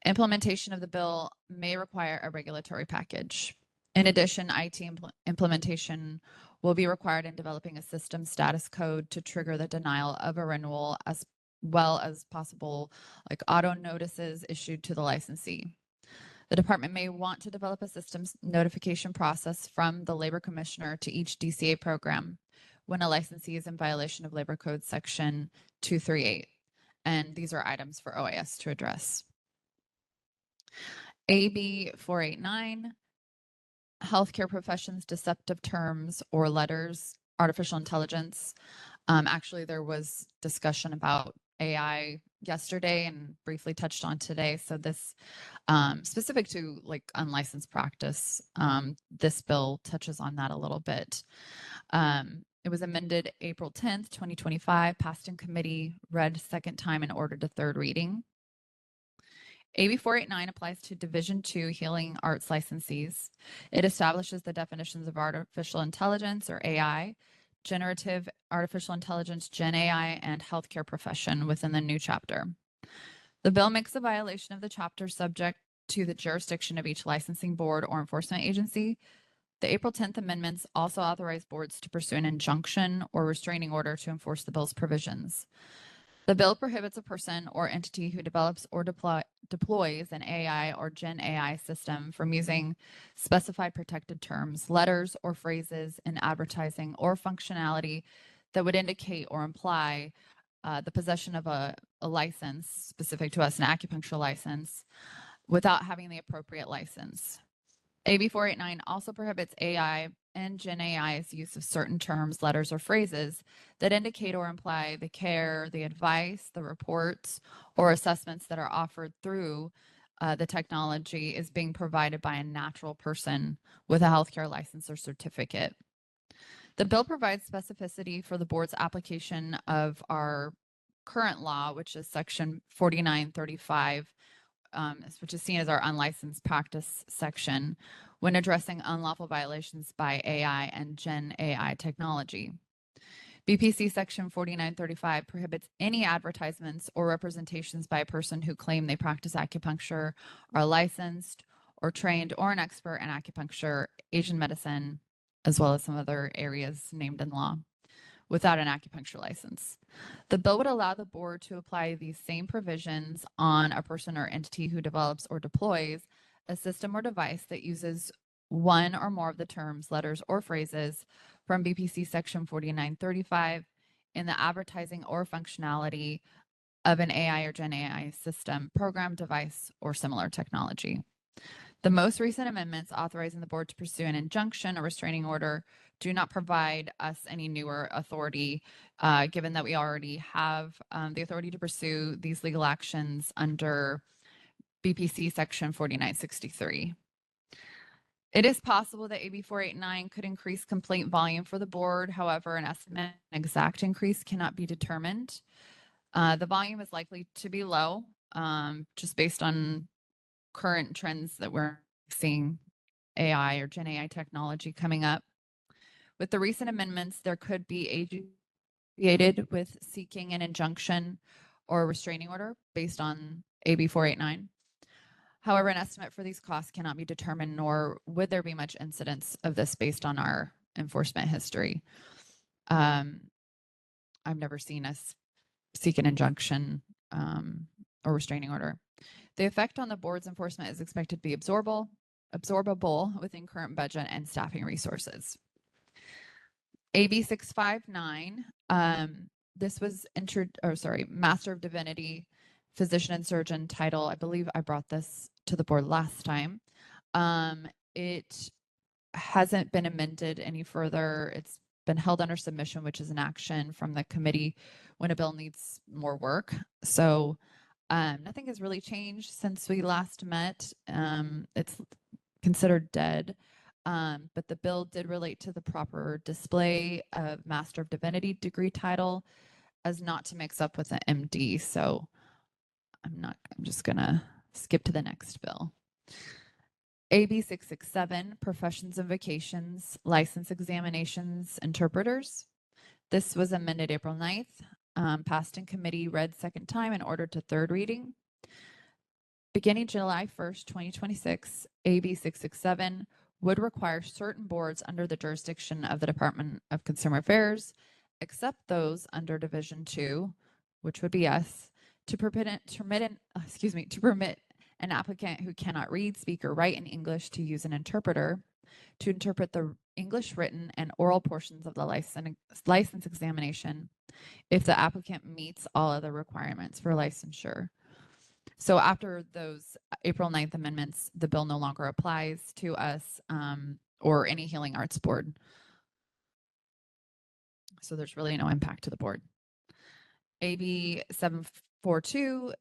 Speaker 2: Implementation of the bill may require a regulatory package. In addition, IT implementation will be required in developing a system status code to trigger the denial of a renewal, as well as possible like auto notices issued to the licensee. The department may want to develop a systems notification process from the Labor Commissioner to each DCA program when a licensee is in violation of Labor Code Section 238. And these are items for OAS to address. AB 489, healthcare professions, deceptive terms or letters, artificial intelligence. Actually, there was discussion about AI yesterday and briefly touched on today. So this specific to like unlicensed practice, this bill touches on that a little bit. It was amended April 10th, 2025, passed in committee, read second time and ordered to third reading. AB 489 applies to Division II Healing Arts licensees. It establishes the definitions of artificial intelligence or AI, generative artificial intelligence, Gen AI, and healthcare profession within the new chapter. The bill makes a violation of the chapter subject to the jurisdiction of each licensing board or enforcement agency. The April 10th amendments also authorize boards to pursue an injunction or restraining order to enforce the bill's provisions. The bill prohibits a person or entity who develops or deploys an AI or Gen AI system from using specified protected terms, letters, or phrases in advertising or functionality that would indicate or imply the possession of a license specific to us, an acupuncture license, without having the appropriate license. AB 489 also prohibits AI and Gen AI's use of certain terms, letters, or phrases that indicate or imply the care, the advice, the reports, or assessments that are offered through the technology is being provided by a natural person with a healthcare license or certificate. The bill provides specificity for the board's application of our current law, which is Section 4935, which is seen as our unlicensed practice section, when addressing unlawful violations by AI and Gen AI technology. BPC Section 4935 prohibits any advertisements or representations by a person who claim they practice acupuncture, are licensed or trained or an expert in acupuncture, Asian medicine, as well as some other areas named in law, without an acupuncture license. The bill would allow the board to apply these same provisions on a person or entity who develops or deploys a system or device that uses one or more of the terms, letters, or phrases from BPC Section 4935 in the advertising or functionality of an AI or Gen AI system, program, device, or similar technology. The most recent amendments authorizing the board to pursue an injunction or restraining order do not provide us any newer authority, given that we already have the authority to pursue these legal actions under BPC Section 4963. It is possible that AB 489 could increase complaint volume for the board. However, an estimate, an exact increase cannot be determined. The volume is likely to be low, just based on current trends that we're seeing, AI or Gen AI technology coming up. With the recent amendments, there could be associated with seeking an injunction or restraining order based on AB 489. However, an estimate for these costs cannot be determined, nor would there be much incidence of this based on our enforcement history. I've never seen us seek an injunction or restraining order. The effect on the board's enforcement is expected to be absorbable within current budget and staffing resources. AB 659, this was Master of Divinity, Physician and Surgeon title. I believe I brought this to the board last time. It hasn't been amended any further. It's been held under submission, which is an action from the committee when a bill needs more work. So nothing has really changed since we last met. It's considered dead, but the bill did relate to the proper display of Master of Divinity degree title as not to mix up with an MD. So I'm just gonna skip to the next bill. AB 667, Professions and Vacations, License Examinations, Interpreters. This was amended April 9th, passed in committee, read second time, and ordered to third reading. Beginning July 1st, 2026, AB 667 would require certain boards under the jurisdiction of the Department of Consumer Affairs, except those under Division 2, which would be us, to permit an applicant who cannot read, speak, or write in English to use an interpreter to interpret the English written and oral portions of the license examination if the applicant meets all other requirements for licensure. So after those April 9th amendments, the bill no longer applies to us or any healing arts board. So there's really no impact to the board. AB 742,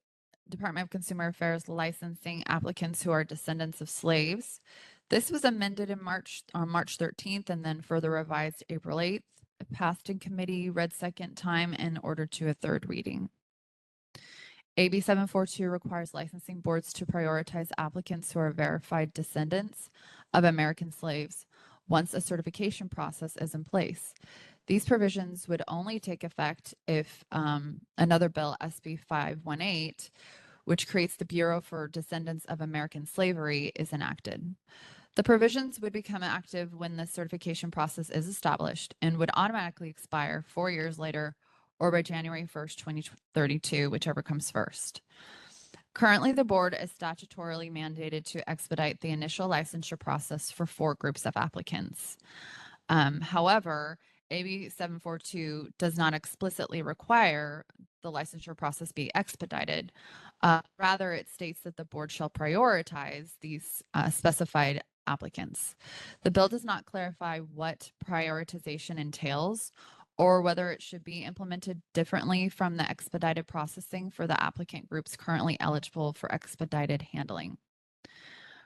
Speaker 2: Department of Consumer Affairs licensing applicants who are descendants of slaves. This was amended on March 13th and then further revised April 8th. It passed in committee, read second time, and ordered to a third reading. AB 742 requires licensing boards to prioritize applicants who are verified descendants of American slaves once a certification process is in place. These provisions would only take effect if another bill, SB 518, which creates the Bureau for Descendants of American Slavery, is enacted. The provisions would become active when the certification process is established and would automatically expire 4 years later or by January 1st, 2032, whichever comes first. Currently, the board is statutorily mandated to expedite the initial licensure process for 4 groups of applicants. However, AB 742 does not explicitly require the licensure process be expedited. Rather, it states that the board shall prioritize these specified applicants. The bill does not clarify what prioritization entails or whether it should be implemented differently from the expedited processing for the applicant groups currently eligible for expedited handling.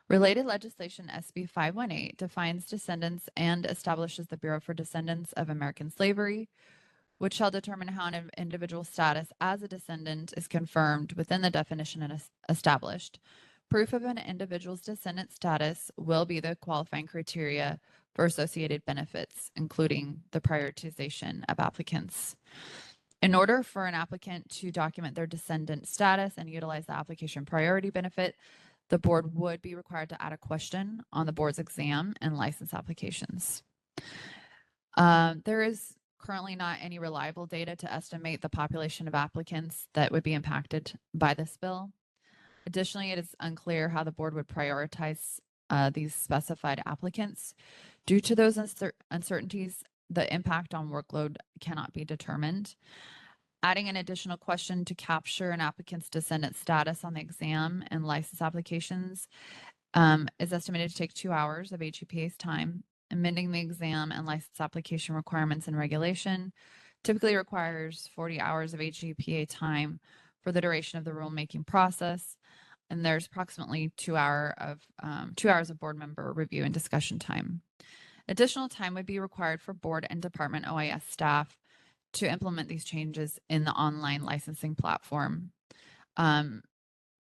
Speaker 2: Related legislation SB 518 defines descendants and establishes the Bureau for Descendants of American Slavery, which shall determine how an individual's status as a descendant is confirmed within the definition established. Proof of an individual's descendant status will be the qualifying criteria for associated benefits, including the prioritization of applicants. In order for an applicant to document their descendant status and utilize the application priority benefit, the board would be required to add a question on the board's exam and license applications. There is currently not any reliable data to estimate the population of applicants that would be impacted by this bill. Additionally, it is unclear how the board would prioritize these specified applicants. Due to those uncertainties, the impact on workload cannot be determined. Adding an additional question to capture an applicant's descendant status on the exam and license applications is estimated to take 2 hours of HEPA's time. Amending the exam and license application requirements and regulation typically requires 40 hours of HEPA time for the duration of the rulemaking process, and there's approximately 2 hours of board member review and discussion time. Additional time would be required for board and department OIS staff to implement these changes in the online licensing platform.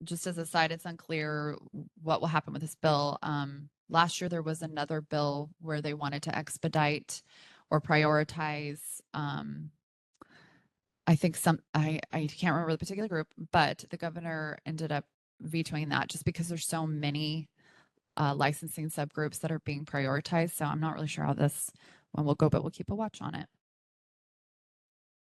Speaker 2: Just as a side, it's unclear what will happen with this bill. Last year, there was another bill where they wanted to expedite or prioritize. I think I can't remember the particular group, but the governor ended up vetoing that just because there's so many licensing subgroups that are being prioritized. So I'm not really sure how this one will go, but we'll keep a watch on it.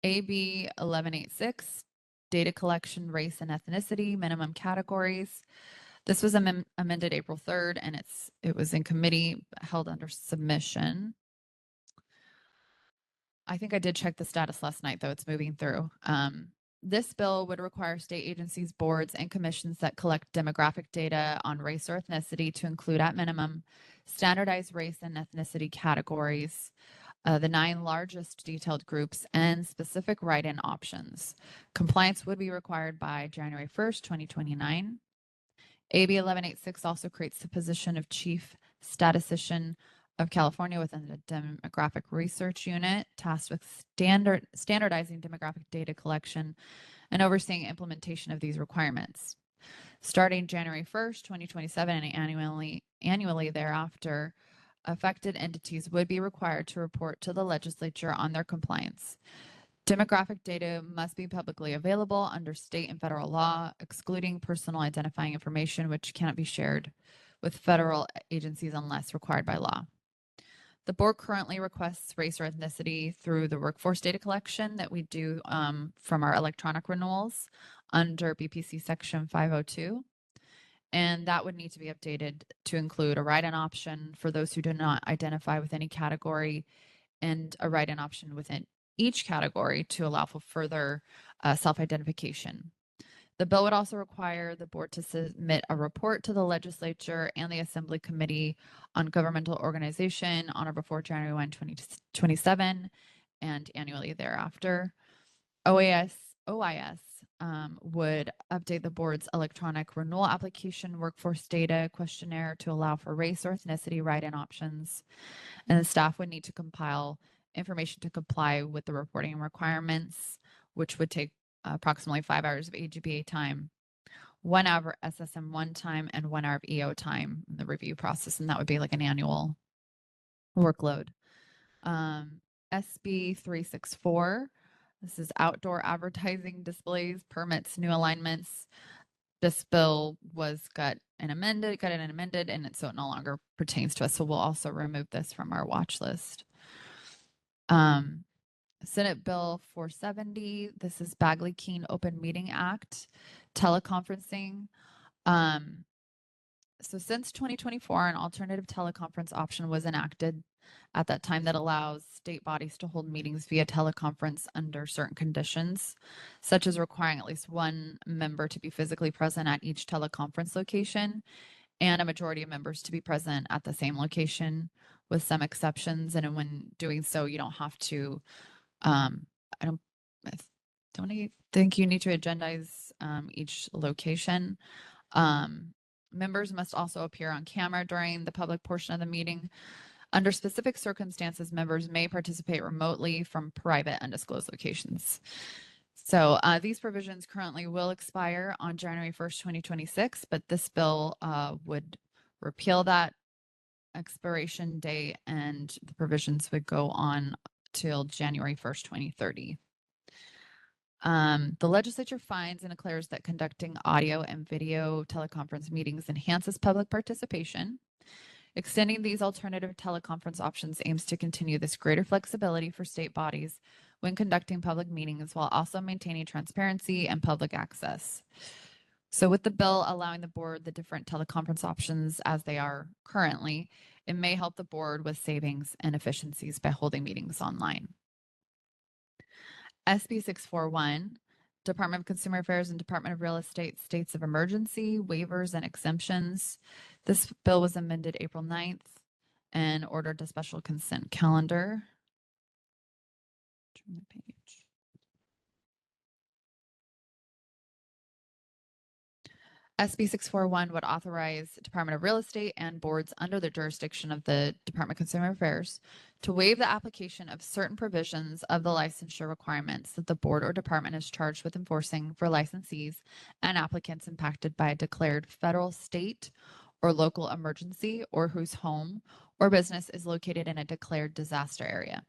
Speaker 2: AB 1186, data collection, race and ethnicity, minimum categories. This was amended April 3rd, and it was in committee, held under submission. I think I did check the status last night, though. It's moving through. This bill would require state agencies, boards, and commissions that collect demographic data on race or ethnicity to include, at minimum, standardized race and ethnicity categories, the 9 largest detailed groups, and specific write-in options. Compliance would be required by January 1st, 2029. AB 1186 also creates the position of Chief Statistician of California within the Demographic Research Unit, tasked with standardizing demographic data collection and overseeing implementation of these requirements. Starting January 1st, 2027, and annually thereafter, affected entities would be required to report to the legislature on their compliance. Demographic data must be publicly available under state and federal law, excluding personal identifying information, which cannot be shared with federal agencies unless required by law. The board currently requests race or ethnicity through the workforce data collection that we do from our electronic renewals under BPC Section 502. And that would need to be updated to include a write-in option for those who do not identify with any category and a write-in option within each category to allow for further self-identification. The bill would also require the board to submit a report to the legislature and the Assembly Committee on Governmental Organization on or before January 1, 2027, and annually thereafter. OIS would update the board's electronic renewal application workforce data questionnaire to allow for race or ethnicity write-in options. And the staff would need to compile information to comply with the reporting requirements, which would take approximately 5 hours of AGBA time, 1 hour SSM1 time, and 1 hour of EO time in the review process. And that would be like an annual workload. SB 364. This is outdoor advertising displays, permits, new alignments. this bill got an amended, and so it no longer pertains to us. So we'll also remove this from our watch list. Senate Bill 470, this is Bagley-Keene Open Meeting Act, teleconferencing. So since 2024, an alternative teleconference option was enacted at that time that allows state bodies to hold meetings via teleconference under certain conditions, such as requiring at least one member to be physically present at each teleconference location and a majority of members to be present at the same location, with some exceptions. And when doing so, you don't have to, I don't think you need to agendize each location. Members must also appear on camera during the public portion of the meeting. Under specific circumstances, members may participate remotely from private undisclosed locations. So these provisions currently will expire on January 1st, 2026, but this bill would repeal that expiration date, and the provisions would go on till January 1st, 2030. The legislature finds and declares that conducting audio and video teleconference meetings enhances public participation. Extending these alternative teleconference options aims to continue this greater flexibility for state bodies when conducting public meetings, while also maintaining transparency and public access. So with the bill allowing the board the different teleconference options as they are currently, it may help the board with savings and efficiencies by holding meetings online. SB 641, Department of Consumer Affairs and Department of Real Estate states of emergency, waivers, and exemptions. This bill was amended April 9th and ordered a special consent calendar. Turn the page. SB 641 would authorize Department of Real Estate and boards under the jurisdiction of the Department of Consumer Affairs to waive the application of certain provisions of the licensure requirements that the board or department is charged with enforcing for licensees and applicants impacted by a declared federal, state, or local emergency, or whose home or business is located in a declared disaster area.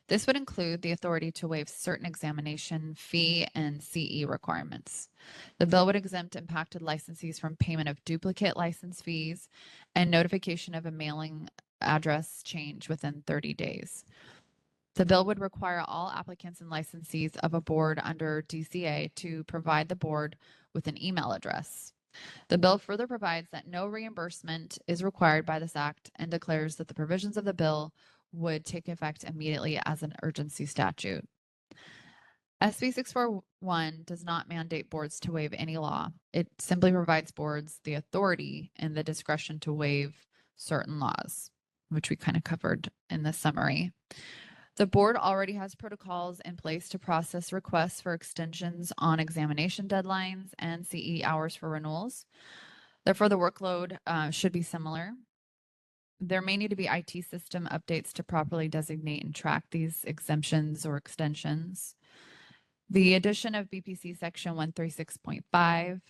Speaker 2: This would include the authority to waive certain examination, fee, and CE requirements. The bill would exempt impacted licensees from payment of duplicate license fees and notification of a mailing address change within 30 days. The bill would require all applicants and licensees of a board under DCA to provide the board with an email address. The bill further provides that no reimbursement is required by this act and declares that the provisions of the bill would take effect immediately as an urgency statute. SB 641 does not mandate boards to waive any law. It simply provides boards the authority and the discretion to waive certain laws, which we kind of covered in the summary. The board already has protocols in place to process requests for extensions on examination deadlines and CE hours for renewals. Therefore, the workload should be similar. There may need to be IT system updates to properly designate and track these exemptions or extensions. The addition of BPC section 136.5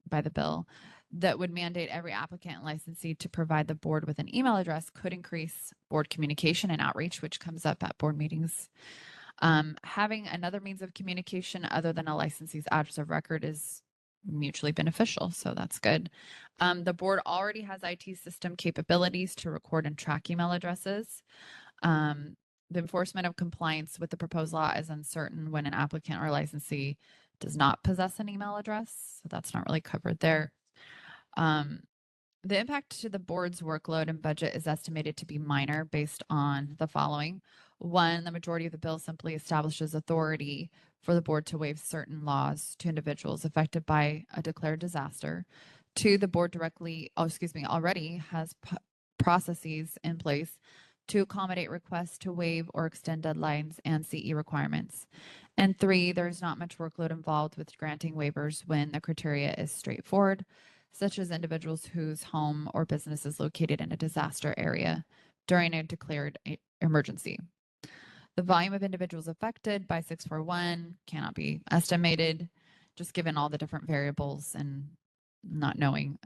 Speaker 2: by the bill that would mandate every applicant and licensee to provide the board with an email address could increase board communication and outreach, which comes up at board meetings. Having another means of communication other than a licensee's address of record is mutually beneficial, so that's good. The board already has IT system capabilities to record and track email addresses. The enforcement of compliance with the proposed law is uncertain when an applicant or licensee does not possess an email address, so that's not really covered there. The impact to the board's workload and budget is estimated to be minor based on the following. One, the majority of the bill simply establishes authority for the board to waive certain laws to individuals affected by a declared disaster. Two, the board already has processes in place to accommodate requests to waive or extend deadlines and CE requirements. And three, there's not much workload involved with granting waivers when the criteria is straightforward, such as individuals whose home or business is located in a disaster area during a declared emergency. The volume of individuals affected by 641 cannot be estimated, just given all the different variables and not knowing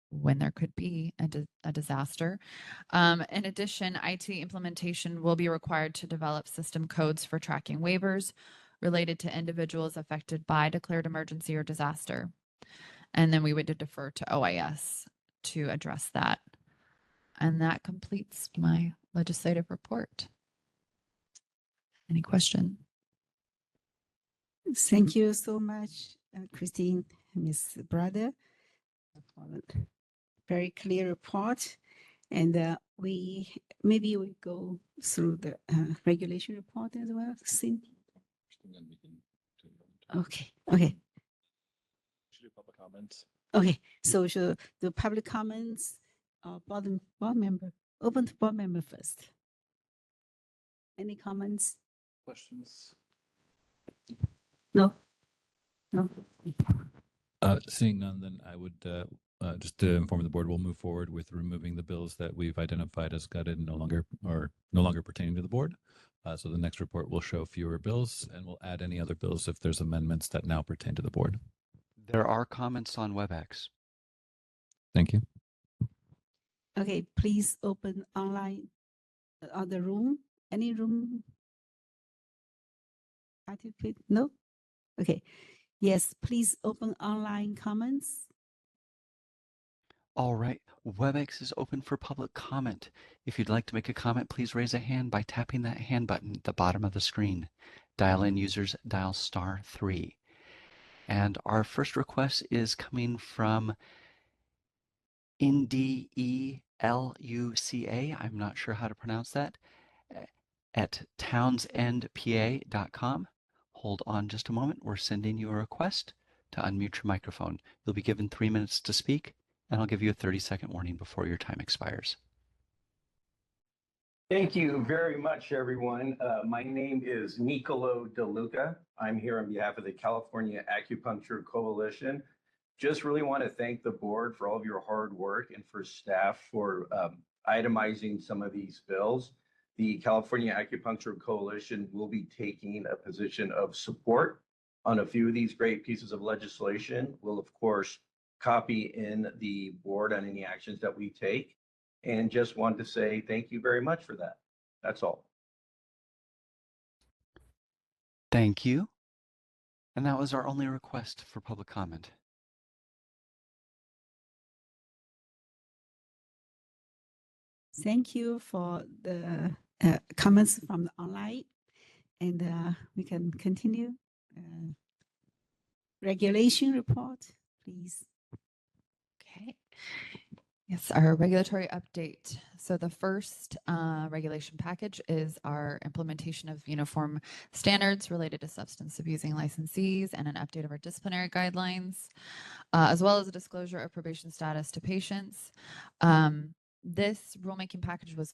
Speaker 2: when there could be a disaster. In addition, IT implementation will be required to develop system codes for tracking waivers, related to individuals affected by declared emergency or disaster. And then we would defer to OIS to address that. And that completes my legislative report. Any question?
Speaker 1: Thank you so much, Christine, Ms. Brother, for the very clear report. And maybe we go through the regulation report as well. Cindy. Okay.
Speaker 5: Public comments.
Speaker 1: Okay. So should the public comments, board member, open to board member first. Any comments?
Speaker 5: Questions?
Speaker 1: No.
Speaker 8: Seeing none, then I would just to inform the board, we'll move forward with removing the bills that we've identified as gutted and no longer pertaining to the board. So the next report will show fewer bills, and we'll add any other bills if there's amendments that now pertain to the board.
Speaker 6: There are comments on WebEx.
Speaker 8: Thank you.
Speaker 1: Okay, please open online other room. Any room? Participate? No? Okay. Yes, please open online comments.
Speaker 6: All right, WebEx is open for public comment. If you'd like to make a comment, please raise a hand by tapping that hand button at the bottom of the screen. Dial-in users dial *3. And our first request is coming from NDELUCA, I'm not sure how to pronounce that, at townsendpa.com. Hold on just a moment. We're sending you a request to unmute your microphone. You'll be given 3 minutes to speak, and I'll give you a 30-second warning before your time expires.
Speaker 20: Thank you very much, everyone. My name is Nicolo DeLuca. I'm here on behalf of the California Acupuncture Coalition. Just really want to thank the board for all of your hard work and for staff for itemizing some of these bills. The California Acupuncture Coalition will be taking a position of support on a few of these great pieces of legislation. We'll, of course, copy in the board on any actions that we take. And just wanted to say thank you very much for that. That's all.
Speaker 6: Thank you. And that was our only request for public comment.
Speaker 1: Thank you for the comments from the online. And we can continue. Regulation report, please.
Speaker 2: Okay. Yes, our regulatory update. So the first regulation package is our implementation of uniform standards related to substance abusing licensees and an update of our disciplinary guidelines, as well as a disclosure of probation status to patients. This rulemaking package was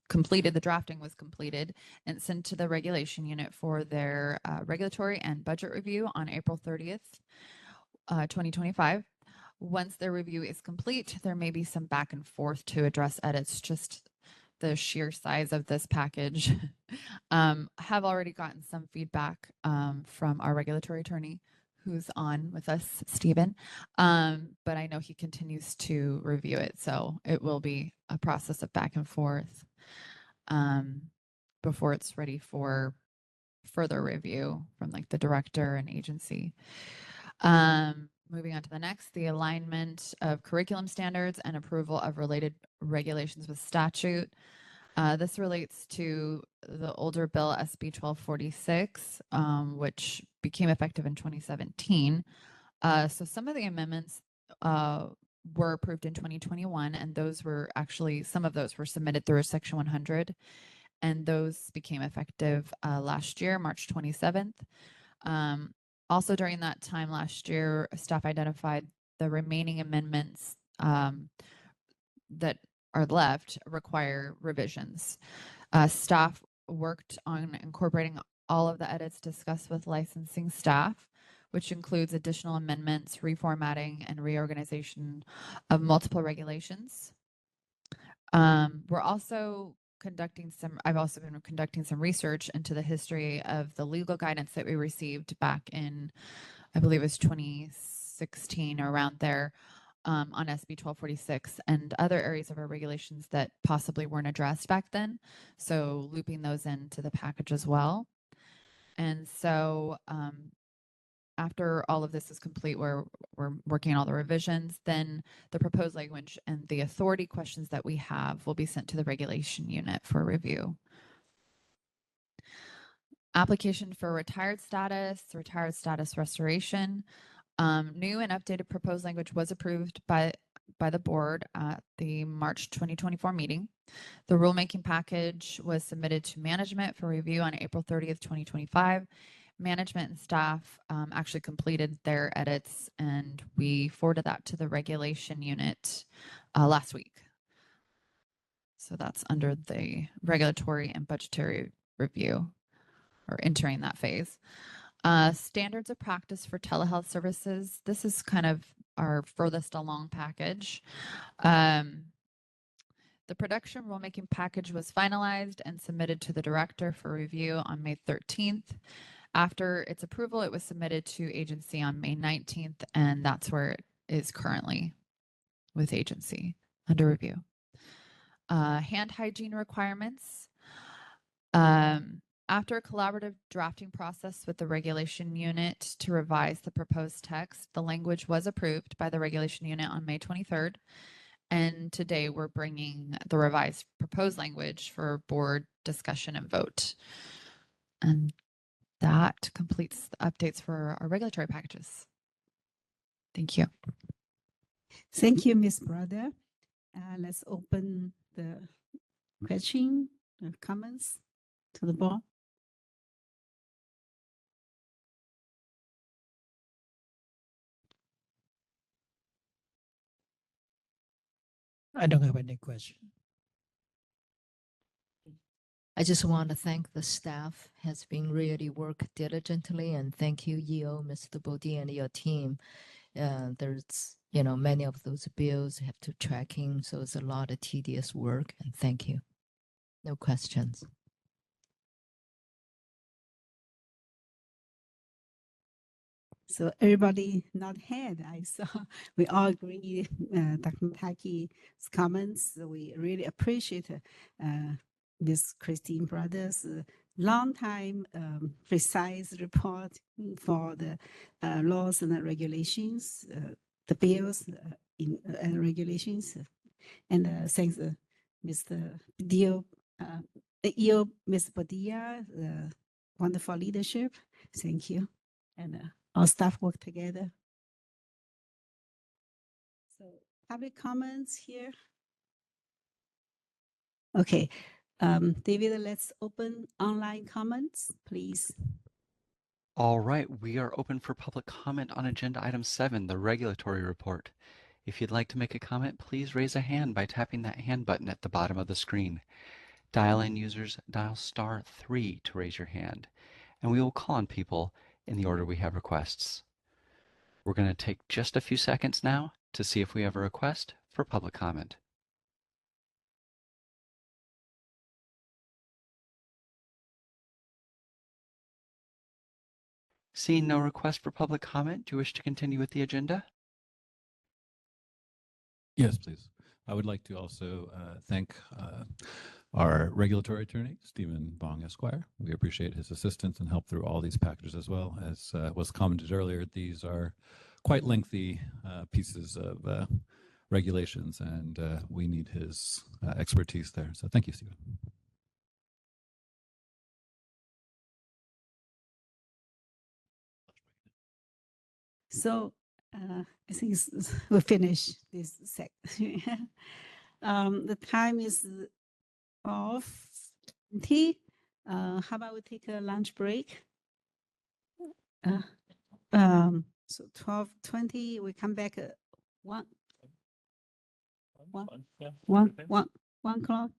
Speaker 2: completed, the drafting was completed and sent to the regulation unit for their regulatory and budget review on April 30th, 2025. Once their review is complete, there may be some back and forth to address edits, just the sheer size of this package. Have already gotten some feedback from our regulatory attorney who's on with us, Stephen, but I know he continues to review it, so it will be a process of back and forth before it's ready for further review from like the director and agency. Moving on to the next, the alignment of curriculum standards and approval of related regulations with statute. This relates to the older bill SB 1246, which became effective in 2017. So some of the amendments were approved in 2021, and those were actually, some of those were submitted through Section 100, and those became effective last year, March 27th. Also during that time last year, staff identified the remaining amendments that are left require revisions. Staff worked on incorporating all of the edits discussed with licensing staff, which includes additional amendments, reformatting, and reorganization of multiple regulations. We're also I've also been conducting some research into the history of the legal guidance that we received back in, I believe it was 2016 or around there, on SB 1246 and other areas of our regulations that possibly weren't addressed back then. So looping those into the package as well. And so after all of this is complete, we're working on all the revisions, then the proposed language and the authority questions that we have will be sent to the regulation unit for review. Application for retired status restoration. New and updated proposed language was approved by the board at the March 2024 meeting. The rulemaking package was submitted to management for review on April 30th, 2025. Management and staff actually completed their edits, and we forwarded that to the regulation unit last week. So that's under the regulatory and budgetary review, or entering that phase. Standards of practice for telehealth services. This is kind of our furthest along package. The production rulemaking package was finalized and submitted to the director for review on May 13th. After its approval, it was submitted to agency on May 19th, and that's where it is currently with agency under review. Hand hygiene requirements. After a collaborative drafting process with the regulation unit to revise the proposed text, the language was approved by the regulation unit on May 23rd. And today we're bringing the revised proposed language for board discussion and vote. And that completes the updates for our regulatory packages. Thank you.
Speaker 1: Thank you, Ms. Brother. Let's open the question, comments to the board.
Speaker 3: I don't have any question.
Speaker 11: I just want to thank the staff has been really work diligently, and thank you, EO, Mr. Bodie, and your team. There's, many of those bills have to tracking, so it's a lot of tedious work, and thank you. No questions.
Speaker 1: So everybody nod head. I saw we all agree Dr. Mataki's comments. We really appreciate Ms. Christine Brothers' long time precise report for the laws and the regulations, the bills and regulations. And thanks Mr. Dio, Ms. Padilla, wonderful leadership. Thank you. And our staff work together. So public comments here. Okay, David, let's open online comments, please.
Speaker 6: All right, we are open for public comment on agenda item 7, the regulatory report. If you'd like to make a comment, please raise a hand by tapping that hand button at the bottom of the screen. Dial-in users dial *3 to raise your hand, and we will call on people in the order we have requests. We're going to take just a few seconds now to see if we have a request for public comment. Seeing no request for public comment, do you wish to continue with the agenda?
Speaker 8: Yes, please. I would like to also thank our regulatory attorney, Stephen Bong Esquire. We appreciate his assistance and help through all these packages as well. As was commented earlier, these are quite lengthy pieces of regulations, and we need his expertise there. So thank you, Stephen.
Speaker 1: So I think we'll finish this section. The time is off. How about we take a lunch break? So 12:20, we come back at 1 o'clock.